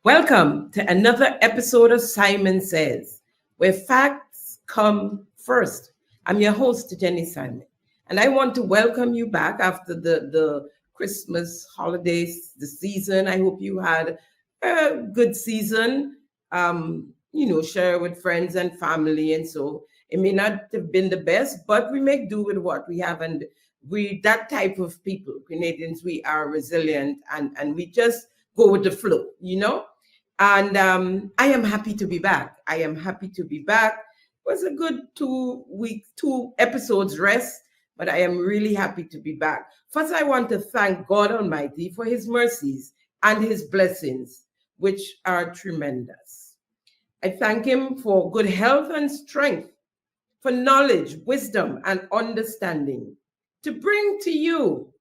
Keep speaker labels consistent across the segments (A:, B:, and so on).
A: Welcome to another episode of Simon Says, where facts come first. I'm your host, Jenny Simon, and I want to welcome you back after the Christmas holidays, the season. I hope you had a good season. Share with friends and family, and so it may not have been the best, but we make do with what we have, and we that type of people, Canadians, we are resilient and we just go with the flow. And I am happy to be back. I am happy to be back. It was a good 2 weeks, 2 episodes rest, but I am really happy to be back. First, I want to thank God Almighty for his mercies and his blessings, which are tremendous. I thank him for good health and strength, for knowledge, wisdom, and understanding to bring to you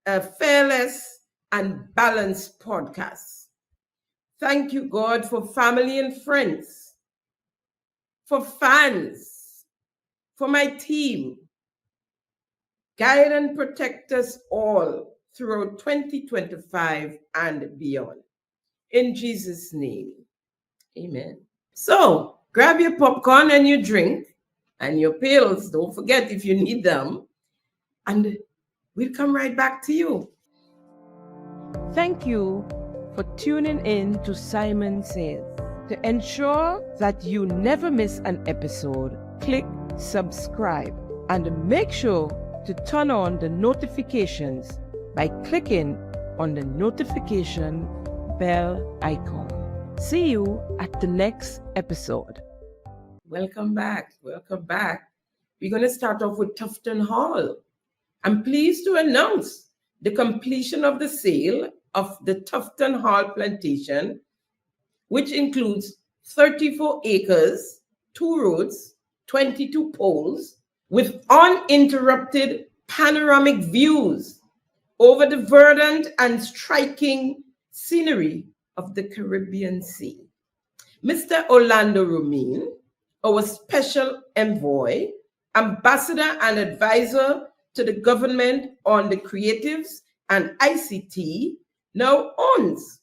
A: a fearless and balanced podcast. Thank you, God, for family and friends, for fans, for my team. Guide and protect us all throughout 2025 and beyond. In Jesus' name, amen. So grab your popcorn and your drink and your pills. Don't forget if you need them. And we'll come right back to you. Thank you for tuning in to Simon Says. To ensure that you never miss an episode, click subscribe and make sure to turn on the notifications by clicking on the notification bell icon. See you at the next episode. Welcome back. Welcome back. We're going to start off with Tufton Hall. I'm pleased to announce the completion of the sale of the Tufton Hall plantation, which includes 34 acres, 2 roads, 22 poles, with uninterrupted panoramic views over the verdant and striking scenery of the Caribbean Sea. Mr. Orlando Romain, our special envoy, ambassador and advisor to the government on the creatives and ICT, now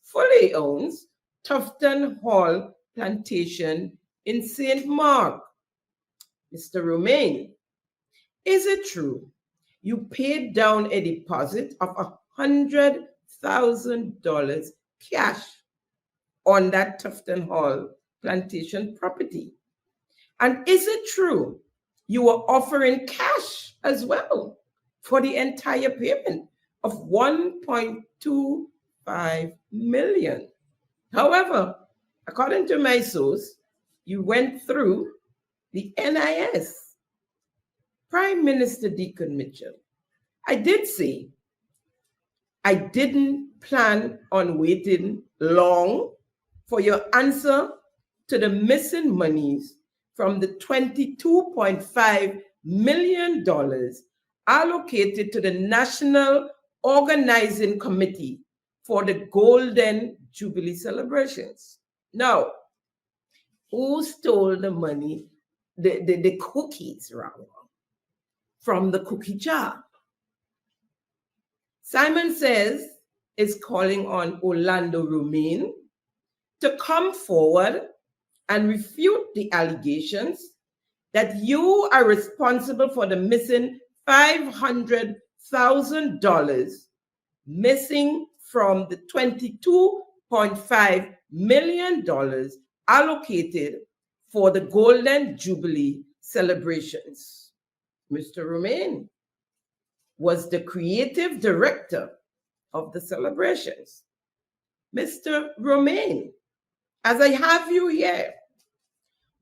A: fully owns Tufton Hall Plantation in St. Mark. Mr. Romain, is it true you paid down a deposit of $100,000 cash on that Tufton Hall Plantation property? And is it true you were offering cash as well for the entire payment of $1.25 million? However, according to my source, you went through the NIS. Prime Minister Deacon Mitchell, I did say I didn't plan on waiting long for your answer to the missing monies from the $22.5 million allocated to the National Organizing Committee for the Golden Jubilee celebrations. Now, who stole the money, the cookies, rather, from the cookie jar? Simon Says is calling on Orlando Romain to come forward and refute the allegations that you are responsible for the missing $500,000 missing from the $22.5 million allocated for the Golden Jubilee celebrations. Mr. Romain was the creative director of the celebrations. Mr. Romain, as I have you here,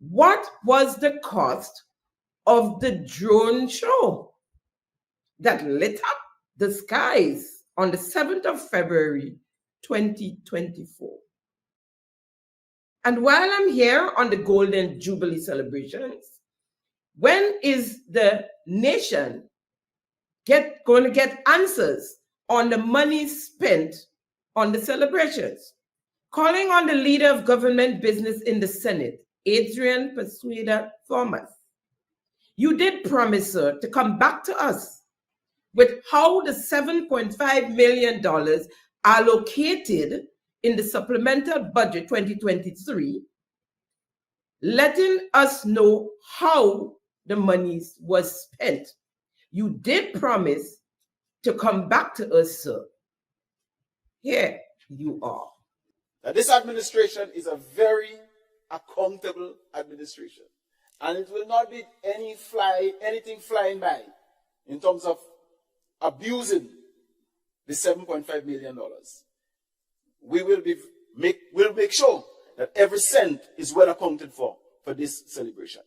A: what was the cost of the drone show that lit up the skies on the 7th of February, 2024? And while I'm here on the Golden Jubilee celebrations, when is the nation going to get answers on the money spent on the celebrations? Calling on the leader of government business in the Senate, Adrian Persuada Thomas, you did promise, sir, to come back to us with how the $7.5 million allocated in the supplemental budget 2023, letting us know how the monies was spent. You did promise to come back to us, sir. Here you are.
B: Now, this administration is a very accountable administration, and it will not be anything flying by in terms of abusing the $7.5 million. We will make sure that every cent is well accounted for this celebration.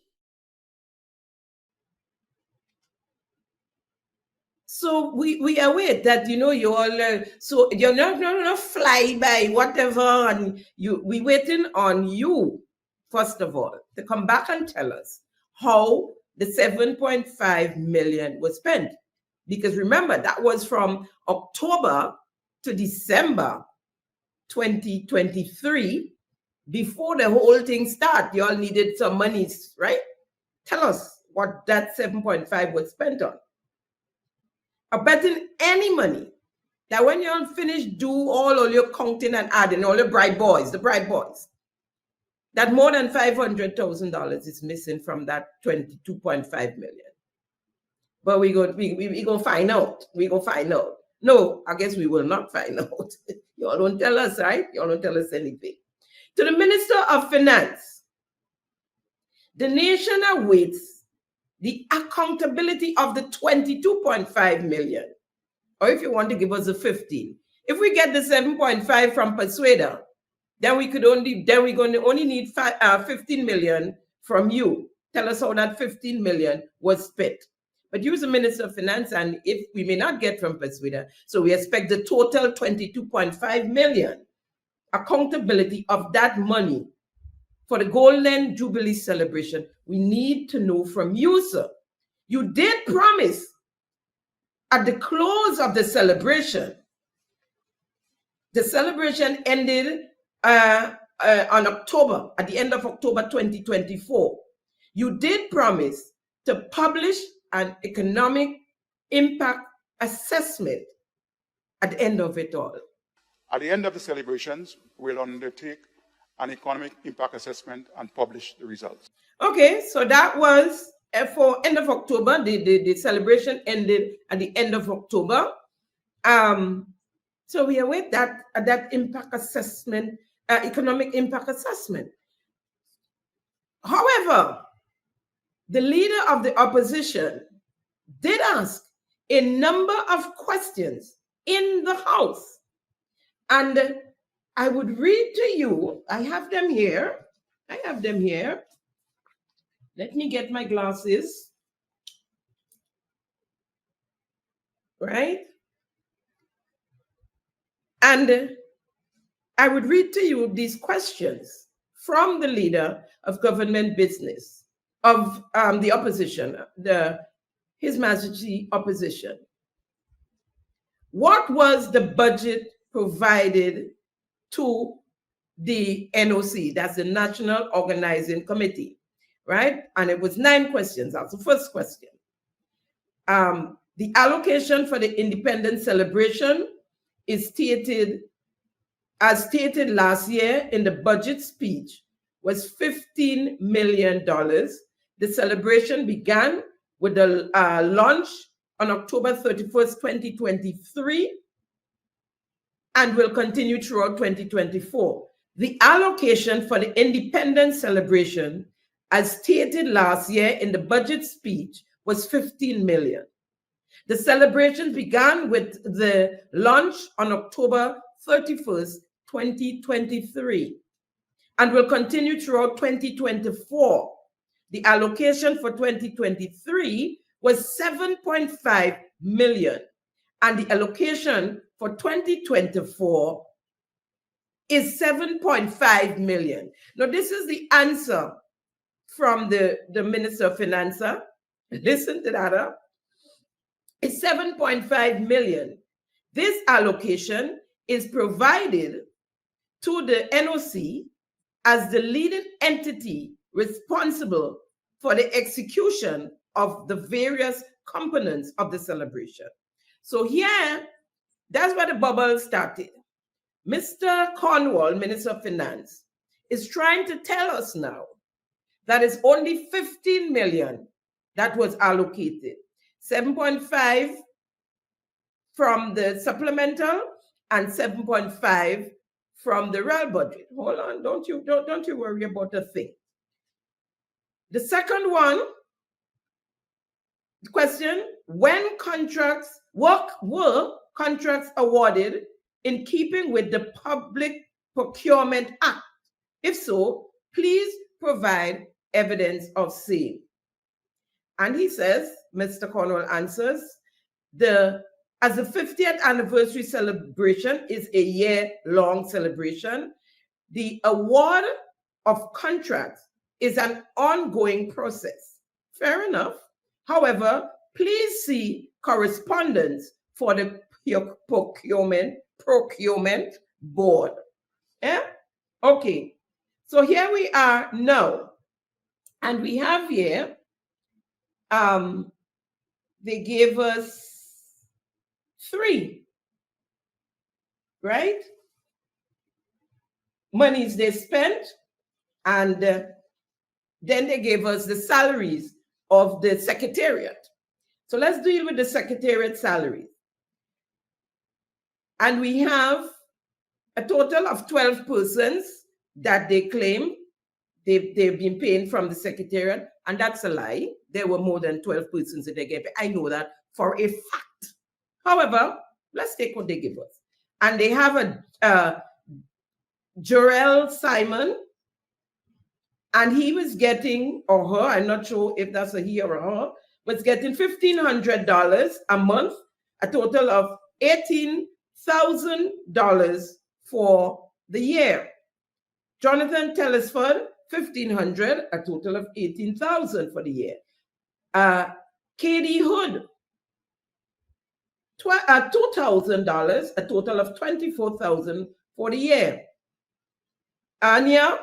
A: So we await that, you all, so you're not fly by whatever, and we waiting on you, first of all, to come back and tell us how the 7.5 million was spent. Because remember, that was from October to December 2023. Before the whole thing started, you all needed some money, right? Tell us what that 7.5 was spent on. I'm betting any money that when you all finish do all your counting and adding, all the bright boys, that more than $500,000 is missing from that 22.5 million. But we gonna find out. We gonna find out. No, I guess we will not find out. You all don't tell us, right? You all don't tell us anything. To the Minister of Finance, the nation awaits the accountability of the 22.5 million, or if you want to give us a 15. If we get the 7.5 from Persuader, then we're going to only need 15 million from you. Tell us how that 15 million was spent. But you're the Minister of Finance, and if we may not get from Persuader, so we expect the total 22.5 million accountability of that money for the Golden Jubilee celebration. We need to know from you, sir. You did promise at the close of the celebration. The celebration ended on October, at the end of October 2024. You did promise to publish an economic impact assessment at the end of it all.
C: At the end of the celebrations, we'll undertake an economic impact assessment and publish the results.
A: Okay, so that was for end of October. The celebration ended at the end of October. So we await that impact assessment, economic impact assessment. However, the leader of the opposition did ask a number of questions in the House. And I would read to you, I have them here. Let me get my glasses. Right? And I would read to you these questions from the leader of government business, of the opposition, His Majesty opposition. What was the budget provided to the NOC, that's the National Organizing Committee, right? And it was 9 questions. That's the first question. The allocation for the independence celebration is stated, as stated last year in the budget speech, was $15 million. The celebration began with the launch on October 31st, 2023, and will continue throughout 2024. The allocation for the independence celebration, as stated last year in the budget speech, was $15 million. The celebration began with the launch on October 31st, 2023, and will continue throughout 2024. The allocation for 2023 was $7.5 million, and the allocation for 2024 is $7.5 million. Now, this is the answer from the Minister of Finance. Listen to that. It's $7.5 million. This allocation is provided to the NOC as the leading entity responsible for the execution of the various components of the celebration. So here, that's where the bubble started. Mr. Cornwall, Minister of Finance, is trying to tell us now that it's only 15 million that was allocated. 7.5 from the supplemental and 7.5 from the real budget. Hold on, don't you worry about a thing. The second one, question, when were contracts awarded in keeping with the Public Procurement Act? If so, please provide evidence of same. And he says, Mr. Cornwall answers, as the 50th anniversary celebration is a year-long celebration, the award of contracts is an ongoing process. Fair enough. However, please see correspondence for the procurement board. Yeah? Okay. So here we are now. And we have here, they gave us 3, right? Monies they spent, and then they gave us the salaries of the secretariat. So let's deal with the secretariat salaries. And we have a total of 12 persons that they claim they've been paying from the secretariat, and that's a lie. There were more than 12 persons that they gave. I know that for a fact. However, let's take what they give us. And they have a Jarrell Simon, and he was getting, or her, I'm not sure if that's a he or a her, was getting $1,500 a month, a total of $18,000 for the year. Jonathan Telesford, $1,500, a total of $18,000 for the year. Katie Hood, $2,000, a total of $24,000 for the year. Anya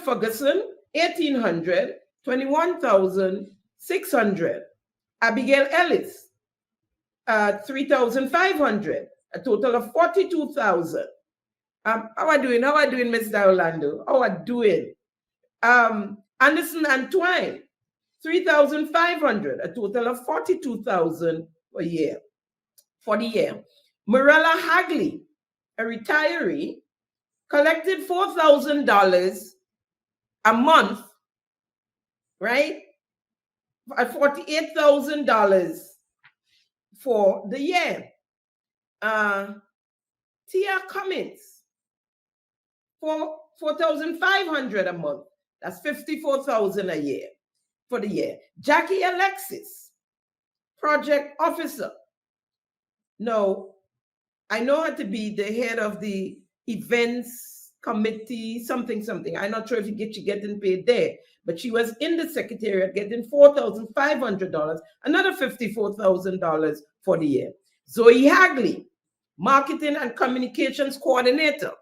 A: Ferguson, $1,800, $21,600. Abigail Ellis, $3,500, a total of $42,000. How are doing, Mr. Orlando? How are doing? Anderson Antoine, $3,500, a total of $42,000 for the year. Morella Hagley, a retiree, collected $4,000 a month, right? At $48,000 for the year. Tia Cummins, $4,500 a month. That's $54,000 a year for the year. Jackie Alexis, project officer. No, I know her to be the head of the events committee, something. I'm not sure if she's getting paid there, but she was in the secretariat getting $4,500, another $54,000 for the year. Zoe Hagley, marketing and communications coordinator,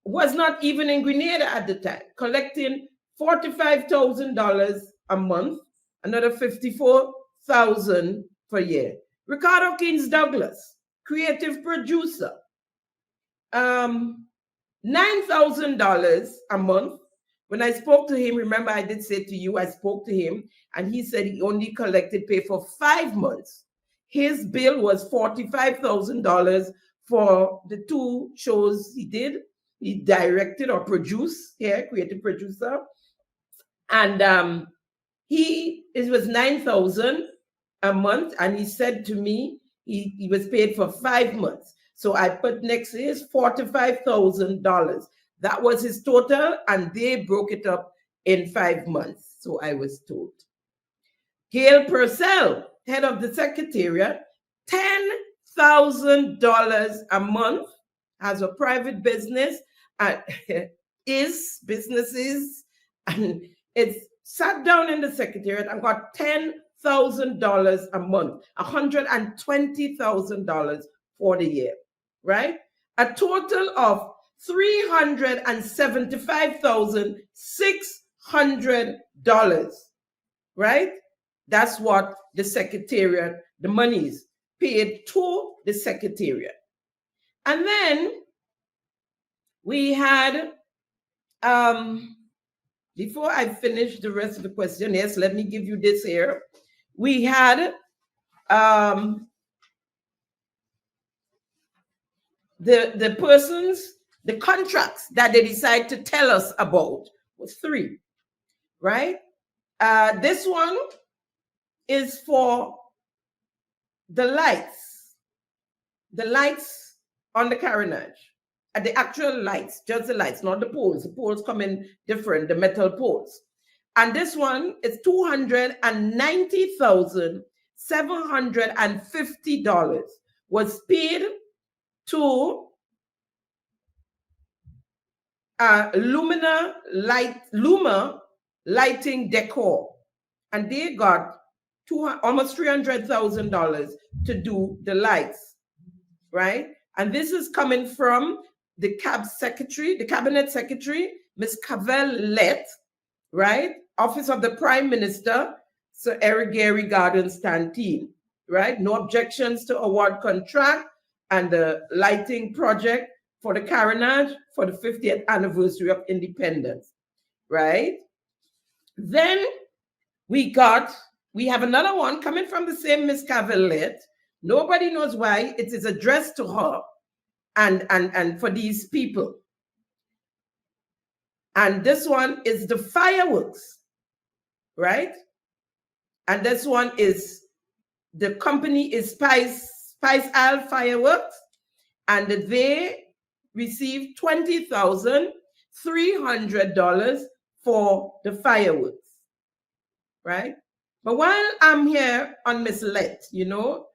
A: was not even in Grenada at the time, collecting $45,000 a month, another $54,000 per year. Ricardo Keynes Douglas, creative producer, $9,000 a month. When I spoke to him, remember I did say to you, I spoke to him and he said he only collected pay for 5 months. His bill was $45,000 for the 2 shows he did. He directed or produced, creative producer. And it was $9,000 a month. And he said to me, he was paid for 5 months. So I put next to his $45,000. That was his total, and they broke it up in 5 months. So I was told. Gail Purcell, head of the secretariat, $10,000 a month, has a private business, businesses, and it's sat down in the secretariat and got $10,000 a month, $120,000 for the year, right? A total of $375,600, right? That's what the secretariat, the monies paid to the secretariat. And then we had, before I finish the rest of the question, yes, let me give you this here. We had the persons, the contracts that they decide to tell us about was 3, right? This one is for the lights on the carronage, the actual lights, just the lights, not the poles. The poles come in different, the metal poles. And this one is $290,750 was paid to Luma Lighting Decor, and they got almost $300,000 to do the lights, right? And this is coming from the cabinet secretary, Ms. Cavell Lett, right? Office of the Prime Minister, Sir Eric Gary Garden Stantine, right? No objections to award contract and the lighting project for the carronage for the 50th anniversary of independence, right? Then we have another one coming from the same Miss Cavellette. Nobody knows why. It is addressed to her and for these people. And this one is the fireworks, right? And this one is, the company is Spice Isle Fireworks, and they received $20,300 for the fireworks, right? But while I'm here on Miss Lett, you know,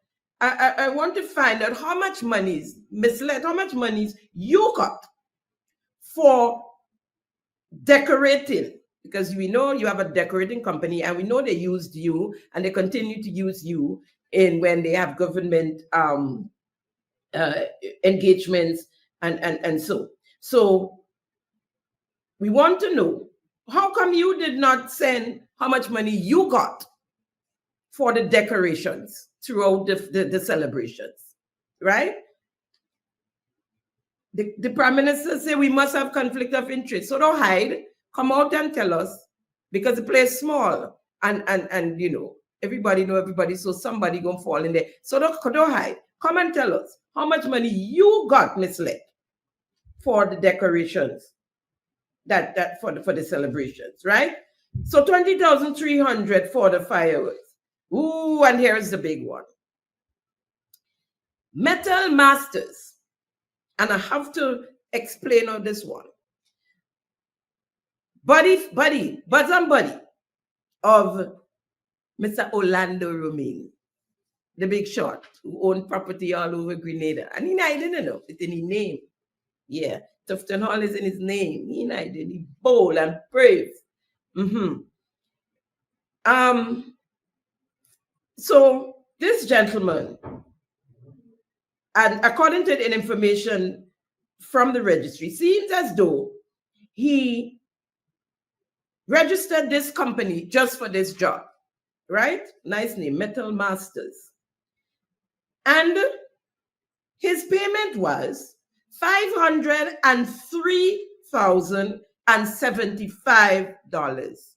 A: I want to find out how much monies, Miss Lett, how much monies you got for decorating, because we know you have a decorating company, and we know they used you and they continue to use you when they have government engagements and so we want to know, how come you did not send how much money you got for the decorations throughout the celebrations, right? The Prime Minister said we must have conflict of interest. So don't hide. Come out and tell us, because the place is small and you know, everybody know everybody, so somebody gonna fall in there. So don't hide. Come and tell us how much money you got, Miss Lett, for the decorations, that for the celebrations, right? So $20,300 for the fireworks. Ooh, and here's the big one. Metal Masters. And I have to explain on this one. Bosom buddy of Mr. Orlando Romaine, the big shot, who owned property all over Grenada. And I didn't know, it's in his name. Yeah, Tufton Hall is in his name. He bold and brave. So this gentleman, and according to the information from the registry, seems as though he registered this company just for this job, right? Nice name, Metal Masters. And his payment was $503,075.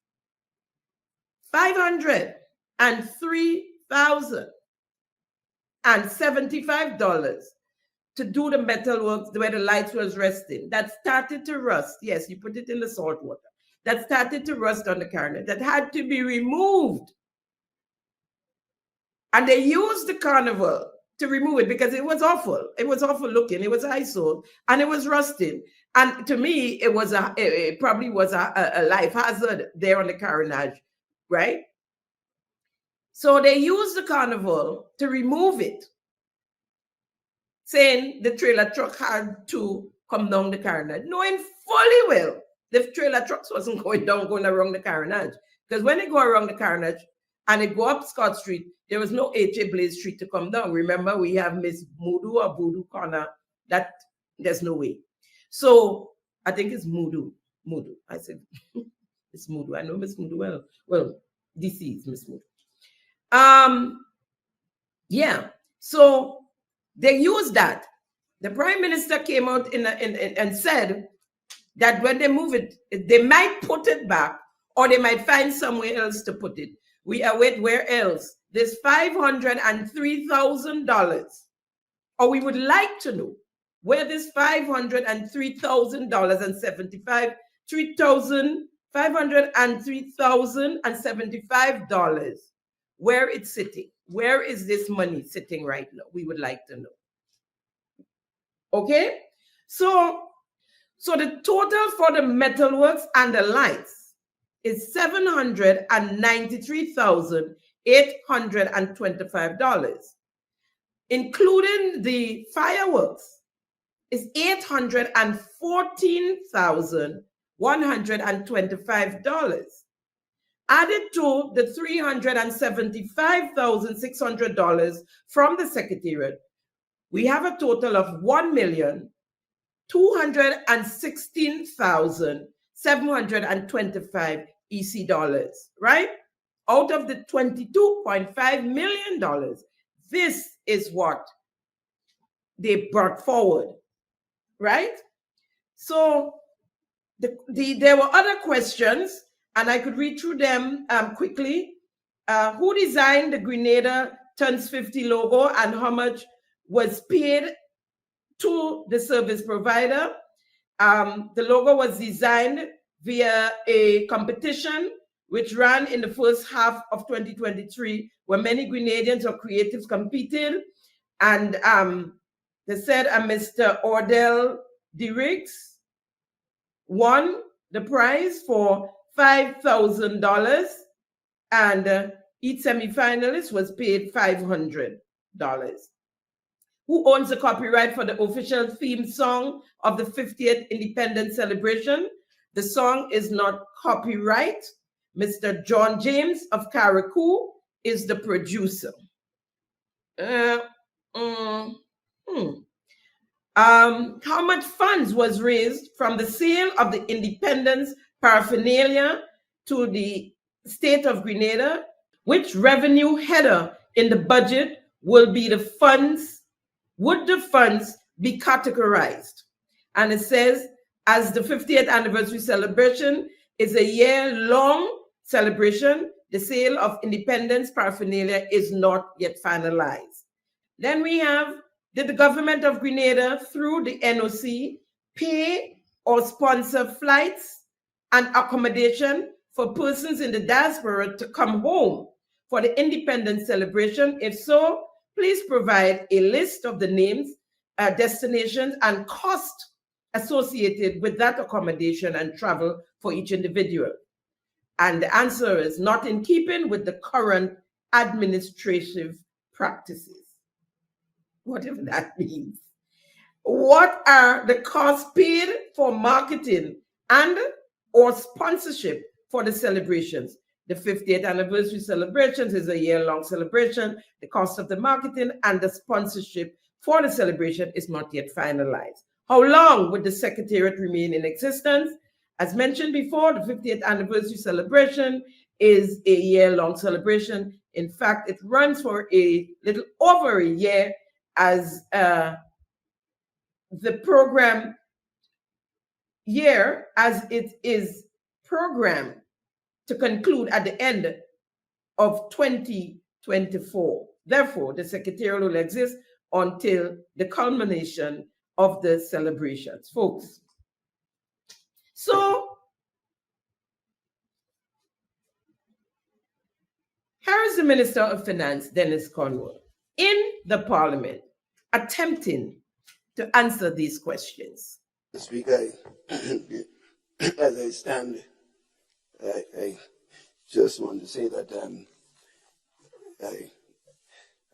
A: $503,075 to do the metal works where the lights was resting. That started to rust. Yes, you put it in the salt water. That started to rust on the carronage. That had to be removed. And they used the carnival to remove it because it was awful. It was awful looking. It was eyesore and it was rusting. And to me, it probably was a life hazard there on the carronage, right? So they used the carnival to remove it, saying the trailer truck had to come down the carronage, knowing fully well the trailer trucks wasn't going around the carronage. Because when they go around the carronage and they go up Scott Street, there was no H.A. Blaze Street to come down. Remember, we have Miss Moodoo or Voodoo Corner. That there's no way. So I think it's Moodoo. I said it's Moodoo. I know Miss Moodoo well. Well, this is Miss Moodoo. Yeah. So they use that The Prime Minister came out and said that when they move it, they might put it back or they might find somewhere else to put it. We await where else. This $503,000, or we would like to know where this $503,075, where it's sitting. Where is this money sitting right now? We would like to know. Okay, so the total for the metalworks and the lights is $793,825, including the fireworks is $814,125. Added to the $375,600 from the Secretariat, we have a total of $1,216,725 EC dollars, right? Out of the $22.5 million, this is what they brought forward, right? So there were other questions, and I could read through them quickly. Who designed the Grenada Tons 50 logo and how much was paid to the service provider? The logo was designed via a competition which ran in the first half of 2023, where many Grenadians or creatives competed. And they said Mr. Ordell Diriggs won the prize for $5,000, and each semifinalist was paid $500. Who owns the copyright for the official theme song of the 50th Independence Celebration? The song is not copyright. Mr. John James of Carriacou is the producer. How much funds was raised from the sale of the independence paraphernalia to the state of Grenada? Which revenue header in the budget will be the funds? Would the funds be categorized? And it says, as the 50th anniversary celebration is a year-long celebration, the sale of independence paraphernalia is not yet finalized. Then we have, did the government of Grenada, through the NOC, pay or sponsor flights and accommodation for persons in the diaspora to come home for the independence celebration? If so, please provide a list of the names, destinations, and cost associated with that accommodation and travel for each individual. And the answer is not in keeping with the current administrative practices. Whatever that means. What are the costs paid for marketing and or sponsorship for the celebrations? The 50th anniversary celebrations is a year-long celebration. The cost of the marketing and the sponsorship for the celebration is not yet finalized. How long would the Secretariat remain in existence? As mentioned before, the 50th anniversary celebration is a year-long celebration. In fact, it runs for a little over a year, as the program year as it is programmed to conclude at the end of 2024. Therefore, the Secretariat will exist until the culmination of the celebrations, folks. So, here is the Minister of Finance, Dennis Cornwall, in the Parliament, attempting to answer these questions.
D: Speaker, as I stand, I just want to say that I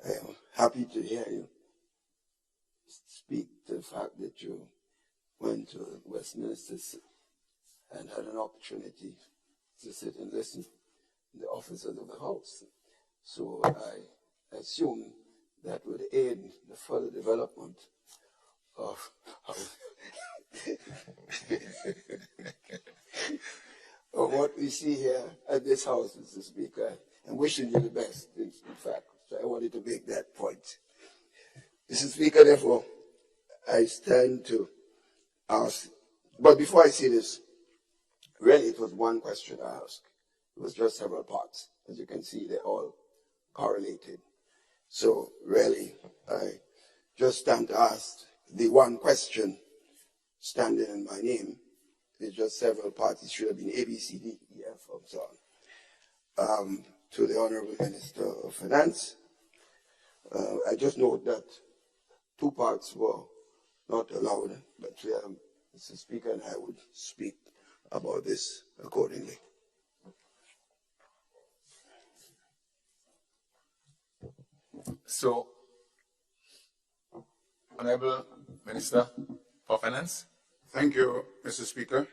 D: am happy to hear you speak to the fact that you went to Westminster and had an opportunity to sit and listen to the officers of the House. So I assume that would aid the further development of what we see here at this House, Mr. Speaker, and wishing you the best, in fact. So I wanted to make that point. Mr. Speaker, therefore, I I stand to ask, but before I say this, really it was one question I asked. It was just several parts. As you can see, they're all correlated. So really, I just stand to ask the one question standing in my name. It's just several parts. It should have been A, B, C, D, E, F, and so on. To the Honorable Minister of Finance, I just note that two parts were not allowed, but Mr. Speaker and I would speak about this accordingly.
E: So, Honorable Minister for Finance.
C: Thank you, Mr. Speaker.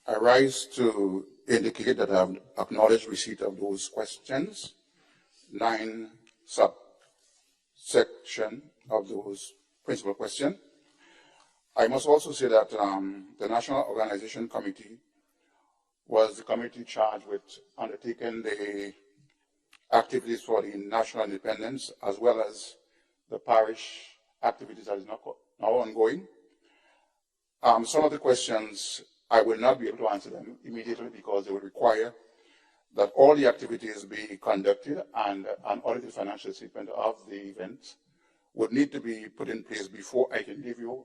C: I rise to indicate that I have acknowledged receipt of those questions, 9 subsection of those principal questions. I must also say that the National Organization Committee was the committee charged with undertaking the activities for the national independence as well as the parish activities that is now ongoing. Some of the questions I will not be able to answer them immediately because they will require that all the activities be conducted and an audited financial statement of the event would need to be put in place before I can give you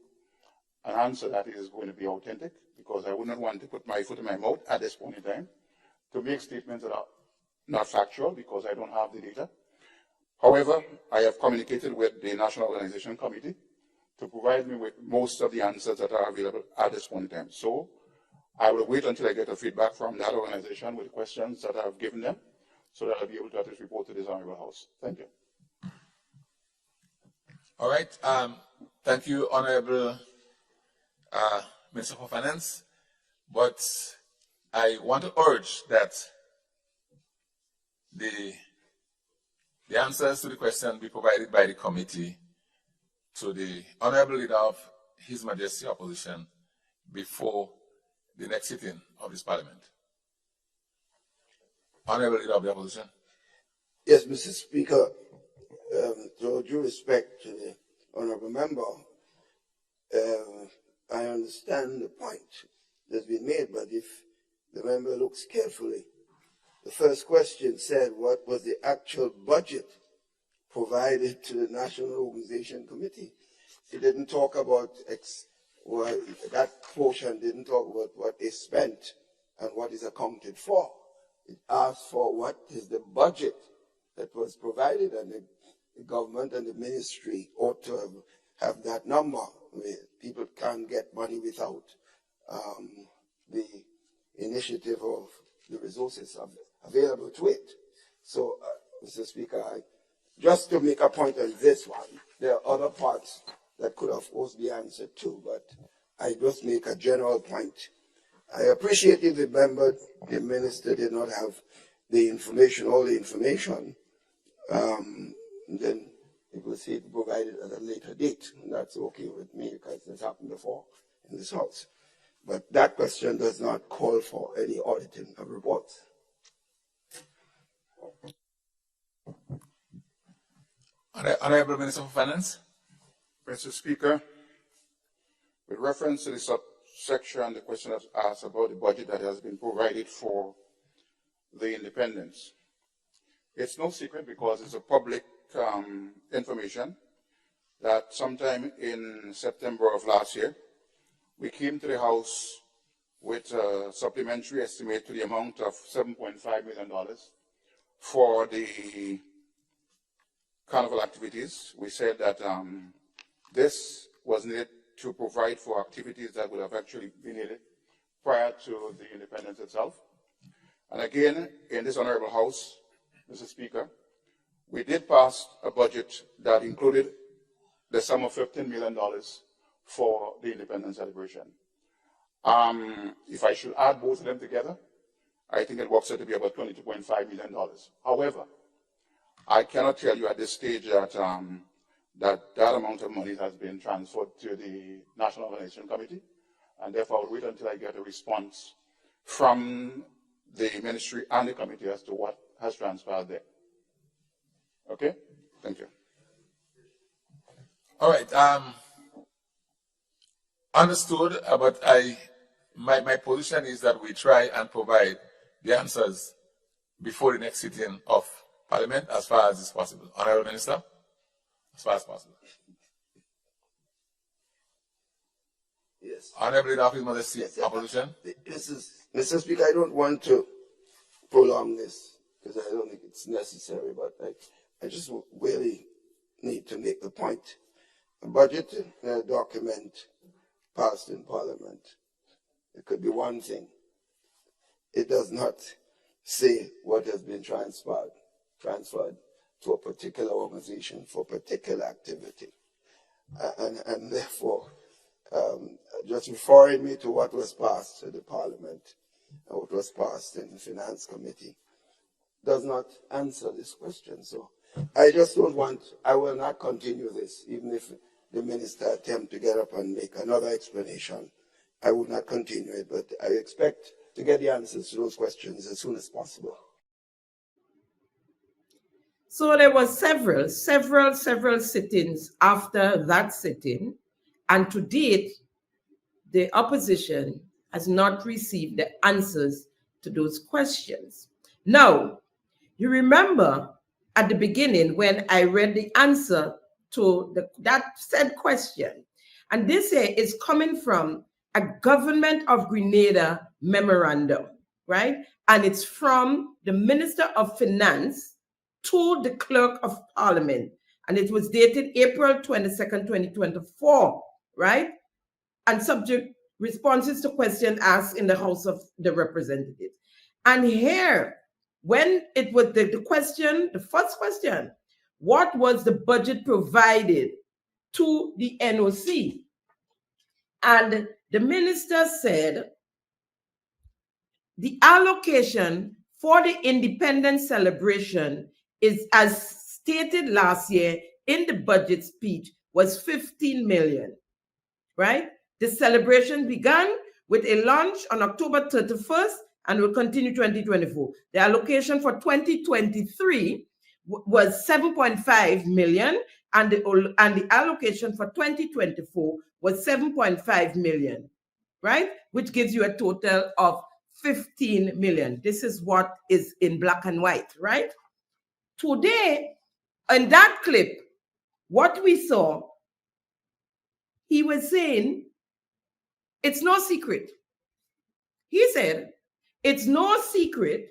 C: an answer that is going to be authentic, because I would not want to put my foot in my mouth at this point in time to make statements that are not factual because I don't have the data. However, I have communicated with the National Organization Committee to provide me with most of the answers that are available at this point in time. So I will wait until I get a feedback from that organization with questions that I have given them so that I'll be able to at least report to this Honorable House. Thank you.
E: All right. Thank you, Honorable Minister for Finance. But I want to urge that the answers to the question be provided by the committee to the Honorable Leader of His Majesty Opposition before the next sitting of this Parliament. Honorable Leader of the Opposition.
D: Yes, Mr. Speaker, with due respect to the Honorable Member, I understand the point that's been made, but if the member looks carefully, the first question said what was the actual budget provided to the National Organization Committee. It didn't talk about that portion didn't talk about what is spent and what is accounted for. It asked for what is the budget that was provided, and the government and the ministry ought to have that number. I mean, people can't get money without the initiative of the resources available to it. So, Mr. Speaker, just to make a point on this one, there are other parts that could, of course, be answered too, but I just make a general point. I appreciate if the minister did not have the information, all the information, then it will see it provided at a later date. And that's okay with me because it's happened before in this house. But that question does not call for any auditing of reports.
E: Honorable Minister for Finance.
C: Mr. Speaker, with reference to the subsection, the question was asked about the budget that has been provided for the independence. It's no secret because it's a public information that sometime in September of last year, we came to the House with a supplementary estimate to the amount of $7.5 million for the carnival activities. We said that this was needed to provide for activities that would have actually been needed prior to the independence itself. And again, in this Honorable House, Mr. Speaker, we did pass a budget that included the sum of $15 million for the independence celebration. If I should add both of them together, I think it works out to be about $22.5 million. However, I cannot tell you at this stage that that amount of money has been transferred to the National Organization Committee, and therefore I'll wait until I get a response from the ministry and the committee as to what has transpired there. Okay? Thank you.
E: All right. Understood, but my position is that we try and provide the answers before the next sitting of Parliament as far as is possible. Honourable Minister, as far as possible.
D: Yes.
E: Honourable Leader of His Majesty,
D: Yes,
E: Opposition.
D: Mr. Speaker, I don't want to prolong this because I don't think it's necessary, but I just really need to make the point. A budget document passed in Parliament, it could be one thing. It does not say what has been transferred to a particular organization for particular activity. And therefore, just referring me to what was passed to the Parliament and what was passed in the Finance Committee does not answer this question. So I just don't want, I will not continue this, even if the minister attempt to get up and make another explanation. I would not continue it, but I expect to get the answers to those questions as soon as possible.
A: So there were several sittings after that sitting, and to date, the opposition has not received the answers to those questions. Now, you remember at the beginning when I read the answer to that said question, and this here is coming from a Government of Grenada memorandum, right? And it's from the Minister of Finance to the Clerk of Parliament, and it was dated April 22nd, 2024, right? And subject responses to questions asked in the House of the Representatives. And here, when it was the question, the first question, what was the budget provided to the NOC? And the minister said the allocation for the independence celebration is, as stated last year in the budget speech, was 15 million, right? The celebration began with a launch on October 31st and will continue 2024. The allocation for 2023 was 7.5 million, and the allocation for 2024 was 7.5 million, right? Which gives you a total of 15 million. This is what is in black and white, right? Today, in that clip, what we saw, he was saying, it's no secret. He said, it's no secret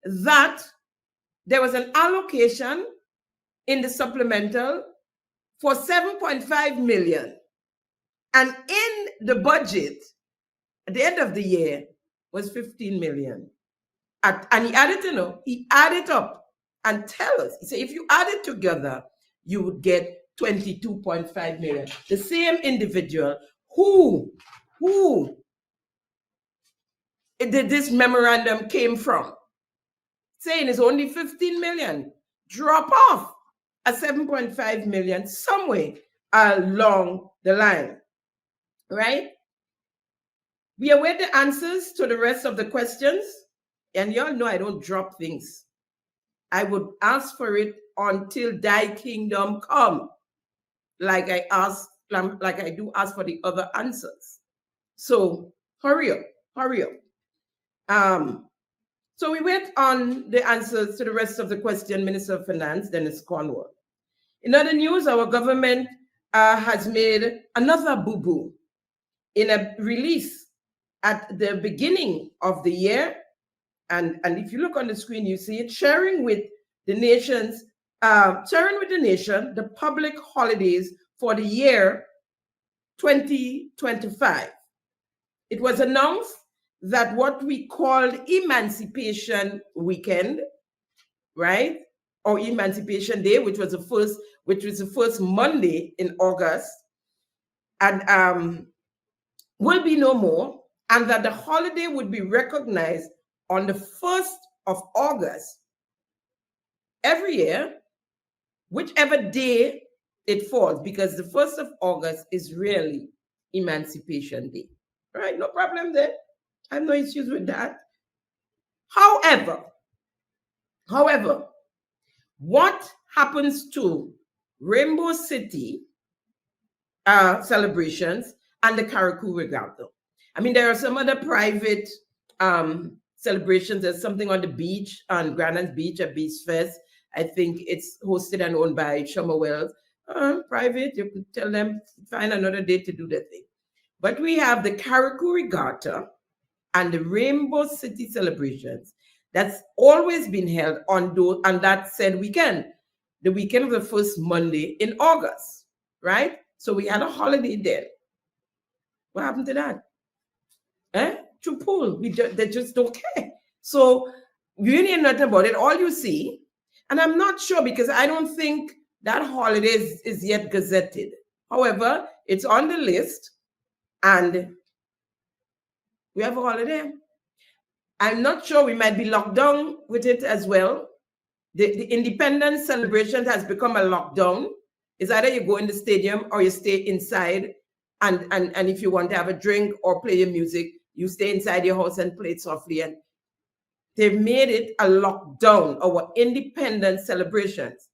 A: that there was an allocation in the supplemental for 7.5 million. And in the budget, at the end of the year, was 15 million. And he added, he added up and tell us. He said, if you add it together, you would get 22.5 million. The same individual who this memorandum came from, saying it's only 15 million, drop off a 7.5 million somewhere along the line, right? We await the answers to the rest of the questions, and y'all know I don't drop things. I would ask for it until thy kingdom come, like I do ask for the other answers. So hurry up. So we wait on the answers to the rest of the question, Minister of Finance, Dennis Cornwall. In other news, our government has made another boo-boo in a release at the beginning of the year. And if you look on the screen, you see it, sharing with the nation the public holidays for the year 2025. It was announced that what we called Emancipation Weekend, right, or Emancipation Day, which was the first Monday in August, and will be no more, and that the holiday would be recognized on the 1st of August every year, whichever day it falls, because the 1st of August is really Emancipation Day. All right, no problem there. I have no issues with that. However, what happens to Rainbow City celebrations and the Carriacou Regatta. I mean, there are some other private celebrations. There's something on the beach, on Grand Beach at Beach Fest. I think it's hosted and owned by Shoma Wells. Private, you could tell them, find another day to do that thing. But we have the Carriacou Regatta and the Rainbow City celebrations that's always been held on that said weekend, the weekend of the first Monday in August, right? So we had a holiday there. What happened to that? Chupul, they just don't care. So you need nothing about it. All you see, and I'm not sure because I don't think that holiday is yet gazetted. However, it's on the list and we have a holiday. I'm not sure, we might be locked down with it as well. The independence celebration has become a lockdown. It's either you go in the stadium or you stay inside. And if you want to have a drink or play your music, you stay inside your house and play it softly. And they've made it a lockdown, our independence celebrations.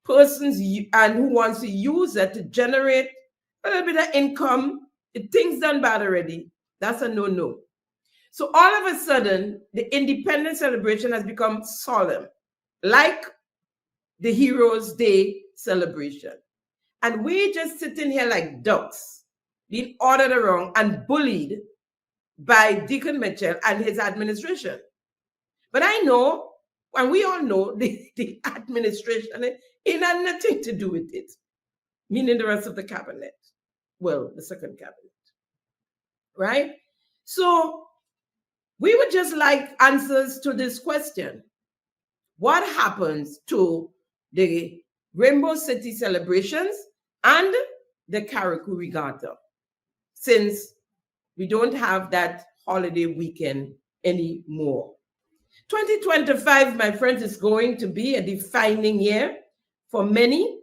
A: Persons and who wants to use that to generate a little bit of income, things done bad already. That's a no-no. So all of a sudden, the independence celebration has become solemn, like the Heroes' Day celebration. And we just sitting here like ducks, being ordered around and bullied by Deacon Mitchell and his administration. But I know, and we all know, the administration, it had nothing to do with it, meaning the rest of the cabinet. Well, the second cabinet, right? So we would just like answers to this question. What happens to the Rainbow City celebrations and the Carriacou Regatta, since we don't have that holiday weekend anymore? 2025, my friends, is going to be a defining year for many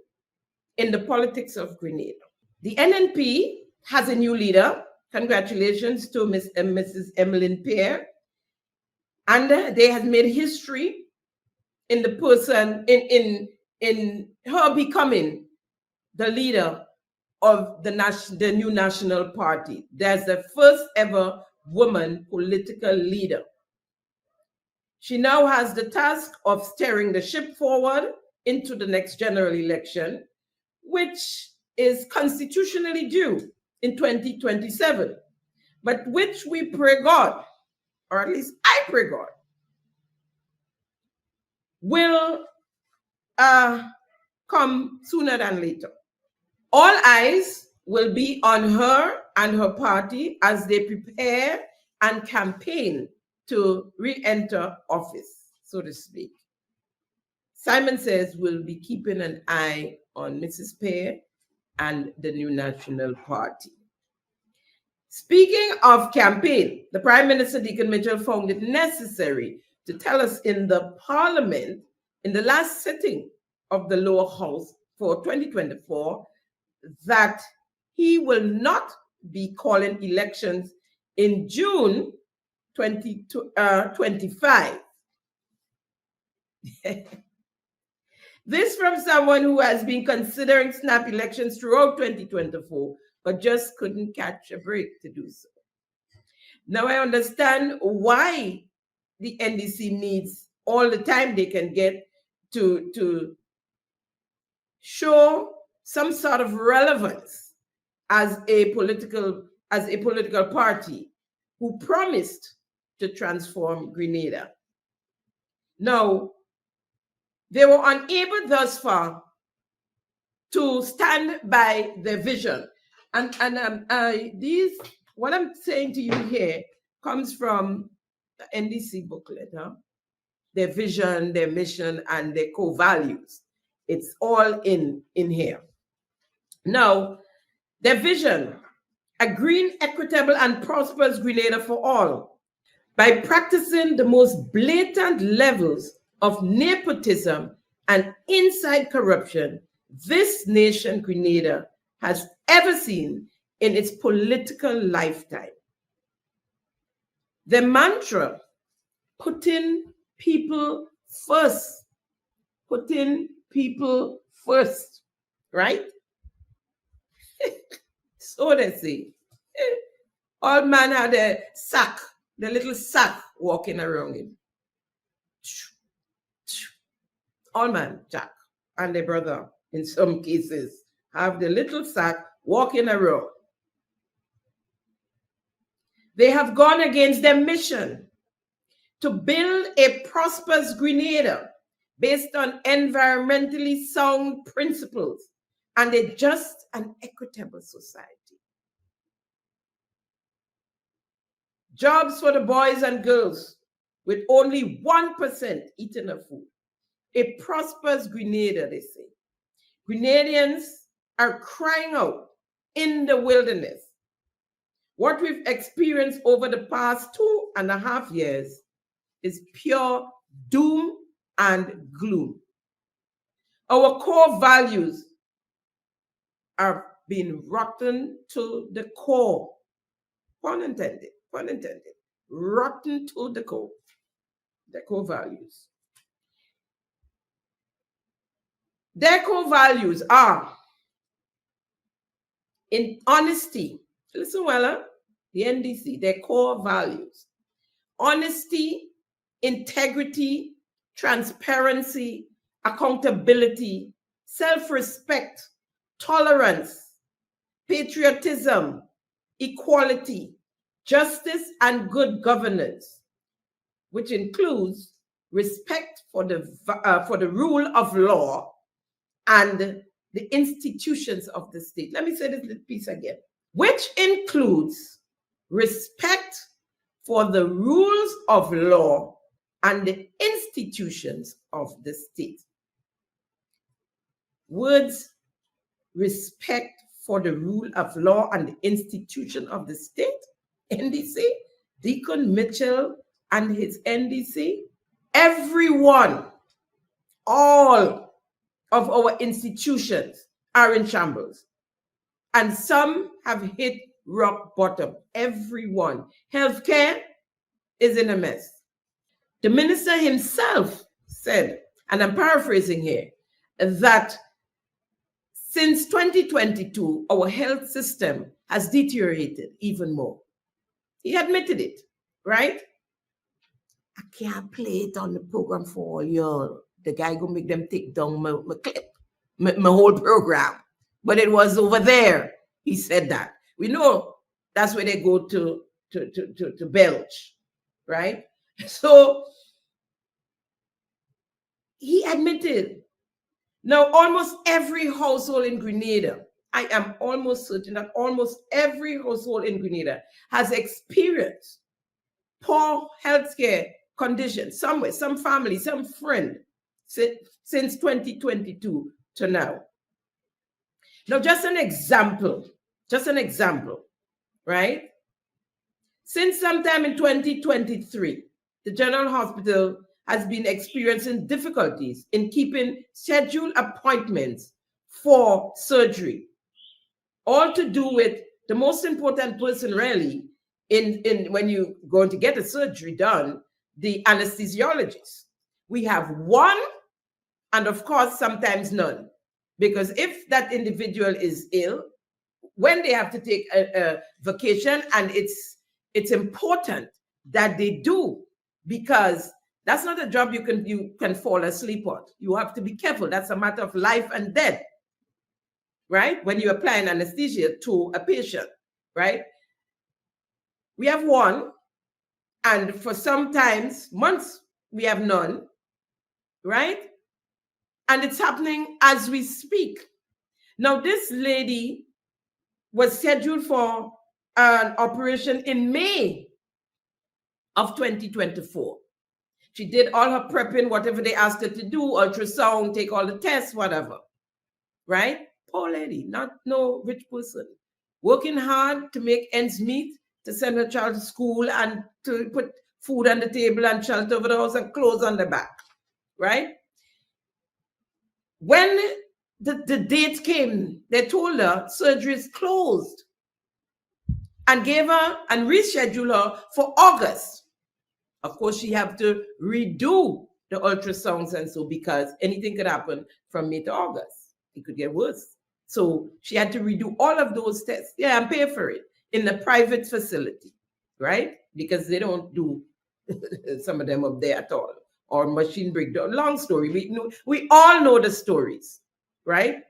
A: in the politics of Grenada. The NNP has a new leader. Congratulations to Mrs. Emmeline Pierre. And they have made history in the person, in her becoming the leader of the new National Party. There's the first ever woman political leader. She now has the task of steering the ship forward into the next general election, which is constitutionally due in 2027, but which we pray God, or at least I pray God, will come sooner than later. All eyes will be on her and her party as they prepare and campaign to re-enter office, so to speak. Simon Says we'll be keeping an eye on Mrs. Pierre and the new National Party. Speaking of campaign, the Prime Minister, Deacon Mitchell, found it necessary to tell us in the Parliament, in the last sitting of the lower house for 2024, that he will not be calling elections in June 2025. This from someone who has been considering snap elections throughout 2024, but just couldn't catch a break to do so. Now I understand why the NDC needs all the time they can get to show some sort of relevance as a political party who promised to transform Grenada. Now, they were unable thus far to stand by their vision. And what I'm saying to you here comes from the NDC booklet, their vision, their mission, and their core values. It's all in here. Now, their vision: a green, equitable, and prosperous Grenada for all. By practicing the most blatant levels of nepotism and inside corruption this nation, Grenada, has ever seen in its political lifetime. The mantra, putting people first, right? So they say. Old man had a sack, the little sack walking around him. Old man, Jack, and the brother, in some cases, have the little sack walking around. They have gone against their mission to build a prosperous Grenada based on environmentally sound principles and a just and equitable society. Jobs for the boys and girls with only 1% eating enough food. A prosperous Grenada, they say. Grenadians are crying out in the wilderness. What we've experienced over the past 2.5 years is pure doom and gloom. Our core values are being rotten to the core. Pun intended, rotten to the core. The core values. Their core values are in honesty. Listen well, the NDC, their core values. Honesty, integrity, transparency, accountability, self-respect, tolerance, patriotism, equality, justice, and good governance, which includes respect for the rule of law and the institutions of the state. Let me say this little piece again, which includes respect for the rules of law and the institutions of the state. Words, respect for the rule of law and the institution of the state, NDC, Deacon Mitchell and his NDC, everyone, all of our institutions are in shambles. And some have hit rock bottom, everyone. Healthcare is in a mess. The minister himself said, and I'm paraphrasing here, that since 2022, our health system has deteriorated even more. He admitted it, right? I can't play it on the program for all y'all. The guy gonna make them take down my clip, my whole program. But it was over there. He said that. We know that's where they go to belch, right? So he admitted. Now, almost every household in Grenada, I am almost certain that almost every household in Grenada has experienced poor healthcare conditions somewhere, some family, some friend, since 2022 to now. Now, just an example, right? Since sometime in 2023, the General Hospital has been experiencing difficulties in keeping scheduled appointments for surgery, all to do with the most important person really in when you're going to get a surgery done, the anesthesiologist. We have one, and of course, sometimes none. Because if that individual is ill, when they have to take a vacation, and it's important that they do, because that's not a job you can fall asleep on. You have to be careful. That's a matter of life and death, right? When you apply an anesthesia to a patient, right? We have one, and for sometimes months we have none, right? And it's happening as we speak. Now, this lady was scheduled for an operation in May of 2024. She did all her prepping, whatever they asked her to do, ultrasound, take all the tests, whatever, right? Poor lady, not no rich person, working hard to make ends meet, to send her child to school and to put food on the table and shelter over the house and clothes on the back, right? When the date came, they told her surgery is closed and gave her and rescheduled her for August. Of course, she had to redo the ultrasounds and so, because anything could happen from May to August. It could get worse. So she had to redo all of those tests. Yeah, and pay for it. in the private facility, right? Because they don't do some of them up there at all, or machine breakdown. Long story. We all know the stories, right?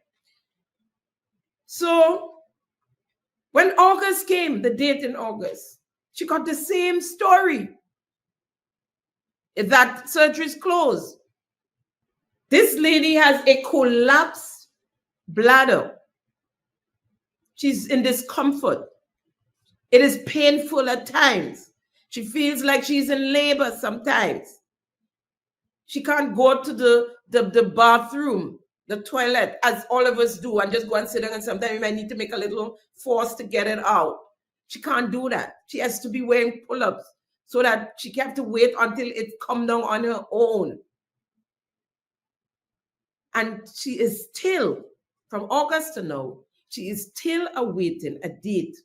A: So when August came, the date in August, she got the same story. That surgery is closed. This lady has a collapsed bladder. She's in discomfort. It is painful at times. She feels like she's in labor sometimes. She can't go to the bathroom, the toilet, as all of us do, and just go and sit down, and sometimes you might need to make a little force to get it out. She can't do that. She has to be wearing pull-ups so that she can have to wait until it comes down on her own. And she is still, from August to now, she is still awaiting a date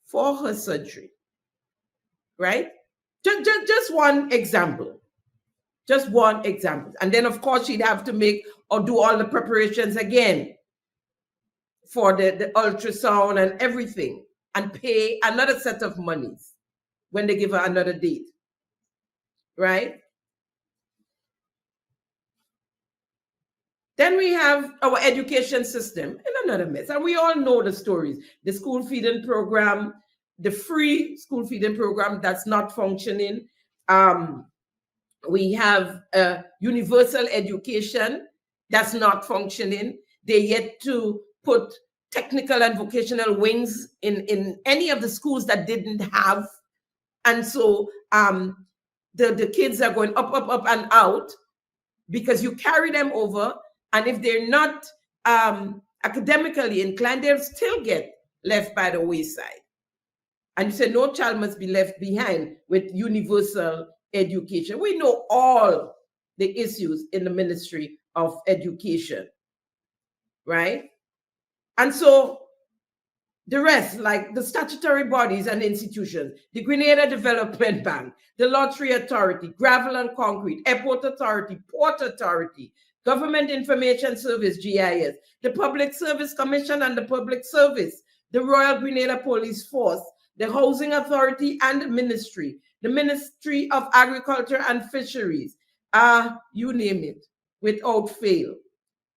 A: for her surgery, right? Just one example. Just one example. And then, of course, she'd have to make or do all the preparations again for the ultrasound and everything, and pay another set of monies when they give her another date, right? Then we have our education system in another mess. And we all know the stories. The school feeding program, the free school feeding program that's not functioning. We have universal education that's not functioning. They yet to put technical and vocational wings in any of the schools that didn't have. And so the kids are going up, up, up and out because you carry them over. And if they're not academically inclined, they'll still get left by the wayside. And you say no child must be left behind with universal education. We know all the issues in the Ministry of Education, right? And so the rest, like the statutory bodies and institutions, the Grenada Development Bank, the Lottery Authority, Gravel and Concrete, Airport Authority, Port Authority, Government Information Service, GIS, the Public Service Commission and the Public Service, the Royal Grenada Police Force, the Housing Authority and the Ministry of Agriculture and Fisheries, you name it, without fail.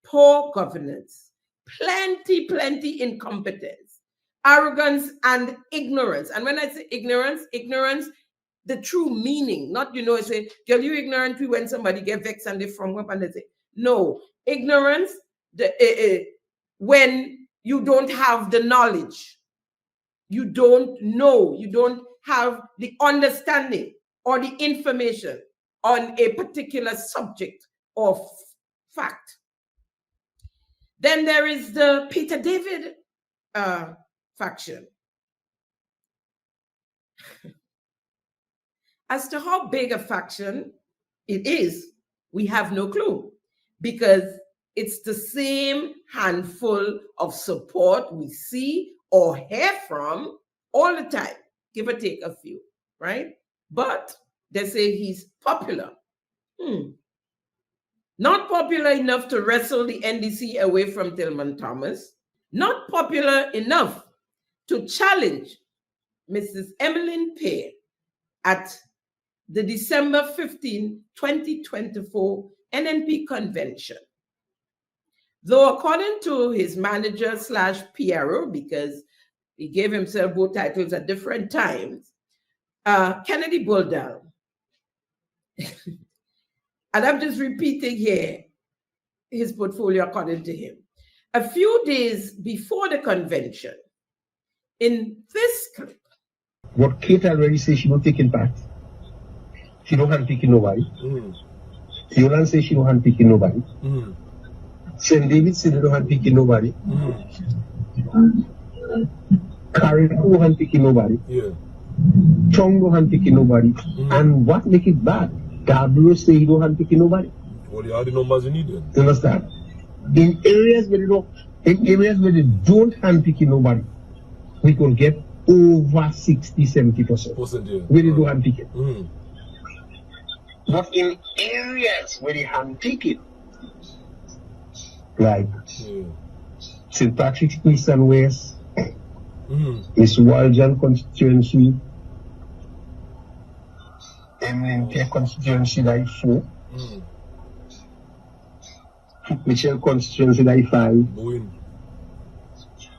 A: Poor governance, plenty incompetence, arrogance and ignorance. And when I say ignorance, the true meaning, not, I say, girl, you ignorant when somebody get vexed and they from up and they say, no, ignorance, when you don't have the knowledge, you don't know, you don't have the understanding or the information on a particular subject or fact. Then there is the Peter David faction. As to how big a faction it is, we have no clue, because it's the same handful of support we see or hear from all the time, give or take a few, right? But they say he's popular. Not popular enough to wrestle the NDC away from Tillman Thomas. Not popular enough to challenge Mrs. Emmeline Pear at the December 15, 2024 NNP convention. Though according to his manager / PRO, because he gave himself both titles at different times, Kennedy Bulldall, and I'm just repeating here his portfolio according to him. A few days before the convention, in this clip.
F: What Kate already says, she not taking part. She don't handpicking nobody. Yolan says she don't handpicking nobody. St. David said they don't handpicking nobody. Karen don't handpicking nobody. Chong don't handpicking nobody. And what make it bad? Gabriel say he don't handpicking nobody.
G: Well, you have the numbers you need then.
F: You understand? In areas where they don't handpicking nobody, we could get over 60-70%. Where they do handpicking. But in areas where they handpicking, like St. Patrick's East and West, Miss Waljan constituency, Emlyn Pierre constituency, like 4. Michelle constituency, like 5.
G: Bowen.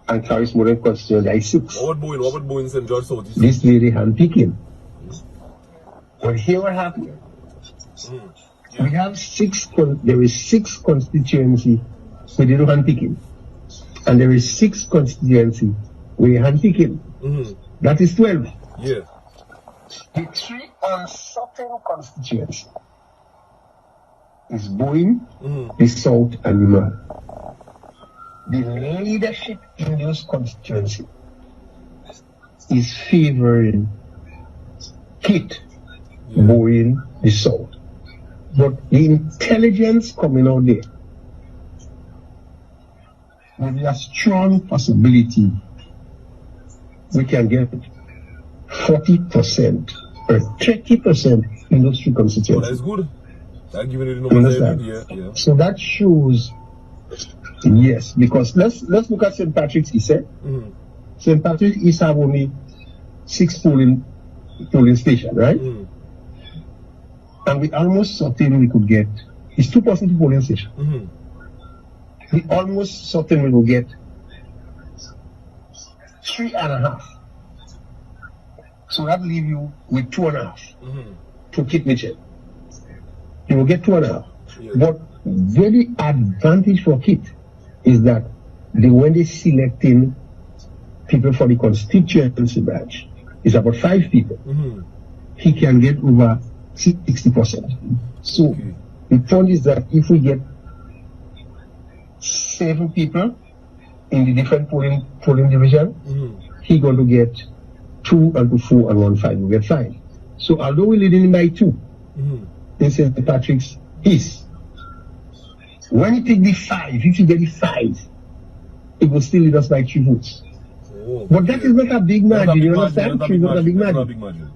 F: And Clarice Moran constituency, like 6.
G: What about Bowen St. George South?
F: This lady handpicking. But here what happened? We have 6, there is 6 constituency with the handpicking. And there is 6 constituency with handpicking. That is 12.
G: Yeah.
F: The 3 uncertain constituency is Bowen, the South, and the North. The leadership in those constituency is favoring Kit, Bowen, the South. But the intelligence coming out there, with a strong possibility we can get 40% or 30% in those 3 constituencies.
G: Oh, that's good. That giving it the numbers I need, yeah.
F: So that shows, yes, because let's look at St. Patrick's East. St. Patrick's East have only 6 polling stations, right? And we almost certain we could get, it's 2% polling station. We almost certain we will get 3.5. So that leave you with 2.5 to Kit Mitchell. You will get 2.5.
G: Yeah.
F: But very advantage for Kit is that when they selecting people for the constituency branch, it's about 5 people. He can get over 60%. So the point is that if we get 7 people in the different polling division, he going to get 2 and 2, 4 and 1, 5. We get 5. So although we're leading him by 2 in St. Patrick's East, when he take the 5, if he get the 5, it will still lead us by 3 votes. But that is not a big margin, you understand? It's not a big margin.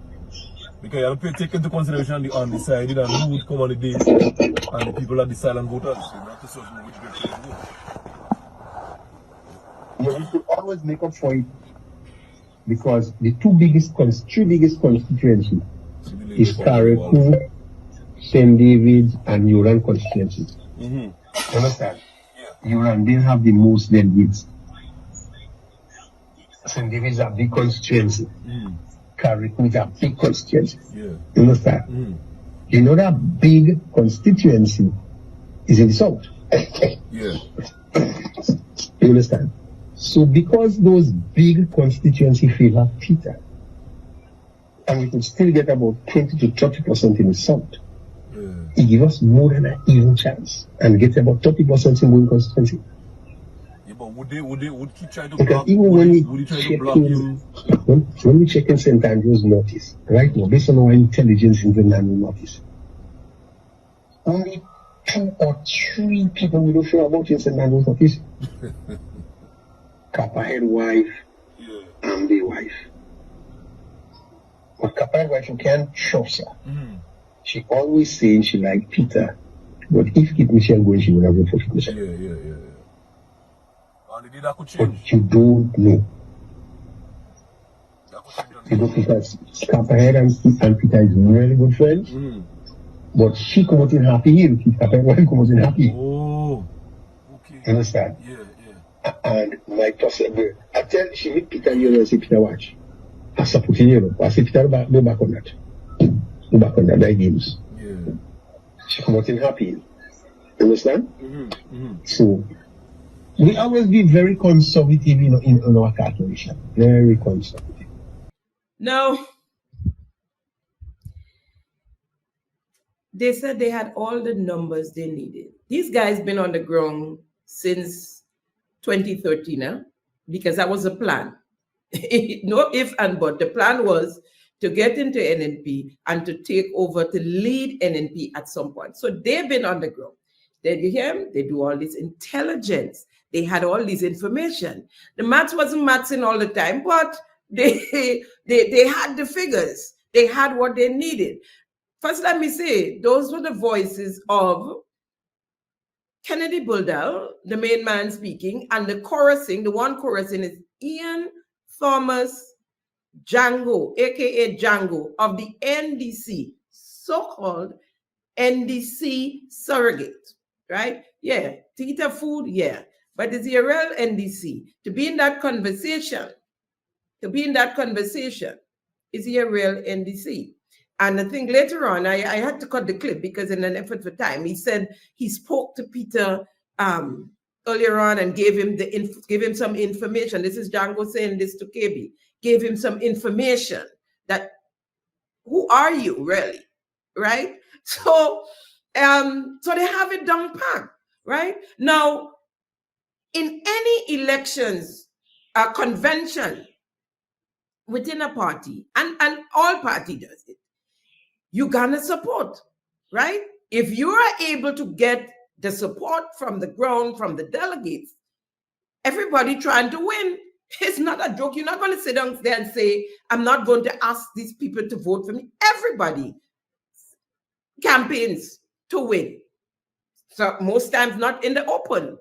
G: Because you have to take into consideration the undecided and who would come on the day and the people are the silent voters. You have to search which direction to go.
F: Yeah, we could always make up for it because the 3 biggest constituencies is Carriacou, St. David's, and Uran constituencies. Understand? Uran didn't have the most delegates. St. David's a big constituency. Carriacou is a big constituency. You understand? You know that big constituency is in the South. You understand? So because those big constituency feel like Peter, and we could still get about 20 to 30% in the South, it gives us more than an even chance and get about 30% in one constituency.
G: Yeah, but would he try to
F: because
G: block,
F: even
G: would he try to block him?
F: When we check in St. Andrew's notice, right now, based on our intelligence in St. Andrew's notice, only 2 or 3 people we don't know about in St. Andrew's notice. Copperhead wife and the wife. But Copperhead wife, you can't trust her. She always saying she like Peter, but if Kit Michelle going, she would have voted for Kit Michelle.
G: And the day that could change.
F: But you don't know. You know, because Copperhead and Peter is really good friends. But she come out in Happy Hill. Copperhead wife come out in Happy Hill.
G: Oh, okay.
F: You understand? And my person, I tell she meet Peter, you know, say Peter watch. I support you know. I say Peter no back on that. No back on that, that games. She come out in Happy. You understand? So we always be very conservative, you know, in our calculation. Very conservative.
A: Now, they said they had all the numbers they needed. These guys been on the ground since 2013, because that was the plan. No if and but. The plan was to get into NNP and to take over, to lead NNP at some point. So they've been on the ground. Then you hear them? They do all this intelligence. They had all this information. The maths wasn't mathsing all the time, but they had the figures. They had what they needed. First, let me say, those were the voices of Kennedy Buldell, the main man speaking, and the one chorusing is Ian Thomas Django, aka Django, of the NDC, so-called NDC surrogate, right? Yeah, to eat a food, yeah. But is he a real NDC? To be in that conversation, is he a real NDC? And I think later on, I had to cut the clip because in an effort for time, he said he spoke to Peter earlier on and gave him some information. This is Django saying this to KB. Gave him some information that, who are you really, right? So they have it down pat, right? Now, in any elections, a convention within a party, and all party does it, you garner support, right? If you are able to get the support from the ground, from the delegates, everybody trying to win. It's not a joke. You're not going to sit down there and say, I'm not going to ask these people to vote for me. Everybody campaigns to win. So most times not in the open,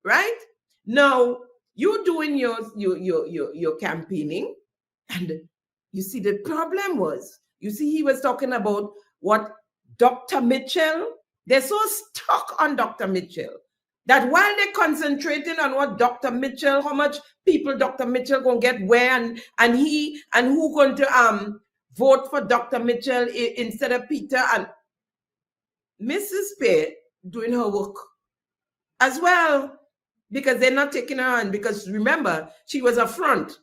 A: right? Now, you're doing your campaigning, and you see the problem was, you see he was talking about what Dr. Mitchell, they're so stuck on Dr. Mitchell that while they're concentrating on what Dr. Mitchell, how much people Dr. Mitchell gonna get where, and who going to vote for Dr. Mitchell instead of Peter, and Mrs. Spear doing her work as well, because they're not taking her on, because remember, she was a front.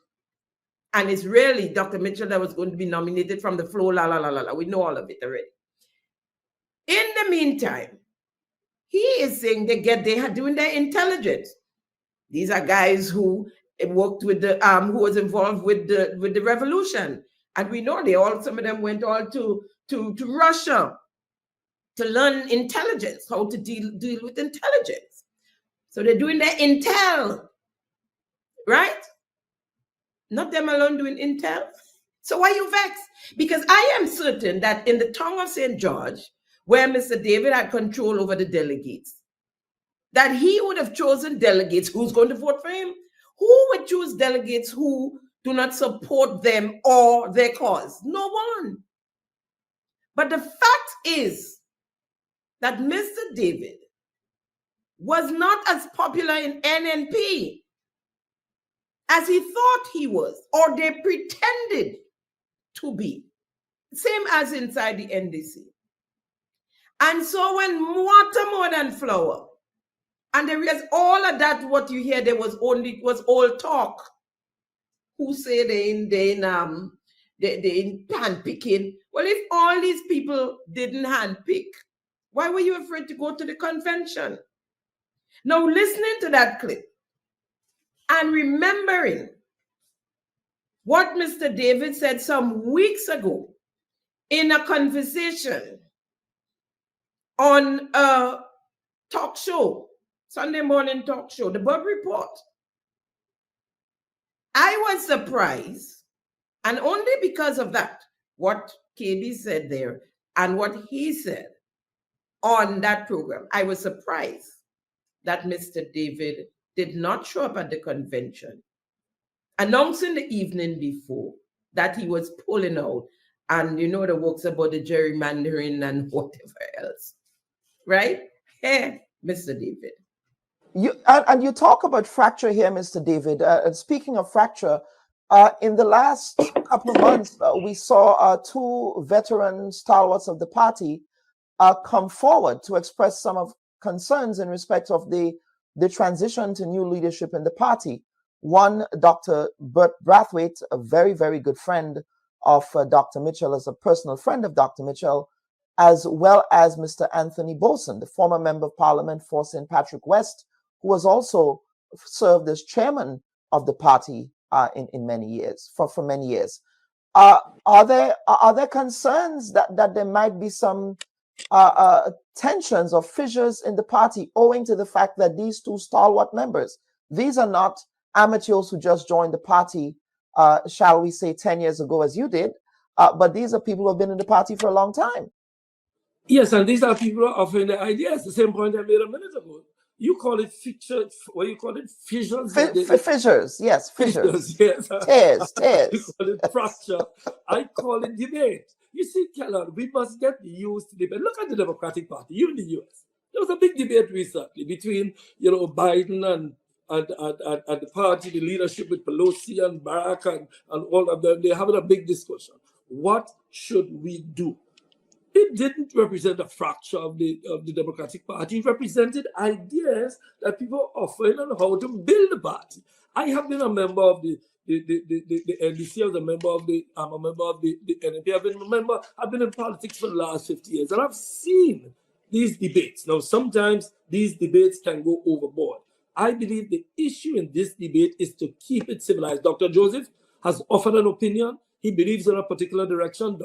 A: And it's really Dr. Mitchell that was going to be nominated from the floor, la, la, la, la, la. We know all of it already. In the meantime, he is saying they are doing their intelligence. These are guys who worked with the, who was involved with the revolution. And we know some of them went all to Russia to learn intelligence, how to deal with intelligence. So they're doing their intel, right? Not them alone doing intel. So why you vexed? Because I am certain that in the tongue of St. George, where Mr. David had control over the delegates, that he would have chosen delegates who's going to vote for him. Who would choose delegates who do not support them or their cause? No one. But the fact is that Mr. David was not as popular in NNP as he thought he was, or they pretended to be. Same as inside the NDC. And so when water more than flour, and there is all of that, what you hear, there was all talk. Who say they in hand picking? Well, if all these people didn't hand pick, why were you afraid to go to the convention? Now, listening to that clip, and remembering what Mr. David said some weeks ago in a conversation on a talk show, Sunday morning talk show, the Bub Report, I was surprised, and only because of that, what KB said there and what he said on that program, I was surprised that Mr. David did not show up at the convention, announcing the evening before that he was pulling out, and you know the works about the gerrymandering and whatever else, right? Hey, Mr. David.
H: And you talk about fracture here, Mr. David. And speaking of fracture, in the last couple of months, we saw two veteran stalwarts of the party come forward to express some of concerns in respect of the transition to new leadership in the party. One, Dr. Bert Brathwaite, a very, very good friend of Dr. Mitchell, as a personal friend of Dr. Mitchell, as well as Mr. Anthony Boson, the former member of parliament for St. Patrick West, who has also served as chairman of the party in many years, for many years. Are there concerns that there might be some tensions or fissures in the party owing to the fact that these two stalwart members, these are not amateurs who just joined the party, shall we say 10 years ago as you did, but these are people who have been in the party for a long time.
G: Yes, and these are people who are offering their ideas. The same point I made a minute ago.
I: You call it fissures. What you call it? Fissures.
H: Fissures. Yes, fissures.
I: Yes.
H: Tears.
I: You call it fracture. I call it debate. You see, Kellogg, we must get used to debate. Look at the Democratic Party. You in the U.S. There was a big debate recently between, Biden and the party, the leadership with Pelosi and Barack and all of them. They're having a big discussion. What should we do? It didn't represent a fracture of the Democratic Party. It represented ideas that people are offering on how to build the party. I have been a member of the NDC. I'm a member of the NNP. I've been in politics for the last 50 years, and I've seen these debates. Now, sometimes these debates can go overboard. I believe the issue in this debate is to keep it civilized. Dr. Joseph has offered an opinion. He believes in a particular direction.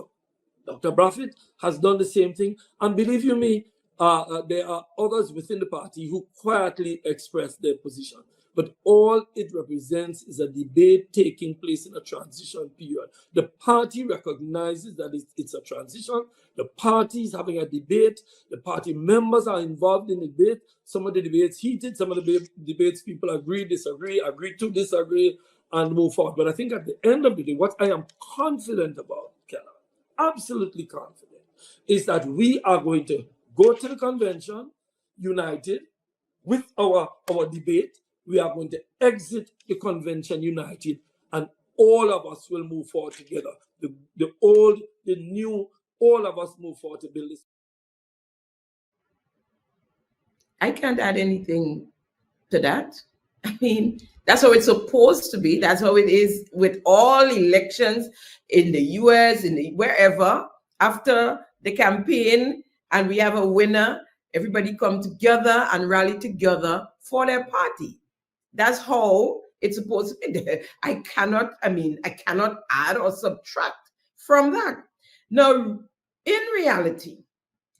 I: Dr. Brafitt has done the same thing. And believe you me, there are others within the party who quietly express their position. But all it represents is a debate taking place in a transition period. The party recognizes that it's a transition. The party is having a debate. The party members are involved in the debate. Some of the debates heated, some of the debates people agree, disagree, agree to disagree, and move forward. But I think at the end of the day, what I am confident about, Kellogg, absolutely confident, is that we are going to go to the convention united with our debate. We are going to exit the convention united, and all of us will move forward together. The old, the new, all of us move forward to build this.
A: I can't add anything to that. I mean, that's how it's supposed to be. That's how it is with all elections in the US, wherever. After the campaign and we have a winner, everybody come together and rally together for their party. That's how it's supposed to be. I cannot add or subtract from that. Now, in reality,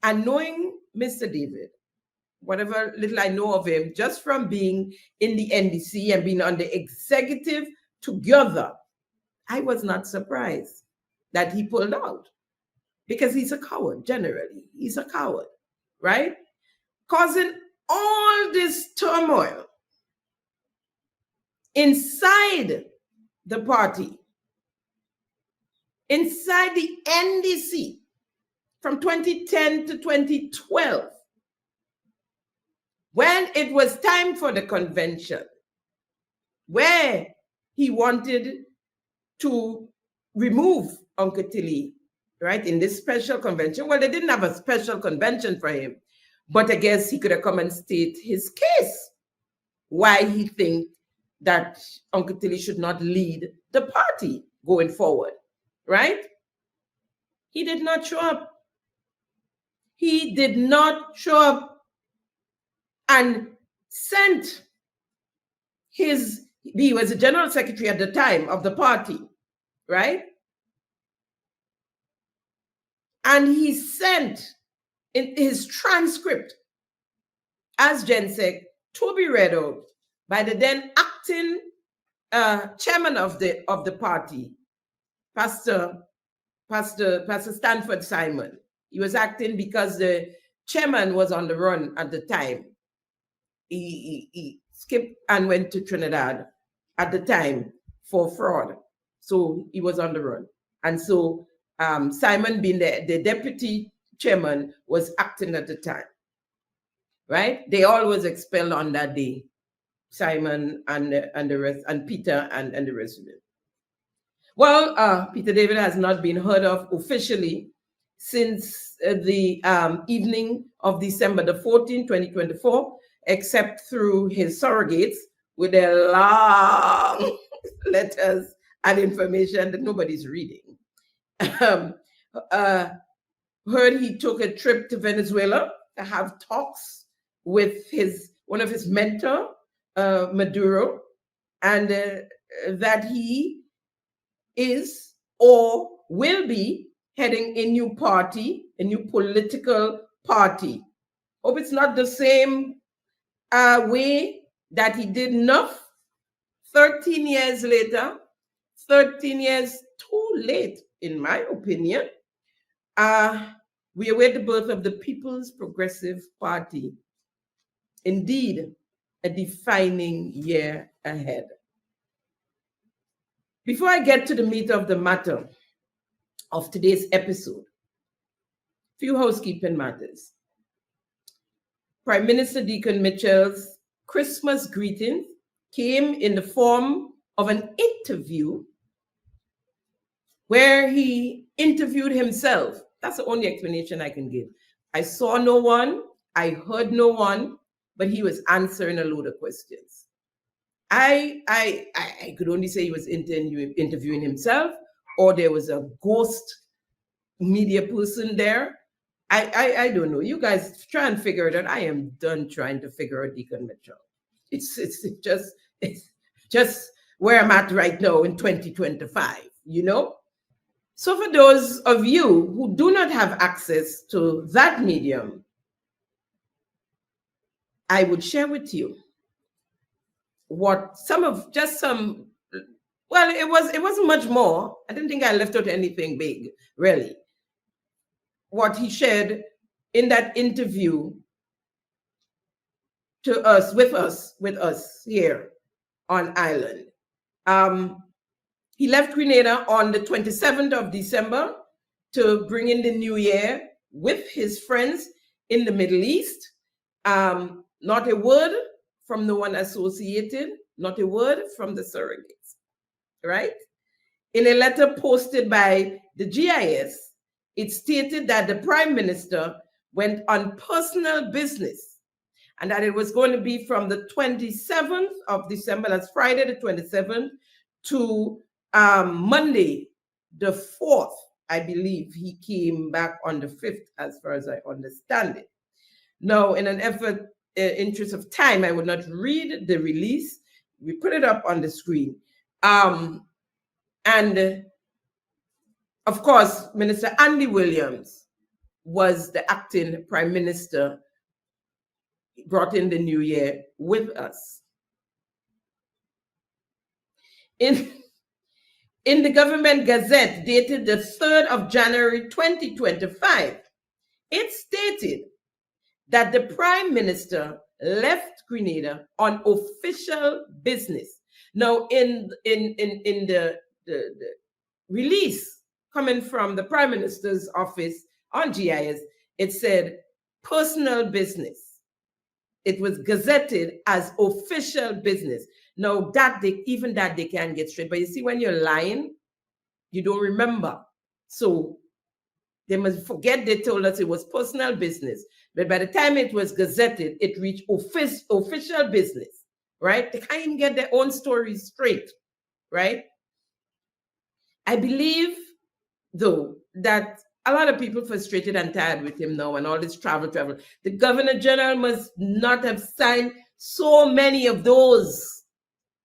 A: and knowing Mr. David, whatever little I know of him, just from being in the NDC and being on the executive together, I was not surprised that he pulled out, because he's a coward. Generally, he's a coward, right? Causing all this turmoil inside the party, inside the NDC from 2010 to 2012. When it was time for the convention, where he wanted to remove Uncle Tilly, right, in this special convention. Well, they didn't have a special convention for him, but I guess he could have come and state his case, why he thinks that Uncle Tilly should not lead the party going forward, right? He did not show up. He did not show up and sent he was the general secretary at the time of the party, right? And he sent in his transcript as Gensec to be read out by the then acting chairman of the party, Pastor Stanford Simon. He was acting because the chairman was on the run at the time. He skipped and went to Trinidad at the time for fraud. So he was on the run. And so Simon, being the deputy chairman, was acting at the time, right? They all was expelled on that day, Simon and the rest, and Peter and the rest of it. Well, Peter David has not been heard of officially since the evening of December the 14th, 2024, except through his surrogates with their long letters and information that nobody's reading. Heard he took a trip to Venezuela to have talks with one of his mentor, Maduro, and that he is or will be heading a new party, a new political party. Hope it's not the same way that he did enough 13 years later, 13 years too late, in my opinion. We await the birth of the People's Progressive Party indeed a defining year ahead. Before I get to the meat of the matter of today's episode, few housekeeping matters. Prime Minister Deacon Mitchell's Christmas greeting came in the form of an interview where he interviewed himself. That's the only explanation I can give. I saw no one, I heard no one, but he was answering a load of questions. I could only say he was interviewing himself, or there was a ghost media person there. I don't know. You guys try and figure it out. I am done trying to figure out Deacon Mitchell. It's just where I'm at right now in 2025, you know? So for those of you who do not have access to that medium, I would share with you what well, it wasn't much more. I didn't think I left out anything big, really. What he shared in that interview with us here on island. He left Grenada on the 27th of December to bring in the new year with his friends in the Middle East. Not a word from no one associated, not a word from the surrogates, right? In a letter posted by the GIS, it stated that the Prime Minister went on personal business and that it was going to be from the 27th of December, that's Friday the 27th, to Monday the 4th, I believe. He came back on the 5th, as far as I understand it. Now, in an interest of time, I would not read the release. We put it up on the screen. And of course, Minister Andy Williams was the acting Prime Minister, brought in the new year with us. In the Government Gazette dated the 3rd of January 2025, it stated that the Prime Minister left Grenada on official business. Now, in the release coming from the Prime Minister's office on GIS, it said personal business. It was gazetted as official business. Now, even that they can't get straight. But you see, when you're lying, you don't remember. So they must forget they told us it was personal business. But by the time it was gazetted, it reached official business, right? They can't even get their own stories straight, right? I believe, though, that a lot of people frustrated and tired with him now and all this travel. The Governor General must not have signed so many of those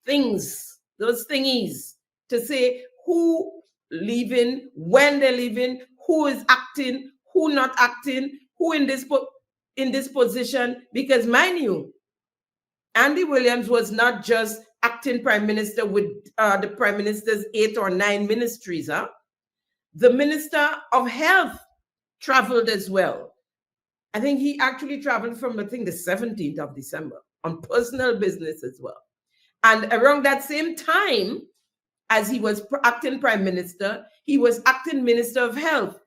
A: things, those thingies, to say who leaving, when they're leaving, who is acting, who not acting, who in this position. Because mind you, Andy Williams was not just acting Prime Minister with the Prime Minister's 8 or 9 ministries. The Minister of Health traveled as well. I think he actually traveled from, the 17th of December on personal business as well. And around that same time, as he was acting Prime Minister, he was acting Minister of Health.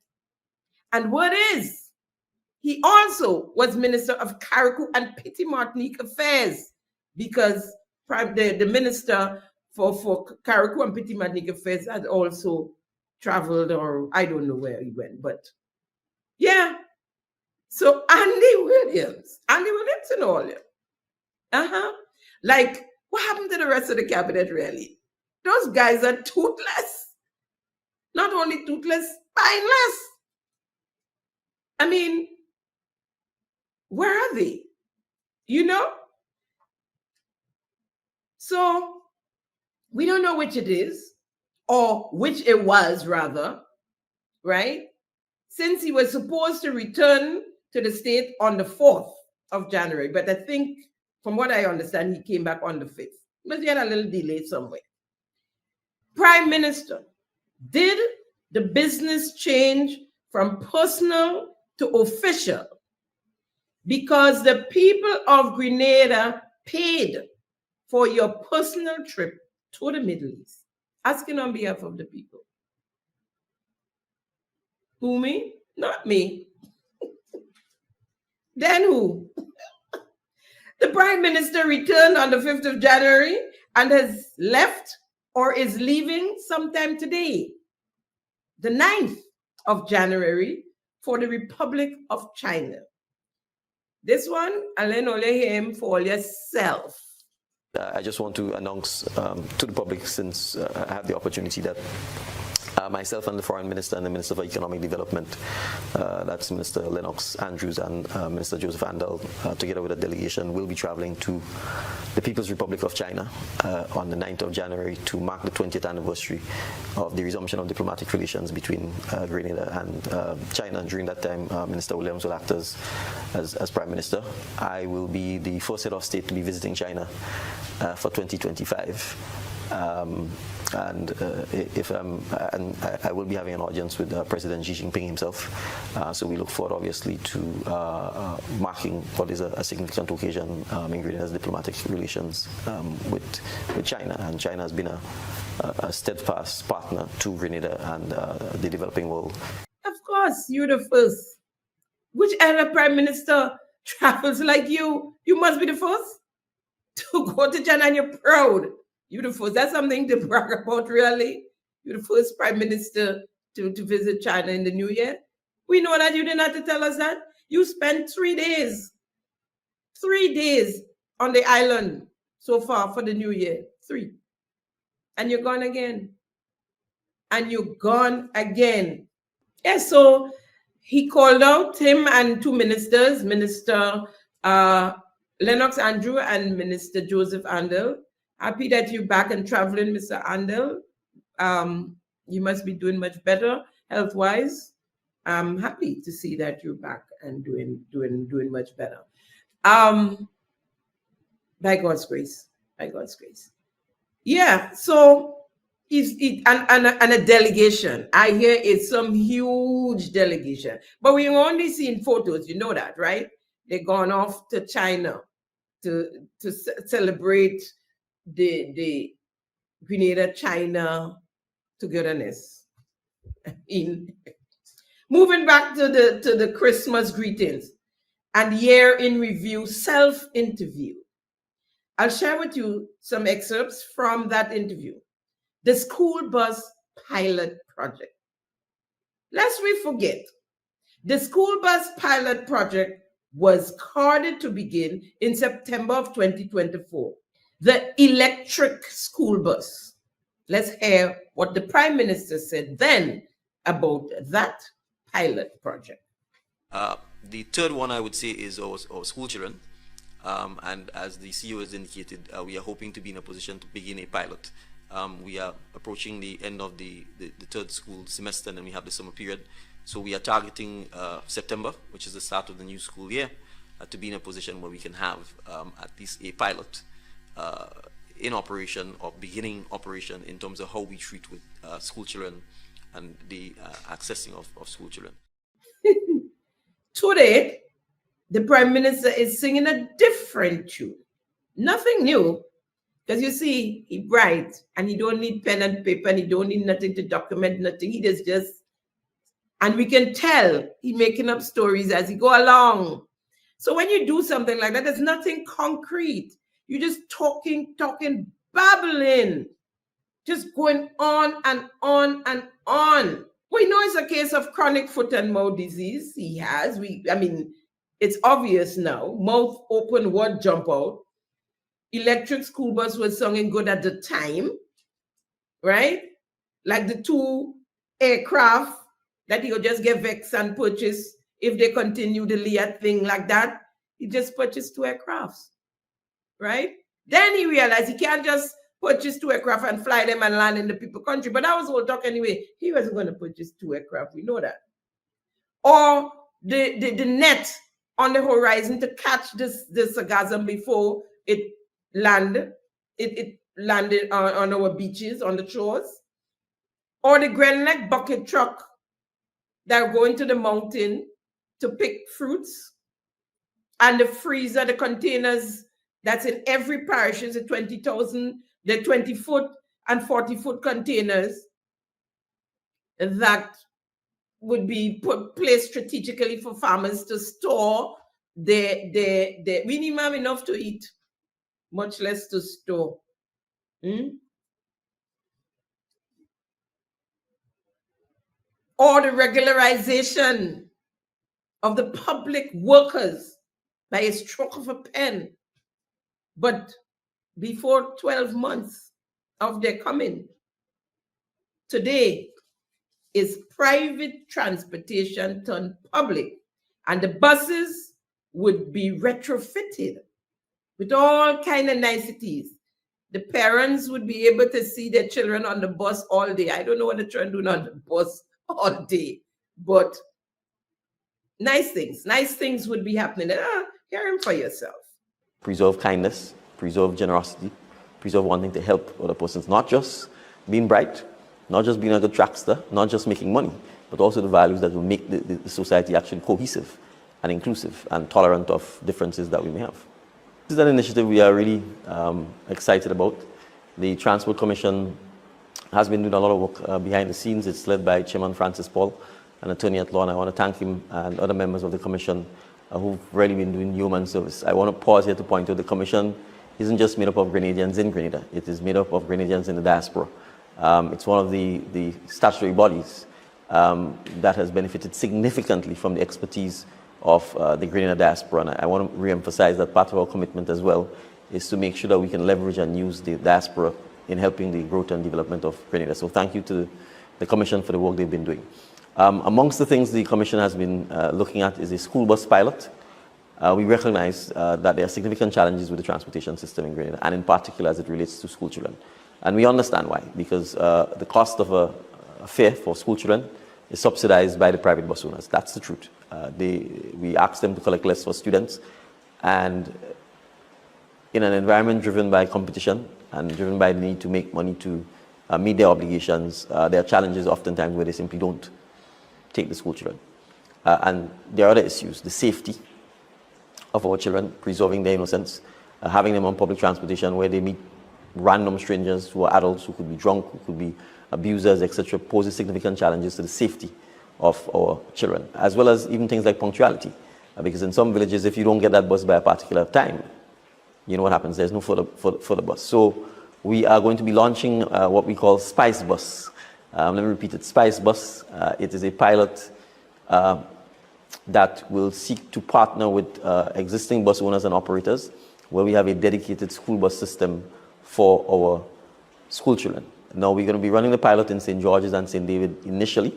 A: And what is, he also was Minister of Carriacou and Petite Martinique Affairs, because the Minister for Carriacou and Petite Martinique Affairs had also traveled, or I don't know where he went, but yeah. So Andy Williams and all them. Like, what happened to the rest of the cabinet, really? Those guys are toothless. Not only toothless, spineless. I mean, where are they? You know? So we don't know which it is, or which it was, rather, right? Since he was supposed to return to the state on the 4th of January, but I think, from what I understand, he came back on the 5th. But he had a little delay somewhere. Prime Minister, did the business change from personal to official? because the people of Grenada paid for your personal trip to the Middle East. Asking on behalf of the people. Who, me? Not me. Then who? The Prime Minister returned on the 5th of January and has left or is leaving sometime today, the 9th of January, for the Republic of China. This one, I'll only hear him for yourself.
J: I just want to announce to the public, since I have the opportunity, that myself and the Foreign Minister and the Minister for Economic Development, that's Minister Lennox Andrews and Minister Joseph Andel, together with a delegation, will be traveling to the People's Republic of China on the 9th of January to mark the 20th anniversary of the resumption of diplomatic relations between Grenada and China. During that time, Minister Williams will act as Prime Minister. I will be the first head of state to be visiting China for 2025. And I will be having an audience with President Xi Jinping himself. So we look forward, obviously, to marking what is a significant occasion in Grenada's diplomatic relations with China. And China has been a steadfast partner to Grenada and the developing world.
A: Of course, you're the first. Which other Prime Minister travels like you? You must be the first to go to China, and you're proud. You're the first. That's something to brag about, really. You're the first Prime Minister to visit China in the new year. We know that. You didn't have to tell us that. You spent 3 days on the island so far for the new year. 3. And you're gone again. And you're gone again. Yeah, so he called out him and 2 ministers, Minister Lennox Andrew and Minister Joseph Andel. Happy that you're back and traveling, Mr. Andel. You must be doing much better health-wise. I'm happy to see that you're back and doing much better. By God's grace. By God's grace. Yeah, so and a delegation. I hear it's some huge delegation. But we've only seen photos, you know that, right? They've gone off to China to celebrate the Grenada-China togetherness. Moving back to the Christmas greetings and year in review self-interview. I'll share with you some excerpts from that interview. The school bus pilot project. Lest we forget, the school bus pilot project was carded to begin in September of 2024. The electric school bus. Let's hear what the Prime Minister said then about that pilot project.
J: The third one, I would say, is our school children. And as the CEO has indicated, we are hoping to be in a position to begin a pilot. We are approaching the end of the third school semester, and then we have the summer period. So we are targeting September, which is the start of the new school year, to be in a position where we can have at least a pilot in operation or beginning operation in terms of how we treat with school children and the accessing of school children.
A: Today, the Prime Minister is singing a different tune. Nothing new, because you see, he bright and he don't need pen and paper and he don't need nothing to document nothing. He just, and we can tell he making up stories as he go along. So when you do something like that, there's nothing concrete. You're just talking, babbling, just going on and on and on. We know it's a case of chronic foot and mouth disease. He has. It's obvious now. Mouth open, word jump out. Electric school bus was sounding good at the time, right? Like the 2 aircraft that he'll just get vexed and purchase if they continue the Leah thing like that. He just purchased 2 aircrafts, right? Then he realized he can't just purchase 2 aircraft and fly them and land in the people country. But that was all talk anyway. He wasn't going to purchase 2 aircraft. We know that. Or the net on the horizon to catch this sargassum before it landed. It landed on our beaches, on the shores. Or the Grand Lake bucket truck that are going to the mountain to pick fruits and the freezer, the containers that's in every parish is the 20,000, the 20-foot and 40-foot containers that would be placed strategically for farmers to store we need have enough to eat, much less to store. Or the regularization of the public workers by a stroke of a pen. But before 12 months of their coming, today is private transportation turned public, and the buses would be retrofitted with all kind of niceties. The parents would be able to see their children on the bus all day. I don't know what the children do on the bus all day, but nice things would be happening. Hear him for yourself.
J: Preserve kindness, preserve generosity, preserve wanting to help other persons, not just being bright, not just being a good trackster, not just making money, but also the values that will make the society actually cohesive and inclusive and tolerant of differences that we may have. This is an initiative we are really excited about. The Transport Commission has been doing a lot of work behind the scenes. It's led by Chairman Francis Paul, an attorney at law, and I want to thank him and other members of the Commission who've really been doing human service. I want to pause here to point out the Commission isn't just made up of Grenadians in Grenada. It is made up of Grenadians in the diaspora. It's one of the statutory bodies that has benefited significantly from the expertise of the Grenada diaspora. And I want to re-emphasize that part of our commitment as well is to make sure that we can leverage and use the diaspora in helping the growth and development of Grenada. So thank you to the Commission for the work they've been doing. Amongst the things the Commission has been looking at is a school bus pilot. We recognize that there are significant challenges with the transportation system in Grenada, and in particular as it relates to school children. And we understand why, because the cost of a fare for school children is subsidized by the private bus owners. That's the truth. We ask them to collect less for students, and in an environment driven by competition and driven by the need to make money to meet their obligations, there are challenges oftentimes where they simply don't take the school children. And there are other issues, the safety of our children, preserving their innocence, having them on public transportation where they meet random strangers who are adults, who could be drunk, who could be abusers, etc., poses significant challenges to the safety of our children, as well as even things like punctuality. Because in some villages, if you don't get that bus by a particular time, you know what happens, there's no further bus. So we are going to be launching what we call Spice Bus. Let me repeat it, Spice Bus. It is a pilot that will seek to partner with existing bus owners and operators, where we have a dedicated school bus system for our school children. Now we're going to be running the pilot in St. George's and St. David initially.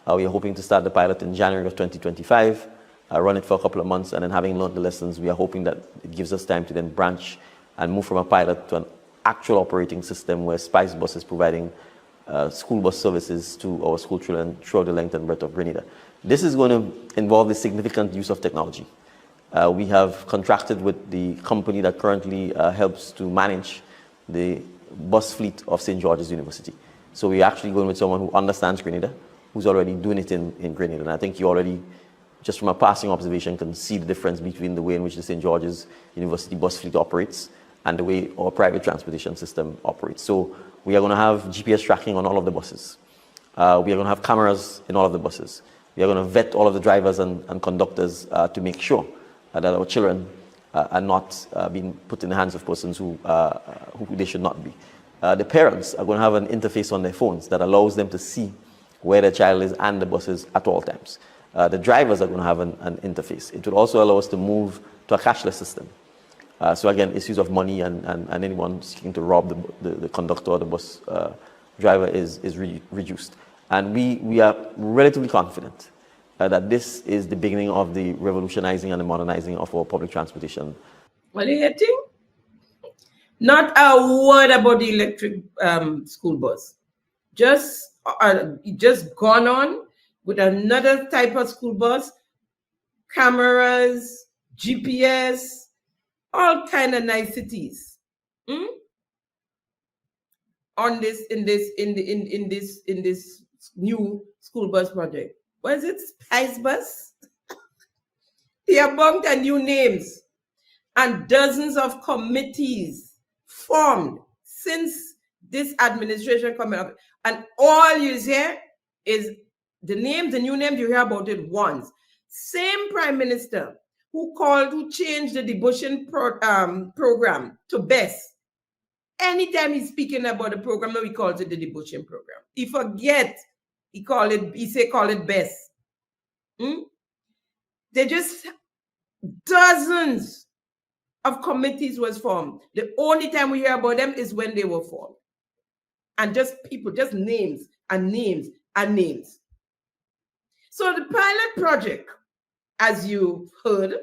J: We are hoping to start the pilot in January of 2025, run it for a couple of months, and then having learned the lessons, we are hoping that it gives us time to then branch and move from a pilot to an actual operating system where Spice Bus is providing school bus services to our school children throughout the length and breadth of Grenada. This is going to involve the significant use of technology. We have contracted with the company that currently helps to manage the bus fleet of St. George's University. So we're actually going with someone who understands Grenada, who's already doing it in Grenada. And I think you already, just from a passing observation, can see the difference between the way in which the St. George's University bus fleet operates and the way our private transportation system operates. So we are going to have GPS tracking on all of the buses. We are going to have cameras in all of the buses. We are going to vet all of the drivers and conductors to make sure that our children are not being put in the hands of persons who they should not be. The parents are going to have an interface on their phones that allows them to see where their child is and the buses at all times. The drivers are going to have an interface. It will also allow us to move to a cashless system. So again, issues of money and anyone seeking to rob the conductor or the bus driver is reduced. And we are relatively confident that this is the beginning of the revolutionizing and the modernizing of our public transportation.
A: What are you hitting? Not a word about the electric school bus. Just gone on with another type of school bus, cameras, GPS, all kind of niceties. On this in this new school bus project. Was it Spice Bus? Pierremonte and new names, and dozens of committees formed since this administration coming up. And all you hear is the new names, you hear about it once. Same prime minister who changed the debushing program to BESS. Anytime he's speaking about the program, he calls it the debushing program. He forget, he call it BESS. They just, dozens of committees was formed. The only time we hear about them is when they were formed. And just people, just names and names and names. So the pilot project, as you've heard,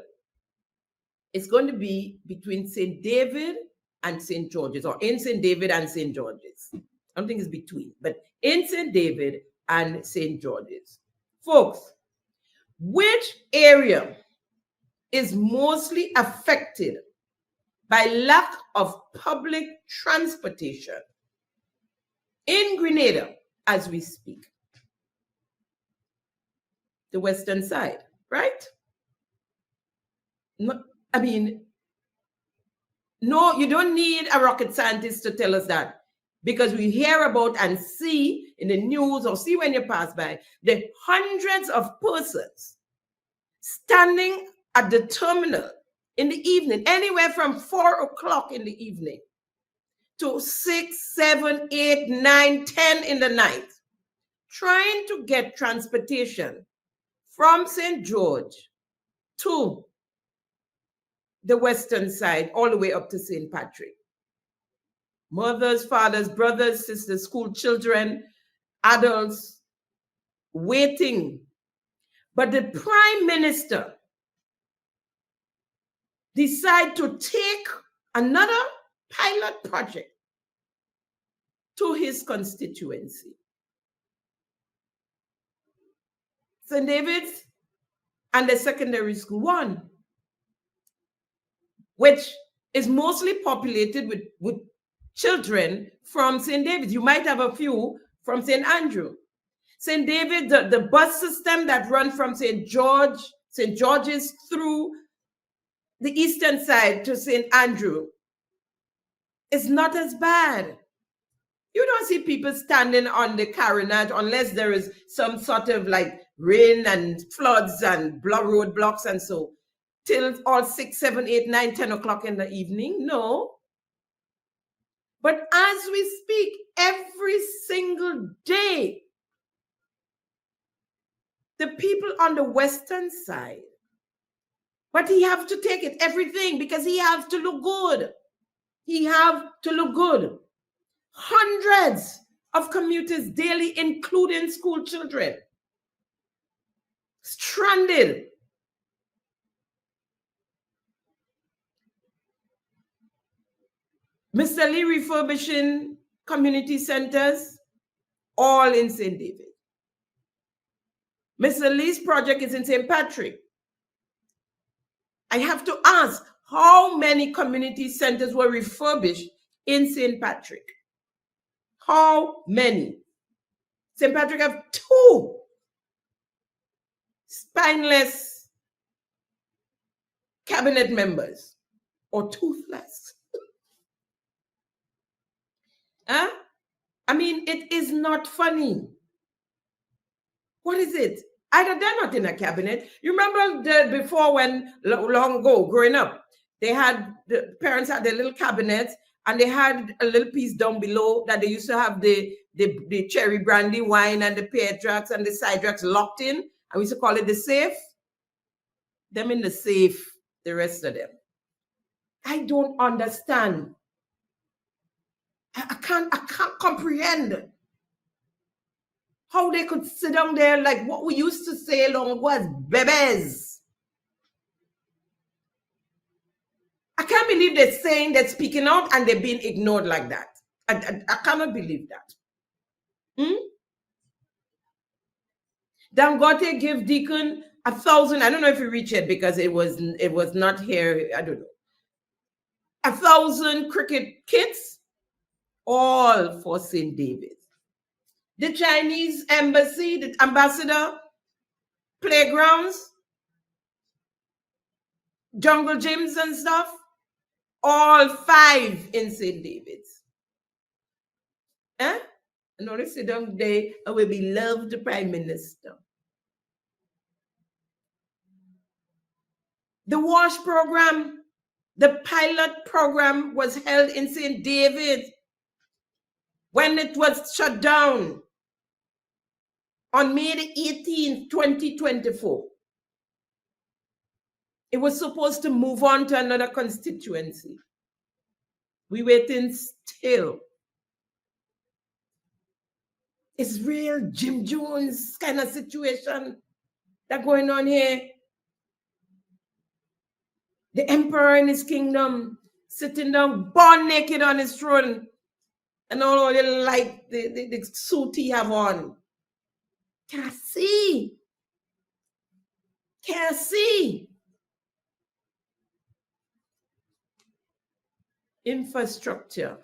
A: is going to be between St. David and St. George's, or in St. David and St. George's. I don't think it's between, but in St. David and St. George's. Folks, which area is mostly affected by lack of public transportation in Grenada as we speak? The western side, right? No, I mean, no, you don't need a rocket scientist to tell us that, because we hear about and see in the news or see when you pass by the hundreds of persons standing at the terminal in the evening, anywhere from 4 o'clock in the evening to 6, 7, 8, 9, 10 in the night, trying to get transportation from St. George to the western side, all the way up to St. Patrick. Mothers, fathers, brothers, sisters, school children, adults waiting. But the prime minister decided to take another pilot project to his constituency. St. David's and the secondary school one, which is mostly populated with children from St. David's. You might have a few from St. Andrew. St. David, the bus system that runs from St. George's through the eastern side to St. Andrew is not as bad. You don't see people standing on the carronade unless there is some sort of like rain and floods and road blocks and so, till all 6, 7, 8, 9, 10 o'clock in the evening. No. But as we speak, every single day, the people on the western side, but he have to take it, everything, because he have to look good. He have to look good. Hundreds of commuters daily, including school children, stranded. Mr. Lee refurbishing community centers, all in St. David. Mr. Lee's project is in St. Patrick. I have to ask, how many community centers were refurbished in St. Patrick? How many? St. Patrick have 2 spineless cabinet members, or toothless. Huh? I mean, it is not funny. What is it? Either they're not in a cabinet. You remember before, when long ago, growing up, the parents had their little cabinets, and they had a little piece down below that they used to have the cherry brandy wine and the pear tracks and the side tracks locked in. And we used to call it the safe. Them in the safe, the rest of them. I don't understand. I can't comprehend how they could sit down there like what we used to say long ago as bebes. I can't believe they're saying, they're speaking out, and they're being ignored like that. I cannot believe that. Dangote give Deacon 1,000. I don't know if we reach it because it was not here. I don't know. 1,000 cricket kits, all for St. David. The Chinese embassy, the ambassador, playgrounds, jungle gyms and stuff. All 5 in St. David's. Eh? And only sit down there, I will be loved Prime Minister. The WASH program, the pilot program was held in St. David when it was shut down on May the 18th, 2024. It was supposed to move on to another constituency. We waiting still. It's real Jim Jones kind of situation that going on here. The emperor in his kingdom sitting down, born naked on his throne, and all the light, the suit he have on. Can't see. Can't see. Infrastructure.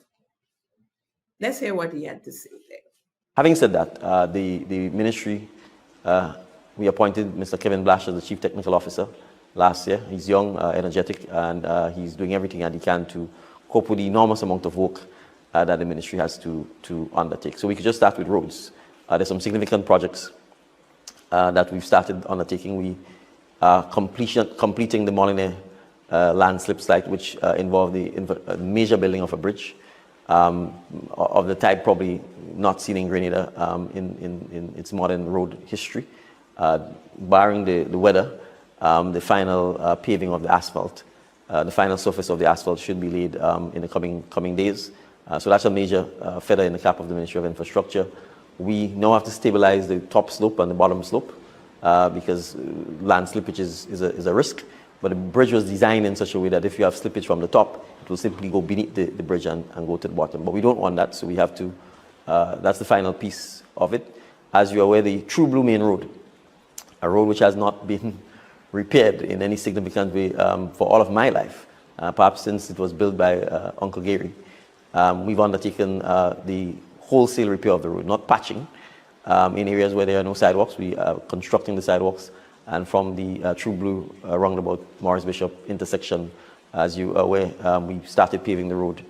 A: Let's hear what he had to say there.
J: Having said that, the ministry, we appointed Mr. Kevin Blash as the Chief Technical Officer last year. He's young, energetic, and he's doing everything that he can to cope with the enormous amount of work that the ministry has to undertake. So we could just start with roads. There's some significant projects that we've started undertaking. We are completing the Molyneux landslip site, which involved the major building of a bridge of the type probably not seen in Grenada in its modern road history. Barring the weather, the final paving of the asphalt, the final surface of the asphalt should be laid in the coming days. So that's a major feather in the cap of the Ministry of Infrastructure. We now have to stabilize the top slope and the bottom slope because land slippage is a risk. But the bridge was designed in such a way that if you have slippage from the top, it will simply go beneath the bridge and go to the bottom. But we don't want that, so we have to, that's the final piece of it. As you are aware, the True Blue Main Road, a road which has not been repaired in any significant way for all of my life, perhaps since it was built by Uncle Gary. We've undertaken the wholesale repair of the road, not patching. In areas where there are no sidewalks, we are constructing the sidewalks. And from the True Blue roundabout Morris Bishop intersection, as you are aware, we started paving the road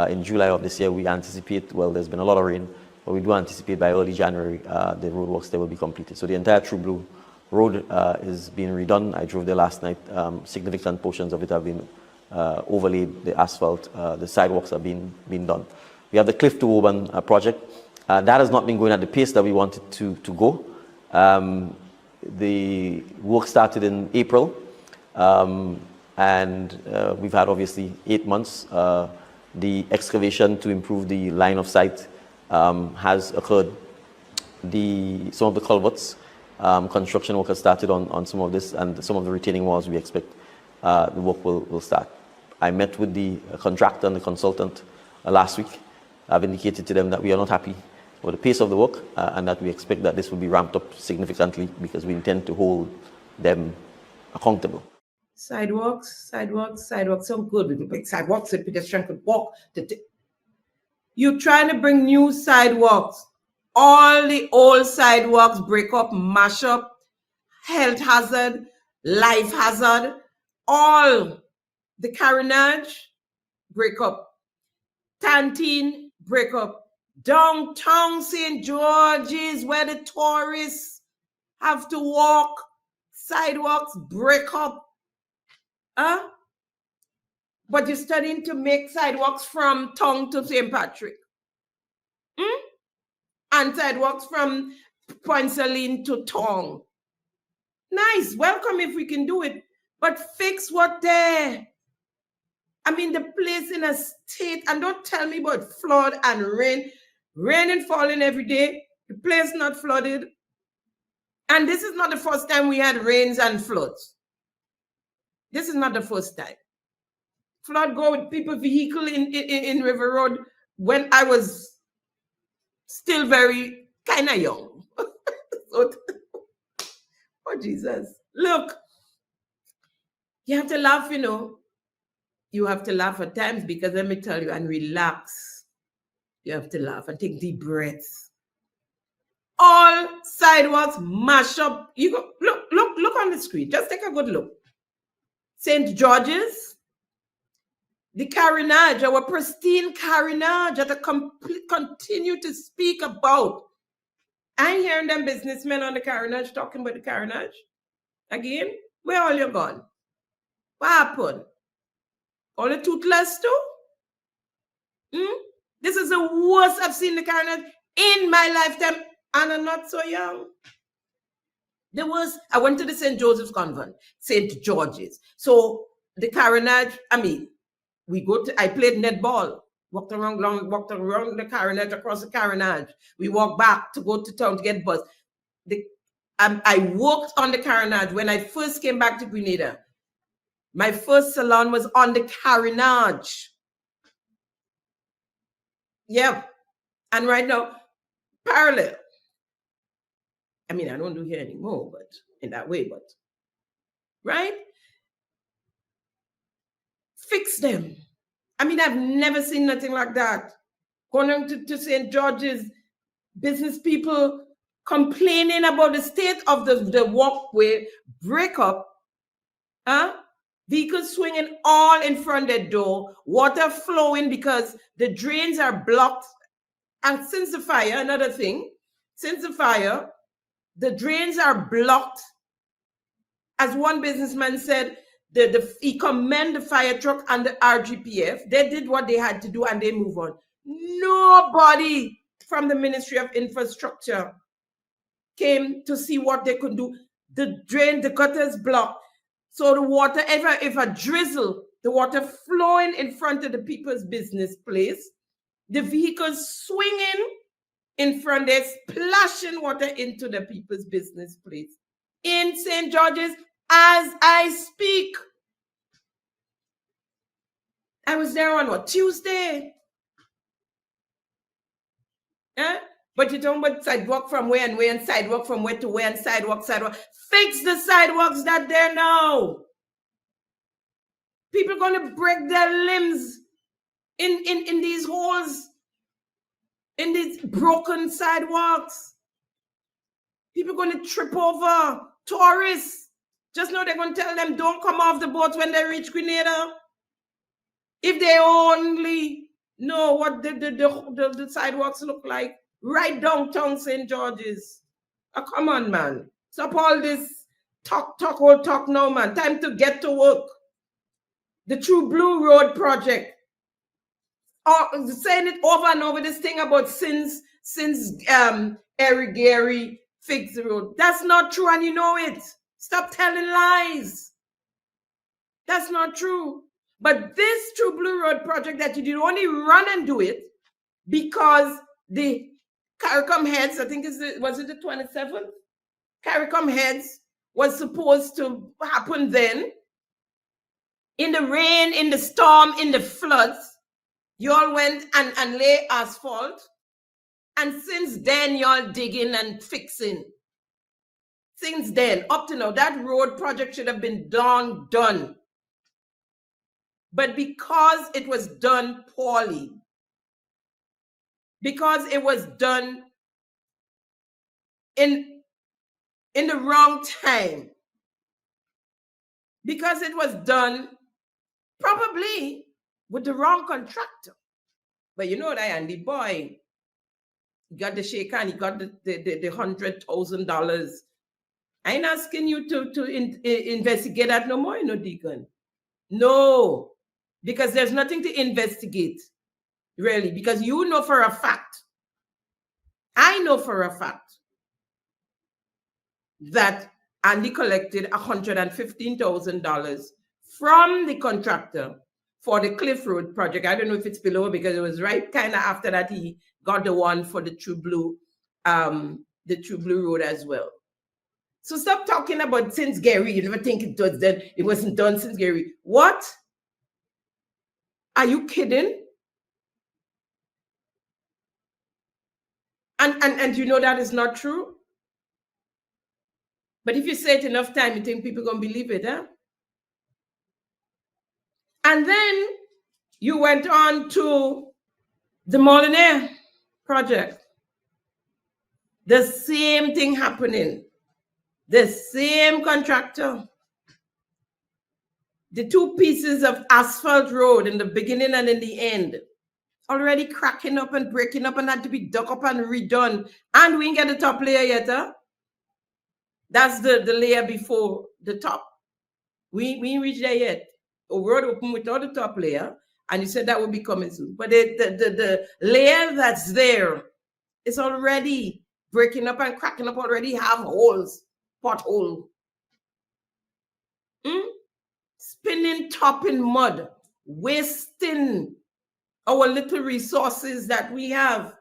J: in July of this year. We anticipate, well, there's been a lot of rain, but we do anticipate by early January the road works there will be completed. So the entire True Blue road is being redone. I drove there last night. Significant portions of it have been overlaid, the asphalt, the sidewalks are being done. We have the Cliff to Woburn project. That has not been going at the pace that we wanted to go. The work started in April, and we've had obviously 8 months. The excavation to improve the line of sight has occurred. Some of the culverts, construction work has started on some of this, and some of the retaining walls we expect the work will start. I met with the contractor and the consultant last week. I've indicated to them that we are not happy with the pace of the work and that we expect that this will be ramped up significantly because we intend to hold them accountable.
A: Sidewalks sound good. With big sidewalks so pedestrians could walk. You're trying to bring new sidewalks. All the old sidewalks break up, mash up, health hazard, life hazard, all the carnage break up. Tantine break up. Downtown St. George's, where the tourists have to walk, sidewalks break up. But you're studying to make sidewalks from Tongue to St. Patrick. And sidewalks from Point Saline to Tongue. Nice, welcome if we can do it. But fix what there. I mean, the place in a state, and don't tell me about flood and rain. Rain and falling every day. The place not flooded. And this is not the first time we had rains and floods. This is not the first time. Flood go with people's vehicle in River Road when I was still very kind of young. So, oh, Jesus. Look, you have to laugh, you know. You have to laugh at times because let me tell you, and relax. You have to laugh and take deep breaths. All sidewalks mash up. You go look on the screen. Just take a good look. St. George's, the carnage, our pristine carnage that I continue to speak about. I hearing them businessmen on the carnage talking about the carnage. Again, where all you gone? What happened? All the toothless too? This is the worst I've seen the carnage in my lifetime, and I'm not so young. I went to the St. Joseph's Convent, St. George's. So the carnage, I played netball, walked around the carnage, across the carnage. We walked back to go to town to get bus. I walked on the carnage when I first came back to Grenada. My first salon was on the carnage. Yeah. And right now, parallel. I mean, I don't do here anymore, but in that way, but right? Fix them. I mean, I've never seen nothing like that. Going to St. George's, business people complaining about the state of the walkway, break up, vehicles swinging all in front of the door, water flowing because the drains are blocked. And since the fire, another thing, since the fire, the drains are blocked. As one businessman said, he commended the fire truck and the RGPF. They did what they had to do and they move on. Nobody from the Ministry of Infrastructure came to see what they could do. The drain, the gutters blocked. So the water, if a drizzle, the water flowing in front of the people's business place, the vehicles swinging in front, they're splashing water into the people's business place. In St. George's, as I speak. I was there on what, Tuesday? But you talking about sidewalk from where and sidewalk from where to where and sidewalk. Fix the sidewalks that there now. People are going to break their limbs in these holes, in these broken sidewalks. People are going to trip over. Tourists. Just know they're going to tell them, don't come off the boats when they reach Grenada. If they only know what the sidewalks look like right downtown St. George's. Oh, come on, man. Stop all this talk now, man. Time to get to work. The True Blue Road project. Saying it over and over, this thing about since Eric Gary fixed the road. That's not true, and you know it. Stop telling lies. That's not true. But this True Blue Road project that you did only run and do it because the CARICOM heads, I think was it the 27th? CARICOM heads was supposed to happen then. In the rain, in the storm, in the floods, you all went and lay asphalt. And since then, y'all digging and fixing. Since then, up to now, that road project should have been done. But because it was done poorly, because it was done in the wrong time, because it was done probably with the wrong contractor. But you know that Andy boy, he got the shake and he got the $100,000. I ain't asking you to investigate that no more, Deacon. No, because there's nothing to investigate, really, because you know for a fact, I know for a fact that Andy collected $115,000 from the contractor for the Cliff Road project. I don't know if it's below because it was right kind of after that he got the one for the True Blue Road as well. So stop talking about since Gary. You never think it was done. It wasn't done since Gary. What? Are you kidding? And you know that is not true? But if you say it enough time, you think people are going to believe it, huh? And then you went on to the Molinaire project. The same thing happening. The same contractor. The 2 pieces of asphalt road in the beginning and in the end already cracking up and breaking up and had to be dug up and redone. And we ain't get the top layer yet, huh? That's the layer before the top. We ain't reached there yet. A road open without the top layer, and you said that will be coming soon. But the layer that's there is already breaking up and cracking up, already have holes, pothole. Spinning top in mud, wasting our little resources that we have.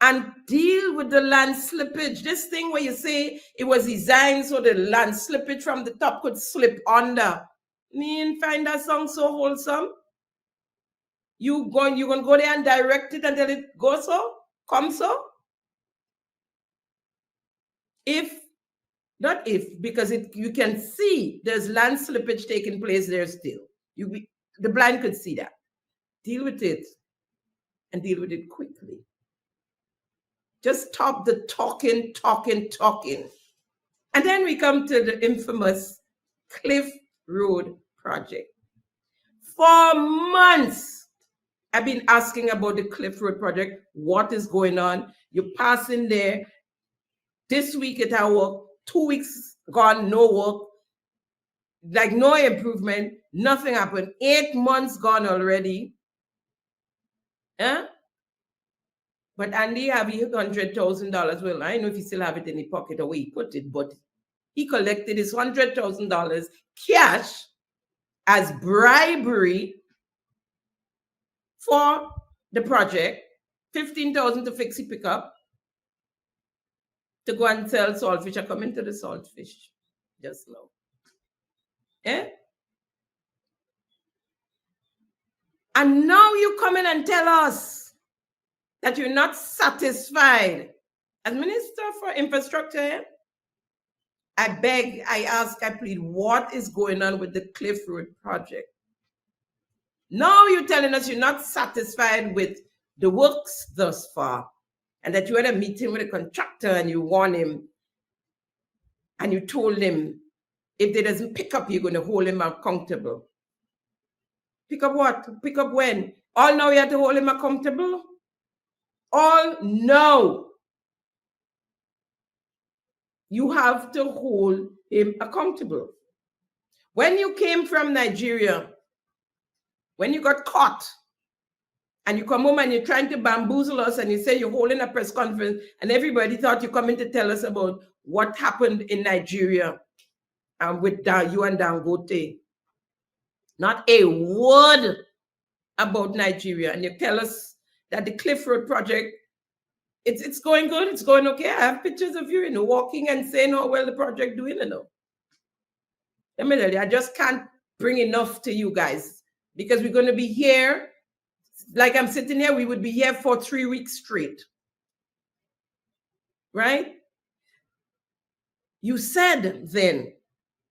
A: And deal with the land slippage. This thing where you say it was designed so the land slippage from the top could slip under. Me and find that song so wholesome. You gonna go there and direct it until it goes so, come so. Because you can see there's land slippage taking place there still. The blind could see that. Deal with it and deal with it quickly. Just stop the talking. And then we come to the infamous Cliff Road project. For months, I've been asking about the Cliff Road project. What is going on? You're passing there. This week it has work. 2 weeks gone, no work. Like no improvement. Nothing happened. 8 months gone already. Huh? But Andy have $100,000. Well, I don't know if he still have it in his pocket or where he put it, but he collected his $100,000 cash as bribery for the project, $15,000 to fix the pickup, to go and sell saltfish. I come into the saltfish just now. Eh? And now you come in and tell us that you're not satisfied. As Minister for Infrastructure, I beg, I ask, I plead, what is going on with the Cliff Road project? Now you're telling us you're not satisfied with the works thus far, and that you had a meeting with a contractor and you warned him, and you told him if they doesn't pick up, you're going to hold him accountable. Pick up what? Pick up when? All now you have to hold him accountable? All no. You have to hold him accountable. When you came from Nigeria, when you got caught, and you come home and you're trying to bamboozle us and you say you're holding a press conference and everybody thought you're coming to tell us about what happened in Nigeria with you and Dangote. Not a word about Nigeria. And you tell us that the Cliff Road project, it's going good, it's going okay. I have pictures of you, walking and saying how well the project doing, Let me tell you, I just can't bring enough to you guys because we're going to be here. Like I'm sitting here, we would be here for 3 weeks straight. Right? You said then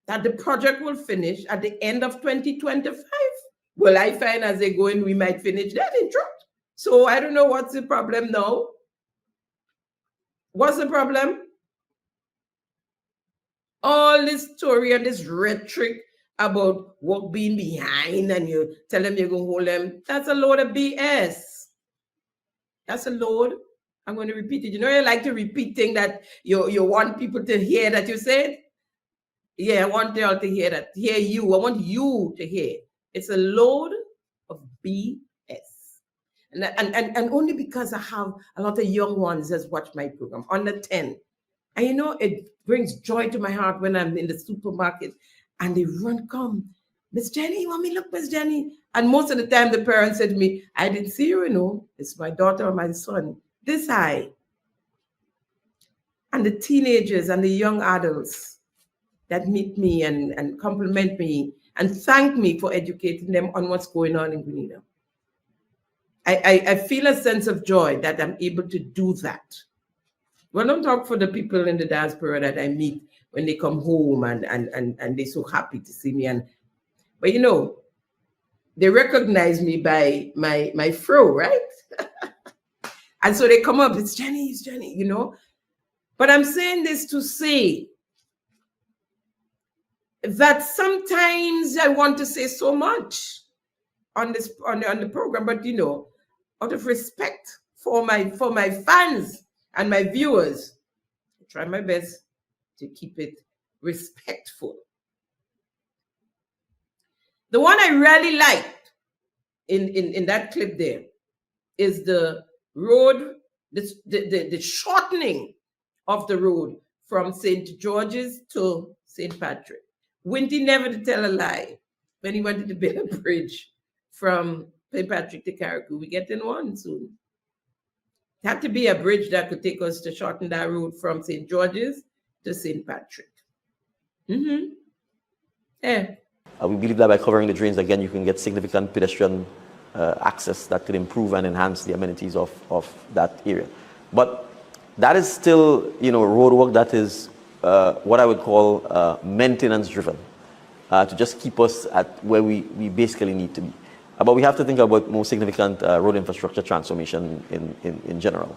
A: that the project will finish at the end of 2025. Well, I find as they go in, we might finish that in truth. So I don't know what's the problem now. What's the problem? All this story and this rhetoric about work being behind and you tell them you're going to hold them. That's a load of BS. That's a load. I'm going to repeat it. You know, you like to repeat things that you want people to hear that you said. Yeah, I want them all to hear that. Hear you. I want you to hear. It's a load of BS. And only because I have a lot of young ones that watch my program, under 10. And it brings joy to my heart when I'm in the supermarket and they run, come, Miss Jenny, you want me look, Miss Jenny? And most of the time the parents said to me, I didn't see you, it's my daughter or my son, this high. And the teenagers and the young adults that meet me and compliment me and thank me for educating them on what's going on in Grenada. I feel a sense of joy that I'm able to do that. Well, don't talk for the people in the diaspora that I meet when they come home and they're so happy to see me. But they recognize me by my fro, right? And so they come up, it's Jenny, But I'm saying this to say that sometimes I want to say so much on this on the program, but you know, out of respect for my fans and my viewers, I try my best to keep it respectful. The one I really liked in that clip there is the road, the shortening of the road from St. George's to St. Patrick. Winty never to tell a lie when he wanted to build a bridge from St. Patrick to Carriacou. We get in one soon. It had to be a bridge that could take us to shorten that road from St. George's to St. Patrick. Yeah.
J: We believe that by covering the drains, again, you can get significant pedestrian access that could improve and enhance the amenities of that area. But that is still, you know, road work that is what I would call maintenance driven, to just keep us at where we basically need to be. But we have to think about more significant road infrastructure transformation in general.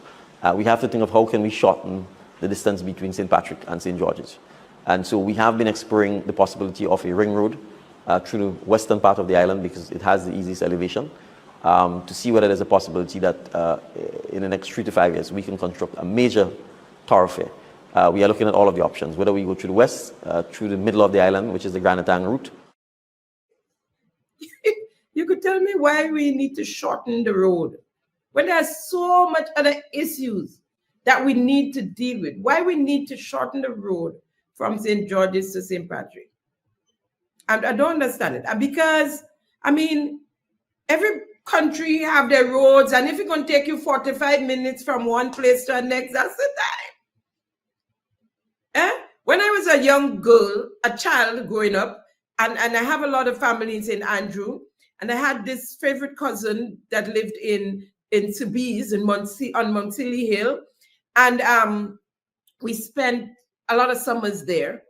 J: We have to think of how can we shorten the distance between St. Patrick and St. George's. And so we have been exploring the possibility of a ring road through the western part of the island because it has the easiest elevation, to see whether there's a possibility that in the next 3 to 5 years we can construct a major thoroughfare. We are looking at all of the options, whether we go through the west, through the middle of the island, which is the Grand Etang route.
A: You could tell me why we need to shorten the road when there are so much other issues that we need to deal with. Why we need to shorten the road from St. George's to St. Patrick? I don't understand it. Because, I mean, every country have their roads, and if it's going to take you 45 minutes from one place to the next, that's the time. When I was a young girl, a child growing up, and I have a lot of family in St. Andrew, and I had this favorite cousin that lived in Sobeys on Montilly Hill, and we spent a lot of summers there.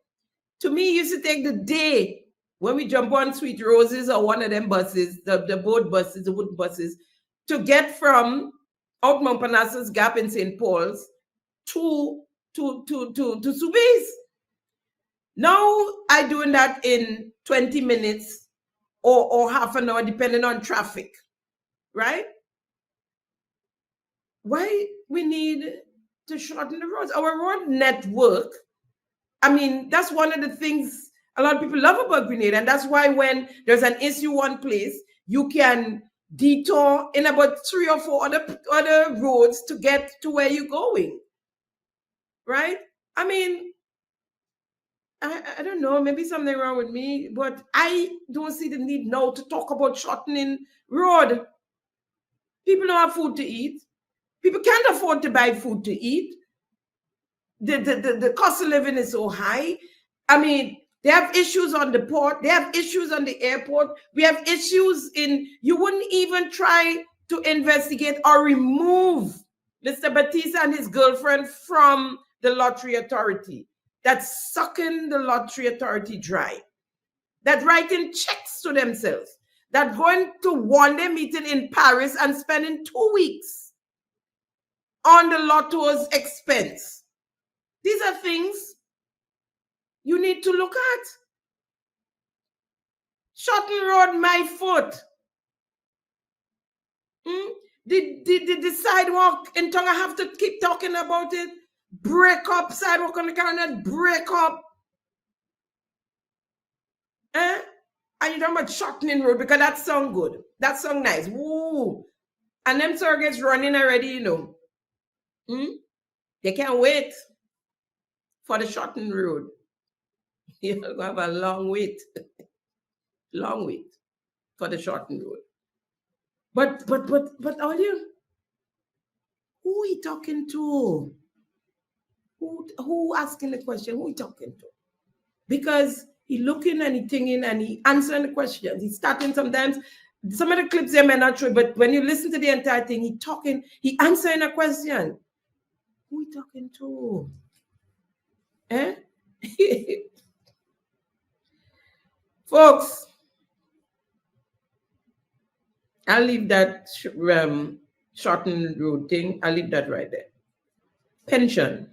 A: To me, it used to take the day when we jump on Sweet Roses or one of them buses, the boat buses, the wooden buses, to get from out Mount Parnassus Gap in St. Paul's to Sobeys. Now I'm doing that in 20 minutes or half an hour, depending on traffic, right? Why we need to shorten the roads? Our road network, I mean, that's one of the things a lot of people love about Grenada, and that's why when there's an issue one place, you can detour in about 3 or 4 other roads to get to where you're going, right? I mean, I don't know, maybe something wrong with me, but I don't see the need now to talk about shortening road. People don't have food to eat. People can't afford to buy food to eat. The cost of living is so high. I mean, they have issues on the port. They have issues on the airport. We have issues you wouldn't even try to investigate or remove Mr. Batista and his girlfriend from the Lottery Authority. That's sucking the Lottery Authority dry. That writing checks to themselves. That going to one-day meeting in Paris and spending 2 weeks on the Lotto's expense. These are things you need to look at. Shorten road, my foot. The sidewalk in Tonga, I have to keep talking about it. Break up sidewalk on the Carnet, break up. And you're talking about shortening road because that sound good. That sound nice. Woo. And them surrogates running already, you know. They can't wait for the shortened road. You're going to have a long wait. Long wait for the shortened road. But are you? Who are you talking to? Who asking the question? Who are you talking to? Because he looking and he thinking and he answering the questions. He's starting sometimes. Some of the clips there may not true, but when you listen to the entire thing, he talking, he answering a question. Who are you talking to? Folks, I'll leave that shortened road thing. I'll leave that right there. Pension.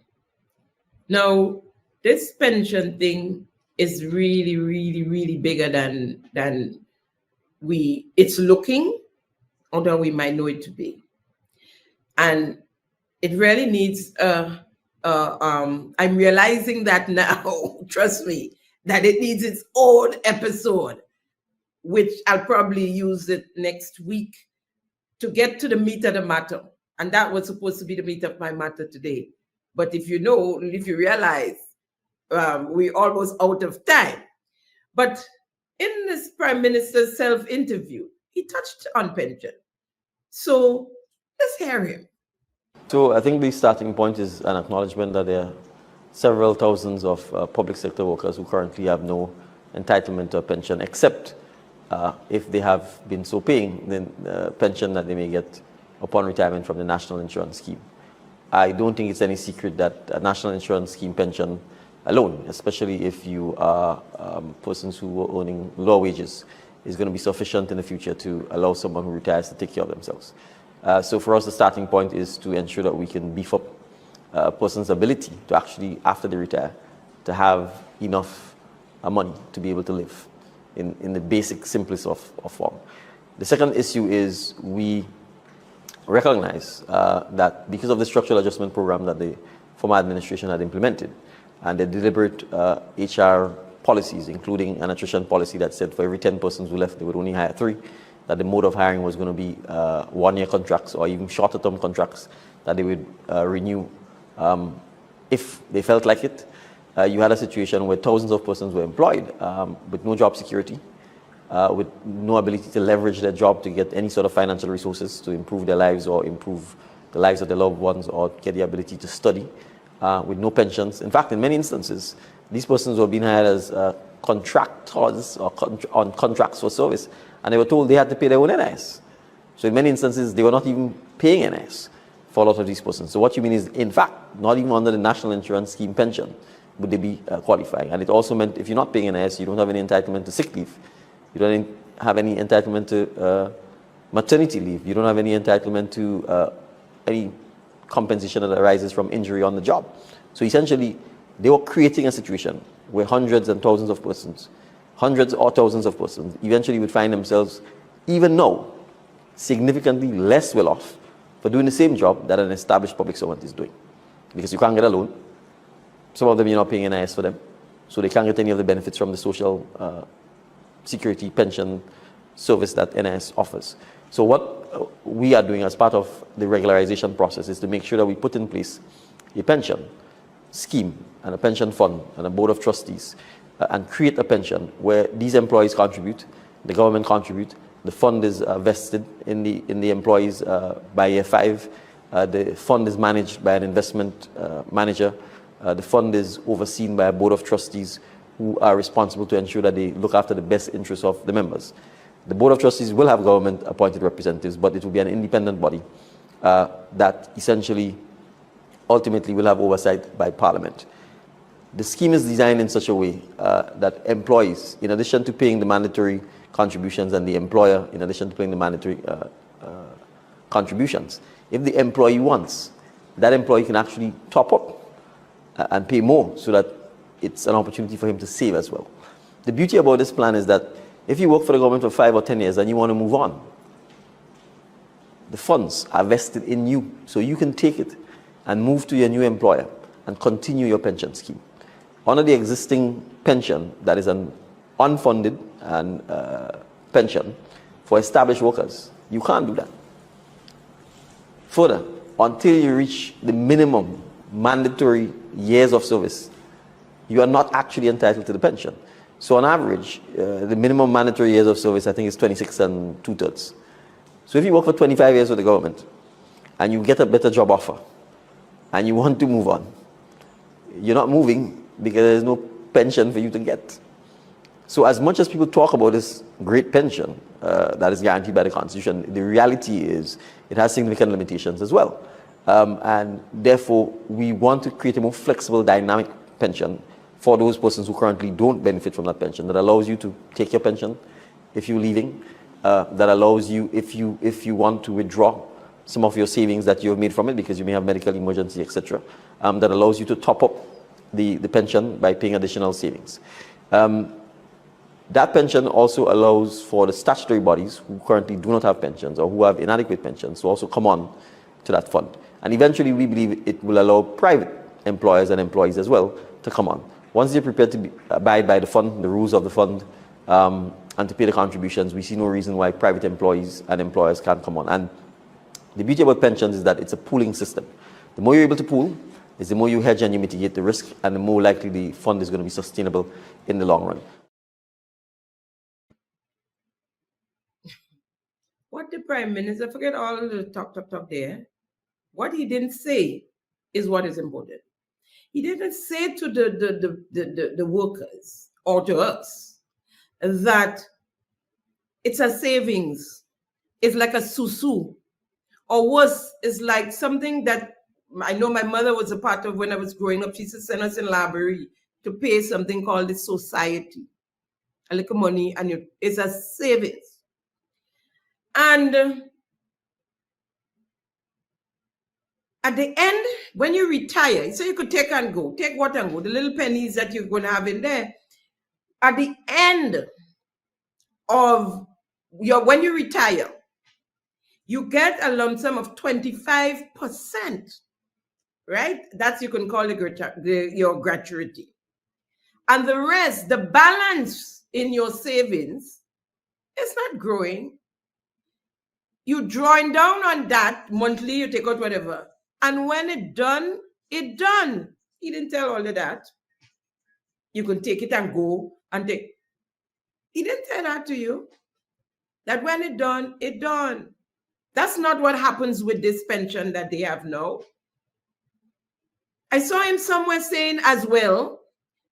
A: Now, this pension thing is really, really, really bigger than it's looking, although we might know it to be. And it really needs I'm realizing that now, trust me, that it needs its own episode, which I'll probably use it next week to get to the meat of the matter. And that was supposed to be the meat of my matter today. But if you realize, we're almost out of time. But in this Prime Minister's self-interview, he touched on pension. So let's hear him.
J: So I think the starting point is an acknowledgement that there are several thousands of public sector workers who currently have no entitlement to a pension, except if they have been so paying the pension that they may get upon retirement from the National Insurance Scheme. I don't think it's any secret that a National Insurance Scheme pension alone, especially if you are persons who are earning low wages, is going to be sufficient in the future to allow someone who retires to take care of themselves. So for us, the starting point is to ensure that we can beef up a person's ability to actually, after they retire, to have enough money to be able to live in the basic, simplest of form. The second issue is we recognize that because of the structural adjustment program that the former administration had implemented and the deliberate HR policies, including an attrition policy that said for every 10 persons who left, they would only hire 3, that the mode of hiring was going to be 1-year contracts or even shorter term contracts that they would renew if they felt like it. You had a situation where thousands of persons were employed with no job security, with no ability to leverage their job to get any sort of financial resources to improve their lives or improve the lives of their loved ones or get the ability to study, with no pensions. In fact, in many instances, these persons were being hired as contractors or on contracts for service, and they were told they had to pay their own NIS. So in many instances, they were not even paying NIS for a lot of these persons. So what you mean is, in fact, not even under the National Insurance Scheme pension would they be qualifying. And it also meant if you're not paying NIS, you don't have any entitlement to sick leave. You don't have any entitlement to maternity leave. You don't have any entitlement to any compensation that arises from injury on the job. So essentially, they were creating a situation where hundreds and thousands of persons, hundreds or thousands of persons, eventually would find themselves, even now, significantly less well off for doing the same job that an established public servant is doing. Because you can't get a loan. Some of them you're not paying NIS for them, so they can't get any of the benefits from the social security pension service that NIS offers. So what we are doing as part of the regularization process is to make sure that we put in place a pension scheme and a pension fund and a board of trustees and create a pension where these employees contribute, the government contribute, the fund is vested in the employees by year 5, the fund is managed by an investment manager, the fund is overseen by a board of trustees who are responsible to ensure that they look after the best interests of the members. The board of trustees will have government appointed representatives, but it will be an independent body that essentially ultimately will have oversight by Parliament. The scheme is designed in such a way that employees, in addition to paying the mandatory contributions, and the employer, in addition to paying the mandatory contributions, if the employee wants, that employee can actually top up and pay more so that it's an opportunity for him to save as well. The beauty about this plan is that if you work for the government for 5 or 10 years and you want to move on, the funds are vested in you, so you can take it and move to your new employer and continue your pension scheme. Under the existing pension, that is an unfunded and pension for established workers, you can't do that. Further, until you reach the minimum mandatory years of service, you are not actually entitled to the pension. So on average, the minimum mandatory years of service, I think, is 26 2/3. So if you work for 25 years with the government and you get a better job offer and you want to move on, you're not moving because there's no pension for you to get. So as much as people talk about this great pension that is guaranteed by the Constitution, the reality is it has significant limitations as well. And therefore, we want to create a more flexible, dynamic pension for those persons who currently don't benefit from that pension, that allows you to take your pension if you're leaving, that allows you, if you want to withdraw some of your savings that you've made from it because you may have medical emergency, etc., that allows you to top up the pension by paying additional savings. That pension also allows for the statutory bodies who currently do not have pensions or who have inadequate pensions to also come on to that fund. And eventually, we believe it will allow private employers and employees as well to come on. Once they're prepared to abide by the fund, the rules of the fund, and to pay the contributions, we see no reason why private employees and employers can't come on. And the beauty about pensions is that it's a pooling system. The more you're able to pool, is the more you hedge and you mitigate the risk, and the more likely the fund is going to be sustainable in the long run.
A: What the Prime Minister, forget all the talk there. What he didn't say is what is important. He didn't say to the workers or to us that it's a savings, it's like a susu, or worse, it's like something that I know my mother was a part of when I was growing up. She used to send us in library to pay something called the society, a little money, and it's a savings. And at the end, when you retire, so you could take and go, take what and go, the little pennies that you're going to have in there. At the end of when you retire, you get a lump sum of 25%, right? That's, you can call it your gratuity. And the rest, the balance in your savings, is not growing. You drawing down on that monthly, you take out whatever. And when it's done, it's done. He didn't tell all of that. You can take it and go and take. He didn't tell that to you. That when it's done, it's done. That's not what happens with this pension that they have now. I saw him somewhere saying as well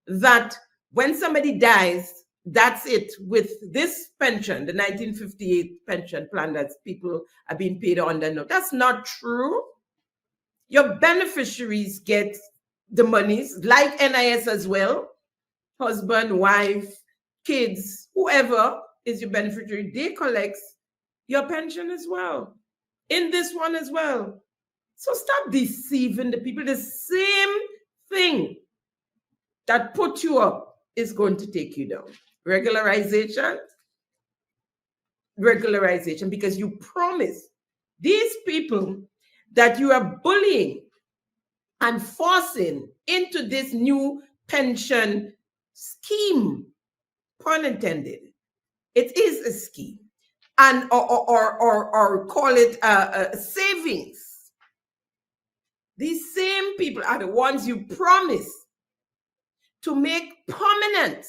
A: that when somebody dies, that's it with this pension, the 1958 pension plan that people are being paid under. No, that's not true. Your beneficiaries get the monies, like NIS as well. Husband, wife, kids, whoever is your beneficiary, they collect your pension as well. In this one as well. So stop deceiving the people. The same thing that put you up is going to take you down. Regularization, because you promise these people that you are bullying and forcing into this new pension scheme, pun intended. It is a scheme, and or call it a savings. These same people are the ones you promise to make permanent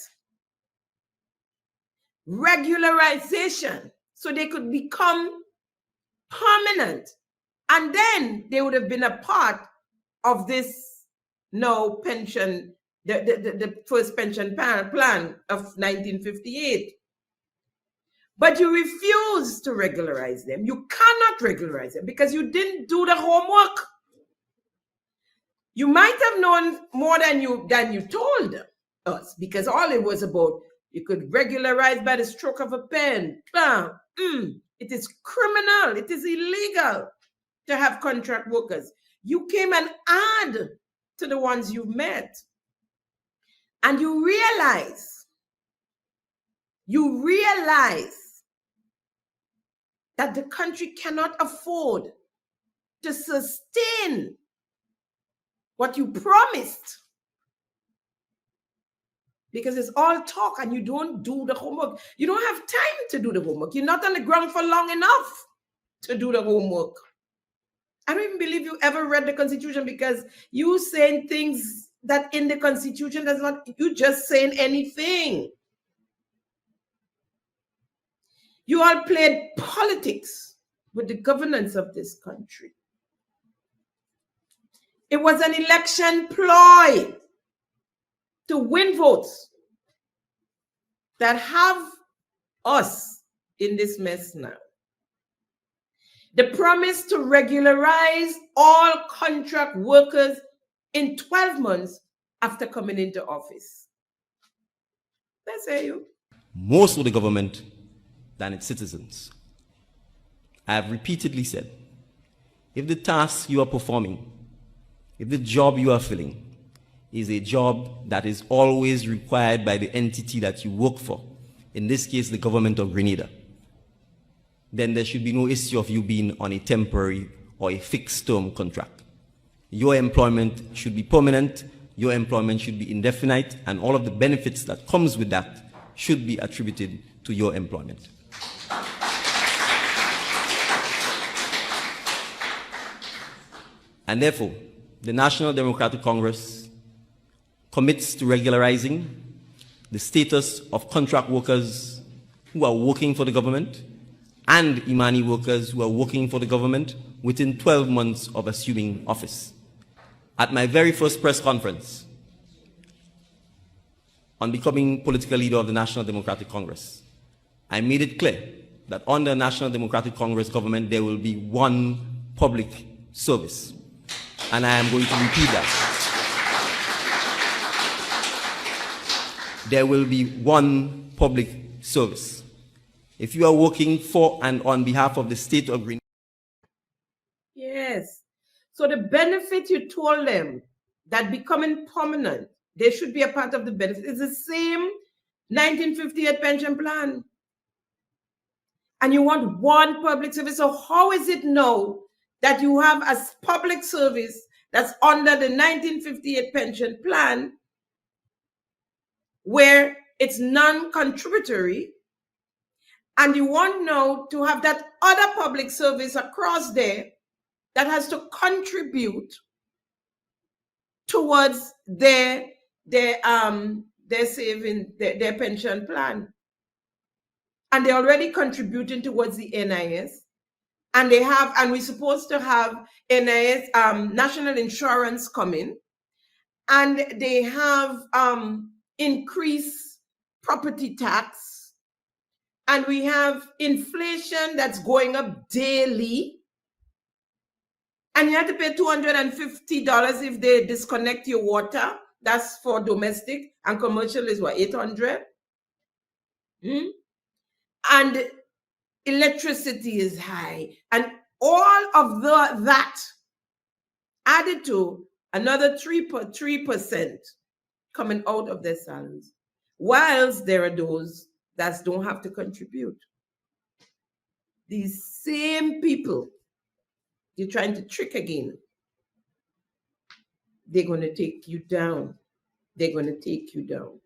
A: regularization so they could become permanent, and then they would have been a part of this pension, the first pension plan of 1958. But you refuse to regularize them. You cannot regularize them because you didn't do the homework. You might have known more than you told us, because all it was about, you could regularize by the stroke of a pen. It is criminal. It is illegal to have contract workers. You came and add to the ones you've met. And you realize that the country cannot afford to sustain what you promised, because it's all talk and you don't do the homework. You don't have time to do the homework. You're not on the ground for long enough to do the homework. I don't even believe you ever read the Constitution, because you saying things that in the Constitution does not, you just saying anything. You all played politics with the governance of this country. It was an election ploy to win votes that have us in this mess now. The promise to regularize all contract workers in 12 months after coming into office. Let's hear you.
K: More so the government than its citizens. I have repeatedly said, if the task you are performing, if the job you are filling is a job that is always required by the entity that you work for, in this case, the government of Grenada, then there should be no issue of you being on a temporary or a fixed-term contract. Your employment should be permanent, your employment should be indefinite, and all of the benefits that comes with that should be attributed to your employment. And therefore, the National Democratic Congress commits to regularizing the status of contract workers who are working for the government and Imani workers who are working for the government within 12 months of assuming office. At my very first press conference on becoming political leader of the National Democratic Congress, I made it clear that under National Democratic Congress government, there will be one public service. And I am going to repeat that. There will be one public service. If you are working for and on behalf of the state of Grenada.
A: Yes. So the benefit you told them that becoming permanent, they should be a part of the benefit. It's the same 1958 pension plan. And you want one public service. So how is it now that you have a public service that's under the 1958 pension plan where it's non-contributory, and you want now to have that other public service across there that has to contribute towards their saving, their pension plan. And they're already contributing towards the NIS. And we're supposed to have NIS, national insurance coming. And they have increased property tax. And we have inflation that's going up daily. And you have to pay $250 if they disconnect your water. That's for domestic, and commercial is what, $800? And electricity is high. And all of that added to another 3% coming out of their salaries, whilst there are those that don't have to contribute. These same people you're trying to trick again, they're going to take you down. They're going to take you down.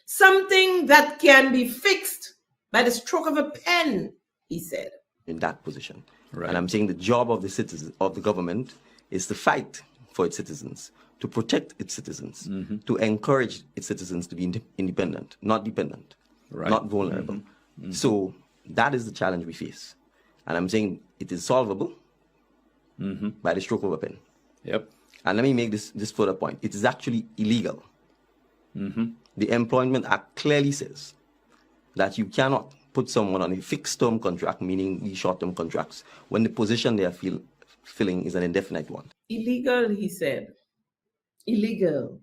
A: Something that can be fixed by the stroke of a pen, he said.
J: In that position. Right. And I'm saying the job of the citizens, of the government, is to fight for its citizens, to protect its citizens, to encourage its citizens to be independent, not dependent, not vulnerable. So that is the challenge we face. And I'm saying it is solvable by the stroke of a pen.
L: Yep.
J: And let me make this further point. It is actually illegal. The Employment Act clearly says that you cannot put someone on a fixed-term contract, meaning these short-term contracts, when the position they are filling is an indefinite one.
A: Illegal, he said. Illegal.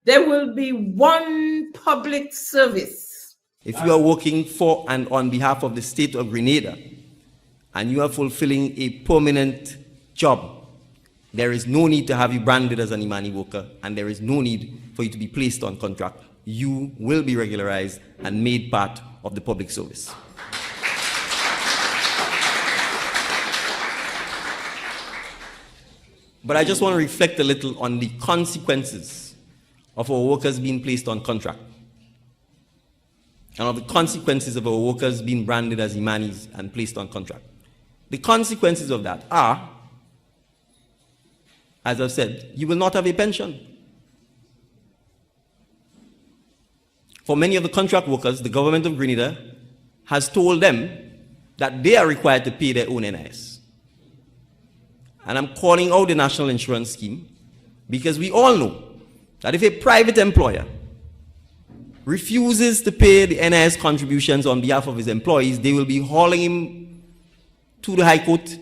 A: There will be one public service.
K: If you are working for and on behalf of the state of Grenada, and you are fulfilling a permanent job, there is no need to have you branded as an Imani worker, and there is no need for you to be placed on contract. You will be regularized and made part of the public service. But I just want to reflect a little on the consequences of our workers being placed on contract, and of the consequences of our workers being branded as Imanis and placed on contract. The consequences of that are, as I've said, you will not have a pension. For many of the contract workers, the government of Grenada has told them that they are required to pay their own NIS. And I'm calling out the National Insurance Scheme because we all know that if a private employer refuses to pay the NIS contributions on behalf of his employees, they will be hauling him to the High Court,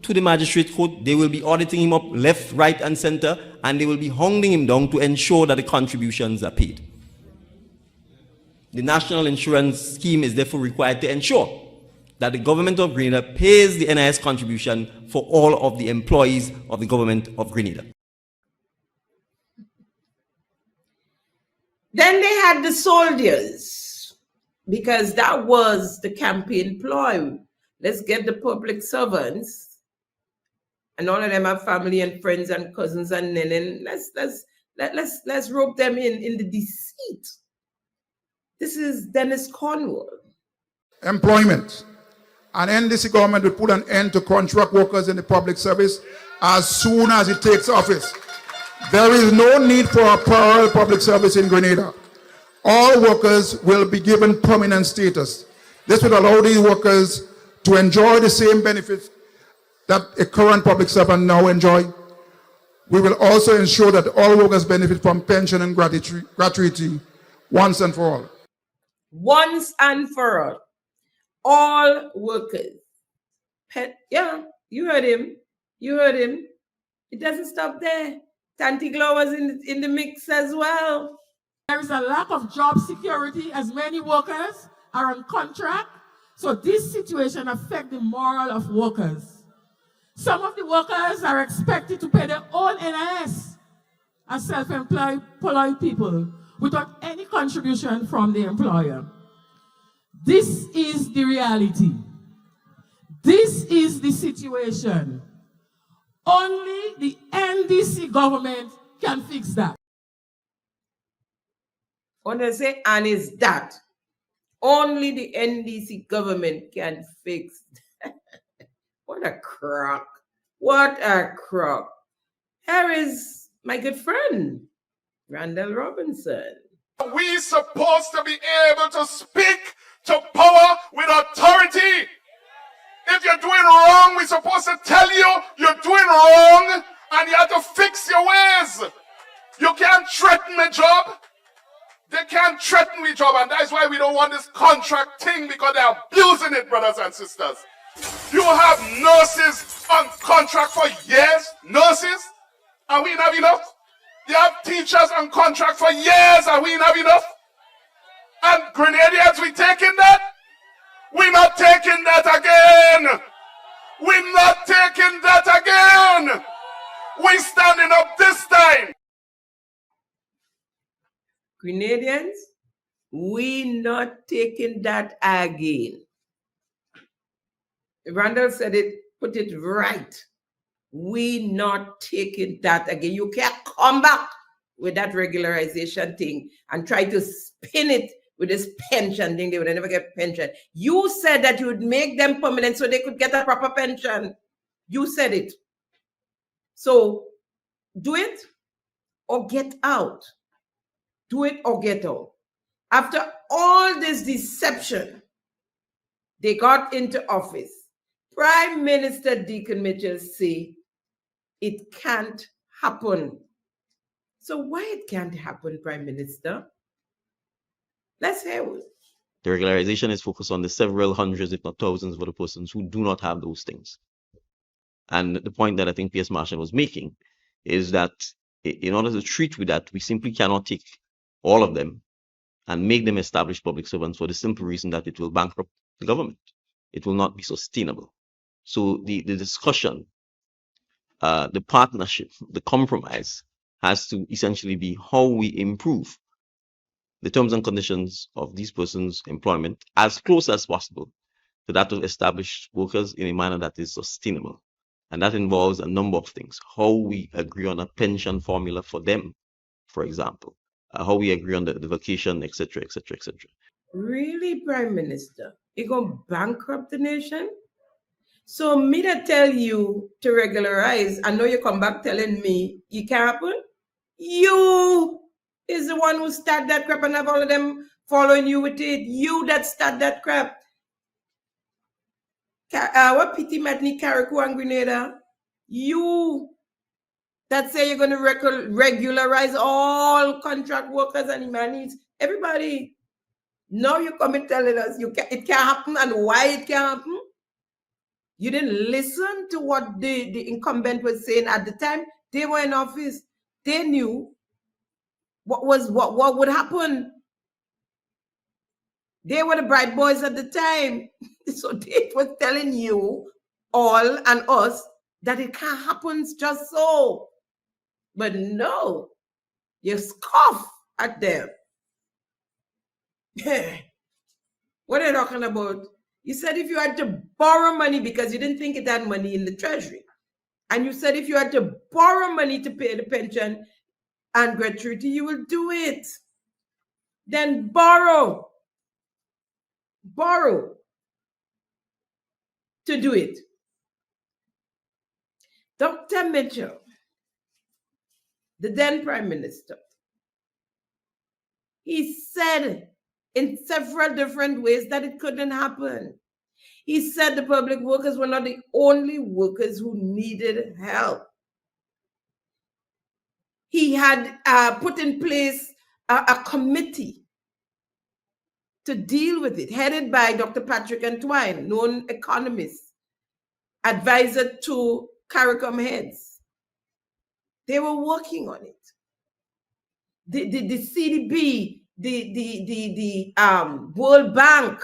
K: to the Magistrate Court. They will be auditing him up left, right, and center, and they will be hounding him down to ensure that the contributions are paid. The National Insurance Scheme is therefore required to ensure that the government of Grenada pays the NIS contribution for all of the employees of the government of Grenada.
A: Then they had the soldiers, because that was the campaign ploy. Let's get the public servants, and all of them have family and friends and cousins, and then let's rope them in the deceit. This is Dennis Cornwall.
C: Employment. An NDC government will put an end to contract workers in the public service as soon as it takes office. There is no need for a parallel public service in Grenada. All workers will be given permanent status. This will allow these workers to enjoy the same benefits that a current public servant now enjoy. We will also ensure that all workers benefit from pension and gratuity once and for all.
A: Once and for all. All workers. Yeah, you heard him. You heard him. It doesn't stop there. Tantiglo was in the mix as well.
L: There is a lack of job security as many workers are on contract. So this situation affects the morale of workers. Some of the workers are expected to pay their own NIS as self-employed people without any contribution from the employer. This is the reality. This is the situation. Only the NDC government can fix that.
A: When I say, and is that only the NDC government can fix that. What a crock. What a crock. Here is my good friend, Randall Robinson.
M: We're supposed to be able to speak to power with authority. If you're doing wrong, we're supposed to tell you you're doing wrong and you have to fix your ways. You can't threaten a job. They can't threaten the job, and that's why we don't want this contract thing, because they're abusing it, brothers and sisters. You have nurses on contract for years, nurses, and we don't have enough. You have teachers on contract for years, and we don't have enough. And Grenadians, we taking that? We're not taking that again. We're not taking that again. We're standing up this time.
A: Grenadians, we not taking that again. Randall said it, put it right. We not taking that again. You can't come back with that regularization thing and try to spin it with this pension thing. They would never get pension. You said that you would make them permanent so they could get a proper pension. You said it. So do it or get out. Do it or get out. After all this deception, they got into office. Prime Minister Deacon Mitchell say it can't happen. So why it can't happen, Prime Minister? Let's hear it.
J: The regularization is focused on the several hundreds, if not thousands, of other persons who do not have those things. And the point that I think P.S. Marshall was making is that in order to treat with that, we simply cannot take all of them and make them established public servants for the simple reason that it will bankrupt the government. It will not be sustainable. So the discussion, the partnership, the compromise has to essentially be how we improve the terms and conditions of these persons' employment as close as possible to that of established workers in a manner that is sustainable. And that involves a number of things. How we agree on a pension formula for them, for example. How we agree on the vacation, etc., etc., etc.
A: Really, Prime Minister? You gonna bankrupt the nation? So me to tell you to regularize, I know you come back telling me it can't happen. You is the one who started that crap and have all of them following you with it. You that started that crap. What pity Matney, Carriacou and Grenada? You that say you're going to regularize all contract workers and humanities. Everybody, now you come and telling us it can't happen and why it can't happen. You didn't listen to what the incumbent was saying at the time. They were in office. They knew what would happen. They were the bright boys at the time. So they was telling you all and us that it can't happen just so. But no, you scoff at them. What are you talking about? You said if you had to borrow money because you didn't think it had money in the treasury. And you said if you had to borrow money to pay the pension and gratuity, you will do it. Then borrow. Borrow to do it. Dr. Mitchell, the then Prime Minister, he said in several different ways that it couldn't happen. He said the public workers were not the only workers who needed help. He had put in place a committee to deal with it, headed by Dr. Patrick Entwine, known economist, advisor to CARICOM heads. They were working on it. The CDB, the World Bank,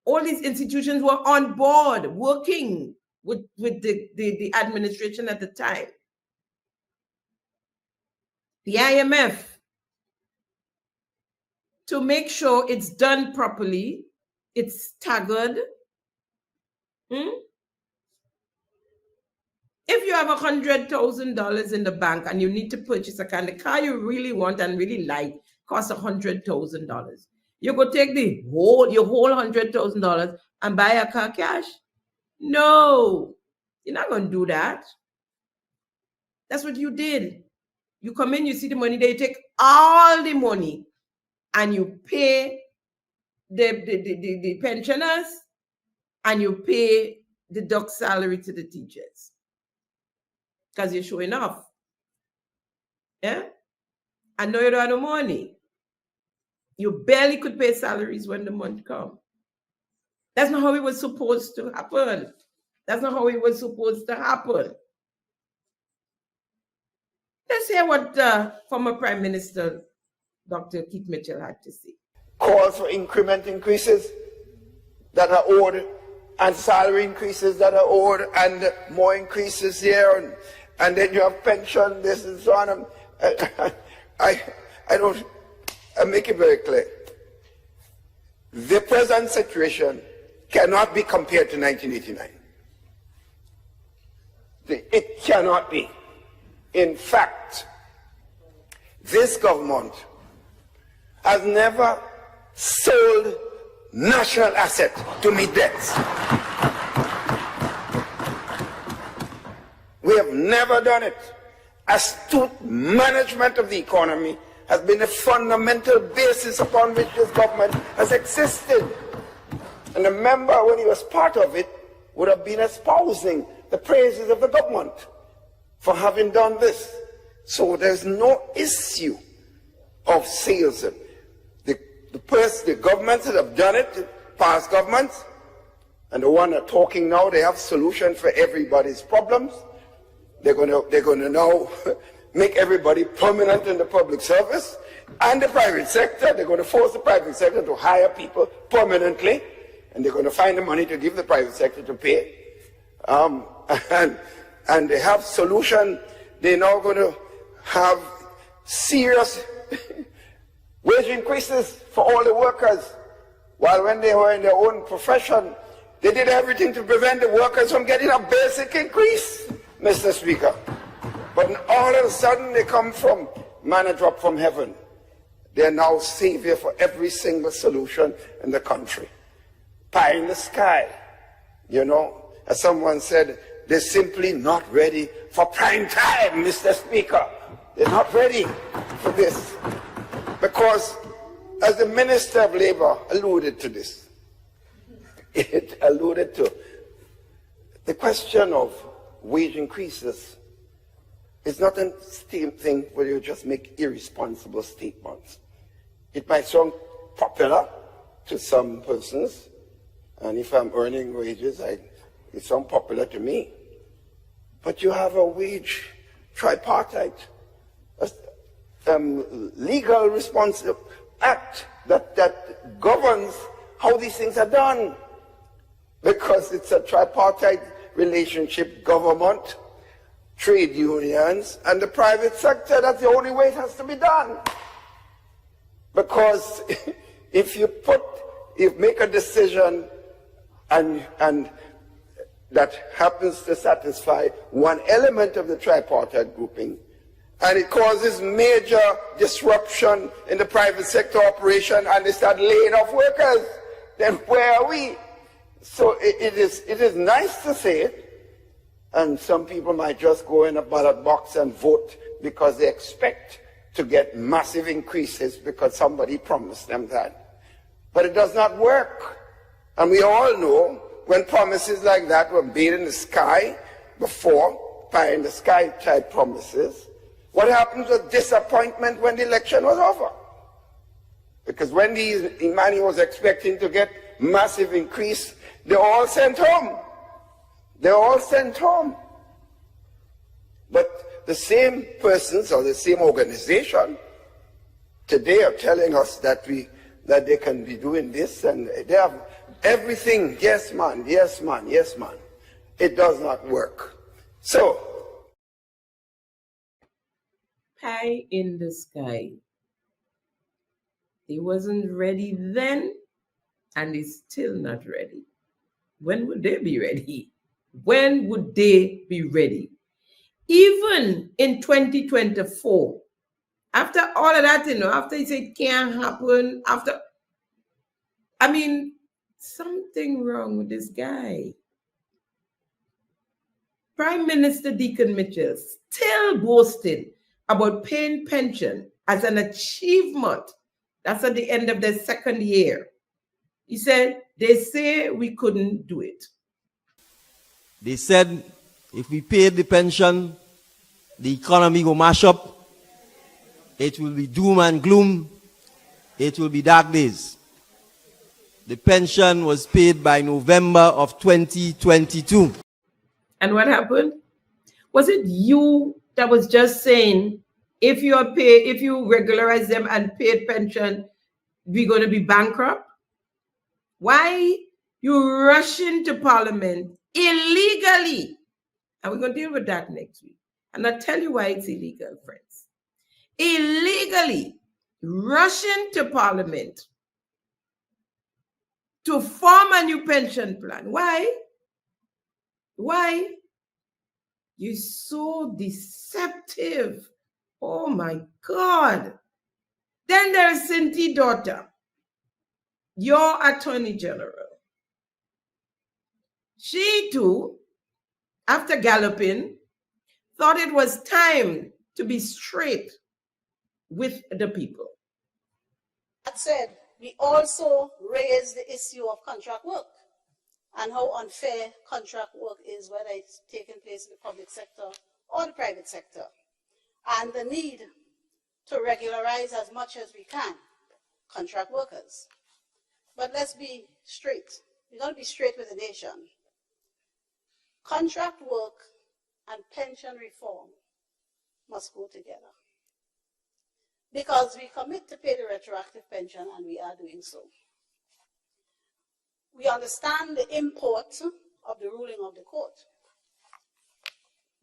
A: all these institutions were on board working with the administration at the time. The IMF, to make sure it's done properly, it's staggered. If you have $100,000 in the bank and you need to purchase a kind of car you really want and really like, costs $100,000. You go take your whole $100,000 and buy a car cash? No, you're not going to do that. That's what you did. You come in, you see the money, they take all the money and you pay the pensioners and you pay the doc salary to the teachers because you're showing off. Yeah? And now you don't have no money. You barely could pay salaries when the month comes. That's not how it was supposed to happen. That's not how it was supposed to happen. Let's hear what former Prime Minister Dr. Keith Mitchell had to say.
D: Calls for increment increases that are owed, and salary increases that are owed, and more increases here, and then you have pension, this and so on. I make it very clear. The present situation cannot be compared to 1989. It cannot be. In fact, this government has never sold national asset to meet debts. We have never done it. Astute management of the economy has been a fundamental basis upon which this government has existed. And a member, when he was part of it, would have been espousing the praises of the government for having done this. So there's no issue of sales. The governments that have done it, past governments, and the one that are talking now, they have solutions for everybody's problems. They're going to now make everybody permanent in the public service and the private sector. They're going to force the private sector to hire people permanently, and they're going to find the money to give the private sector to pay. And they have solution. They're now going to have serious wage increases for all the workers. While when they were in their own profession, they did everything to prevent the workers from getting a basic increase, Mr. Speaker. But all of a sudden they come from manna drop from heaven. They're now savior for every single solution in the country. Pie in the sky. You know, as someone said, they're simply not ready for prime time, Mr. Speaker. They're not ready for this. Because, as the Minister of Labour alluded to this, it alluded to the question of wage increases. It's not a thing where you just make irresponsible statements. It might sound popular to some persons, and if I'm earning wages, it sounds popular to me. But you have a wage tripartite, legal responsive act that governs how these things are done. Because it's a tripartite relationship, government, trade unions, and the private sector. That's the only way it has to be done. Because if you make a decision and that happens to satisfy one element of the tripartite grouping, and it causes major disruption in the private sector operation, and they start laying off workers, then where are we? So it is nice to say it, and some people might just go in a ballot box and vote because they expect to get massive increases because somebody promised them that. But it does not work. And we all know when promises like that were made in the sky before, pie in the sky type promises, what happened was disappointment when the election was over. Because when Imani was expecting to get massive increase, they all sent home. They all sent home. But the same persons or the same organization today are telling us that they can be doing this and they have everything. Yes, man, yes, man, yes, man. It does not work. So,
A: pie in the sky. They wasn't ready then, and they're still not ready. When would they be ready? When would they be ready? Even in 2024, after all of that, after he said it can't happen, something wrong with this guy. Prime Minister Deacon Mitchell still boasting about paying pension as an achievement. That's at the end of their second year. He said, they say we couldn't do it.
K: They said if we paid the pension, the economy will mash up. It will be doom and gloom. It will be dark days. The pension was paid by November of 2022.
A: And what happened? Was it you that was just saying, if you regularize them and pay pension, we're going to be bankrupt? Why you rush into Parliament illegally? And we're going to deal with that next week. And I'll tell you why it's illegal, friends. Illegally rush into Parliament to form a new pension plan. Why? Why? You're so deceptive. Oh my God. Then there's Cynthia Daughter, your Attorney General. She too, after galloping, thought it was time to be straight with the people.
N: That said, we also raised the issue of contract work and how unfair contract work is, whether it's taking place in the public sector or the private sector, and the need to regularize as much as we can contract workers. But let's be straight. We're going to be straight with the nation. Contract work and pension reform must go together. Because we commit to pay the retroactive pension, and we are doing so. We understand the import of the ruling of the court.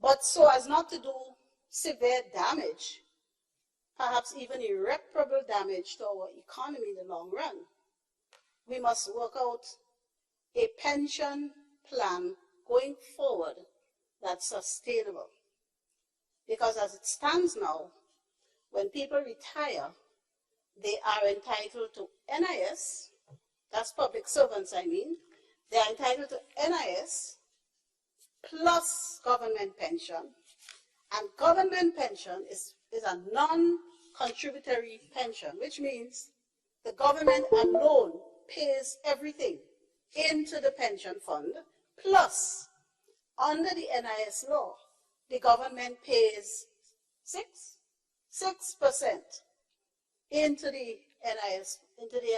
N: But so as not to do severe damage, perhaps even irreparable damage to our economy in the long run, we must work out a pension plan going forward that's sustainable. Because as it stands now, when people retire, they are entitled to NIS, that's public servants I mean, they are entitled to NIS plus government pension, and government pension is a non-contributory pension, which means the government alone pays everything into the pension fund, plus under the NIS law, the government pays 6% into the NIS, into the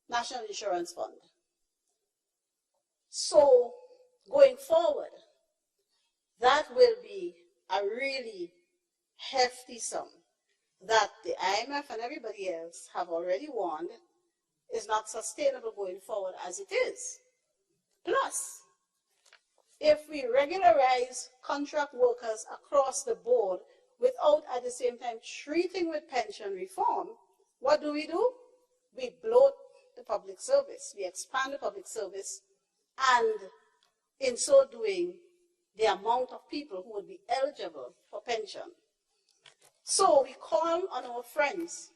N: National Insurance Fund. So going forward, that will be a really hefty sum. that the IMF and everybody else have already warned is not sustainable going forward as it is. Plus, if we regularize contract workers across the board without at the same time treating with pension reform, what do? We bloat the public service. We expand the public service, and in so doing, the amount of people who would be eligible for pension. So we call on our friends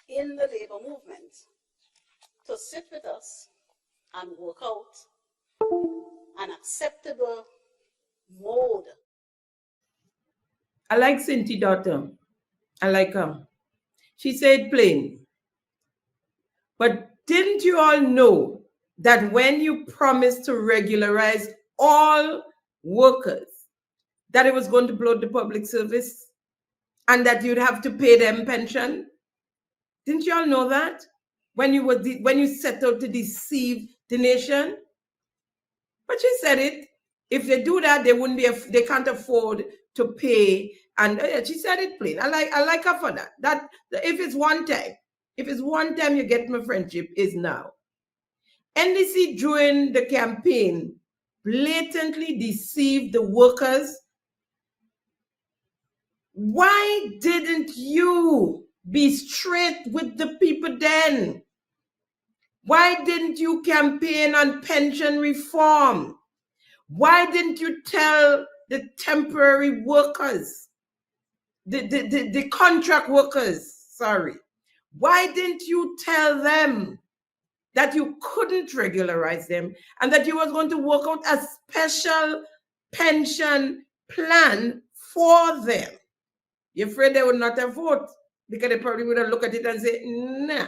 N: in the labor movement to sit with us and work out an acceptable mode.
A: I like Cindy daughter. I like her. She said plain. But didn't you all know that when you promised to regularize all workers, that it was going to bloat the public service and that you'd have to pay them pension? Didn't you all know that when you set out to deceive the nation? But she said it. If they do that, they can't afford to pay. And she said it plain. I like her for that. That if it's one time you get my friendship, is now. NDC during the campaign blatantly deceived the workers. Why didn't you be straight with the people then? Why didn't you campaign on pension reform? Why didn't you tell the temporary workers, the contract workers, sorry, why didn't you tell them that you couldn't regularize them and that you was going to work out a special pension plan for them? You're afraid they would not have voted because they probably would have looked at it and say, nah.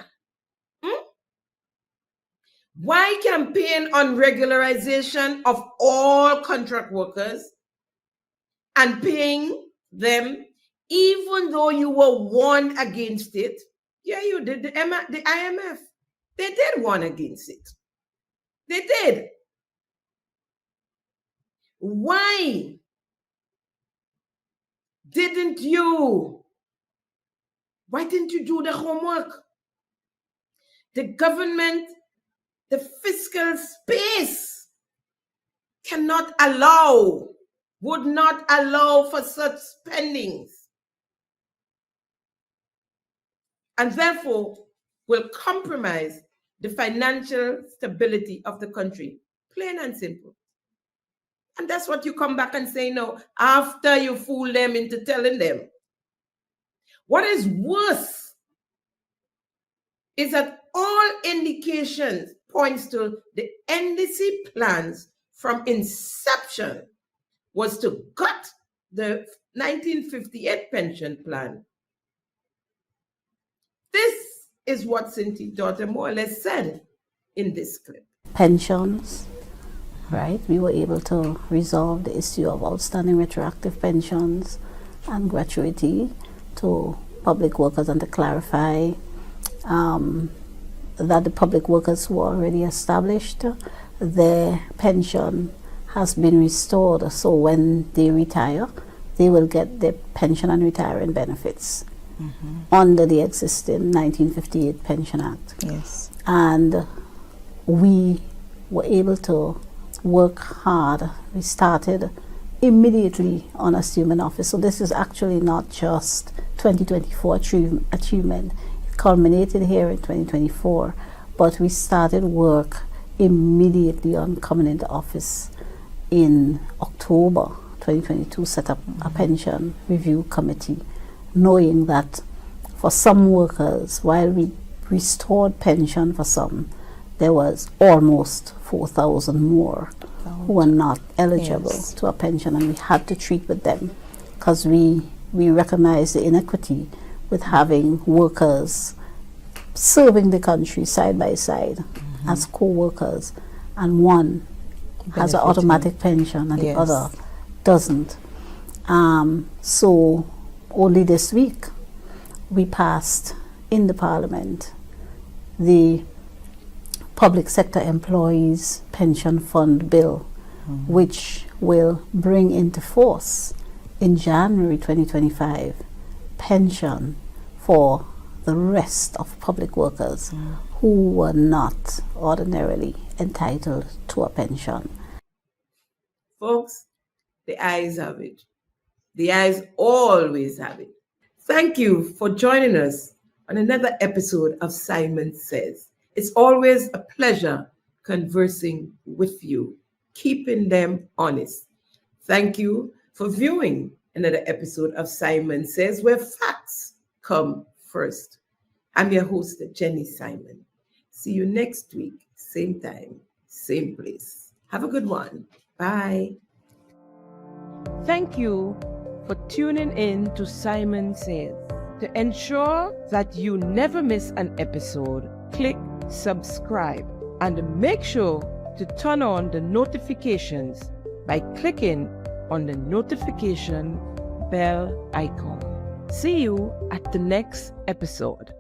A: Why campaign on regularization of all contract workers and paying them even though you were warned against it? Yeah, you did. The IMF, they did warn against it. They did. Why didn't you do the homework? The government, the fiscal space would not allow for such spendings. And therefore will compromise the financial stability of the country, plain and simple. And that's what you come back and say no, after you fool them into telling them. What is worse is that all indications points to the NDC plans from inception was to gut the 1958 pension plan. This is what Cynthia daughter more or less said in this clip.
O: Pensions, right? We were able to resolve the issue of outstanding retroactive pensions and gratuity to public workers and to clarify that the public workers who are already established, their pension has been restored. So when they retire, they will get their pension and retirement benefits under the existing 1958 Pension Act.
P: Yes.
O: And we were able to work hard. We started immediately on assuming office. So this is actually not just 2024 achievement. It culminated here in 2024, but we started work immediately on coming into office in October 2022, set up a pension review committee, knowing that for some workers, while we restored pension for some, there was almost 4,000 more who were not eligible to a pension, and we had to treat with them because we recognize the inequity with having workers serving the country side by side as co-workers, and one has an automatic pension and the other doesn't. So only this week we passed in the Parliament the Public Sector Employees Pension Fund Bill, which will bring into force in January 2025 pension for the rest of public workers who were not ordinarily entitled to a pension.
A: Folks, the eyes have it. The eyes always have it. Thank you for joining us on another episode of Simon Says. It's always a pleasure conversing with you, keeping them honest. Thank you for viewing another episode of Simon Says, where facts come first. I'm your host, Jenny Simon. See you next week, same time, same place. Have a good one. Bye.
P: Thank you for tuning in to Simon Says. To ensure that you never miss an episode, click subscribe and make sure to turn on the notifications by clicking on the notification bell icon. See you at the next episode.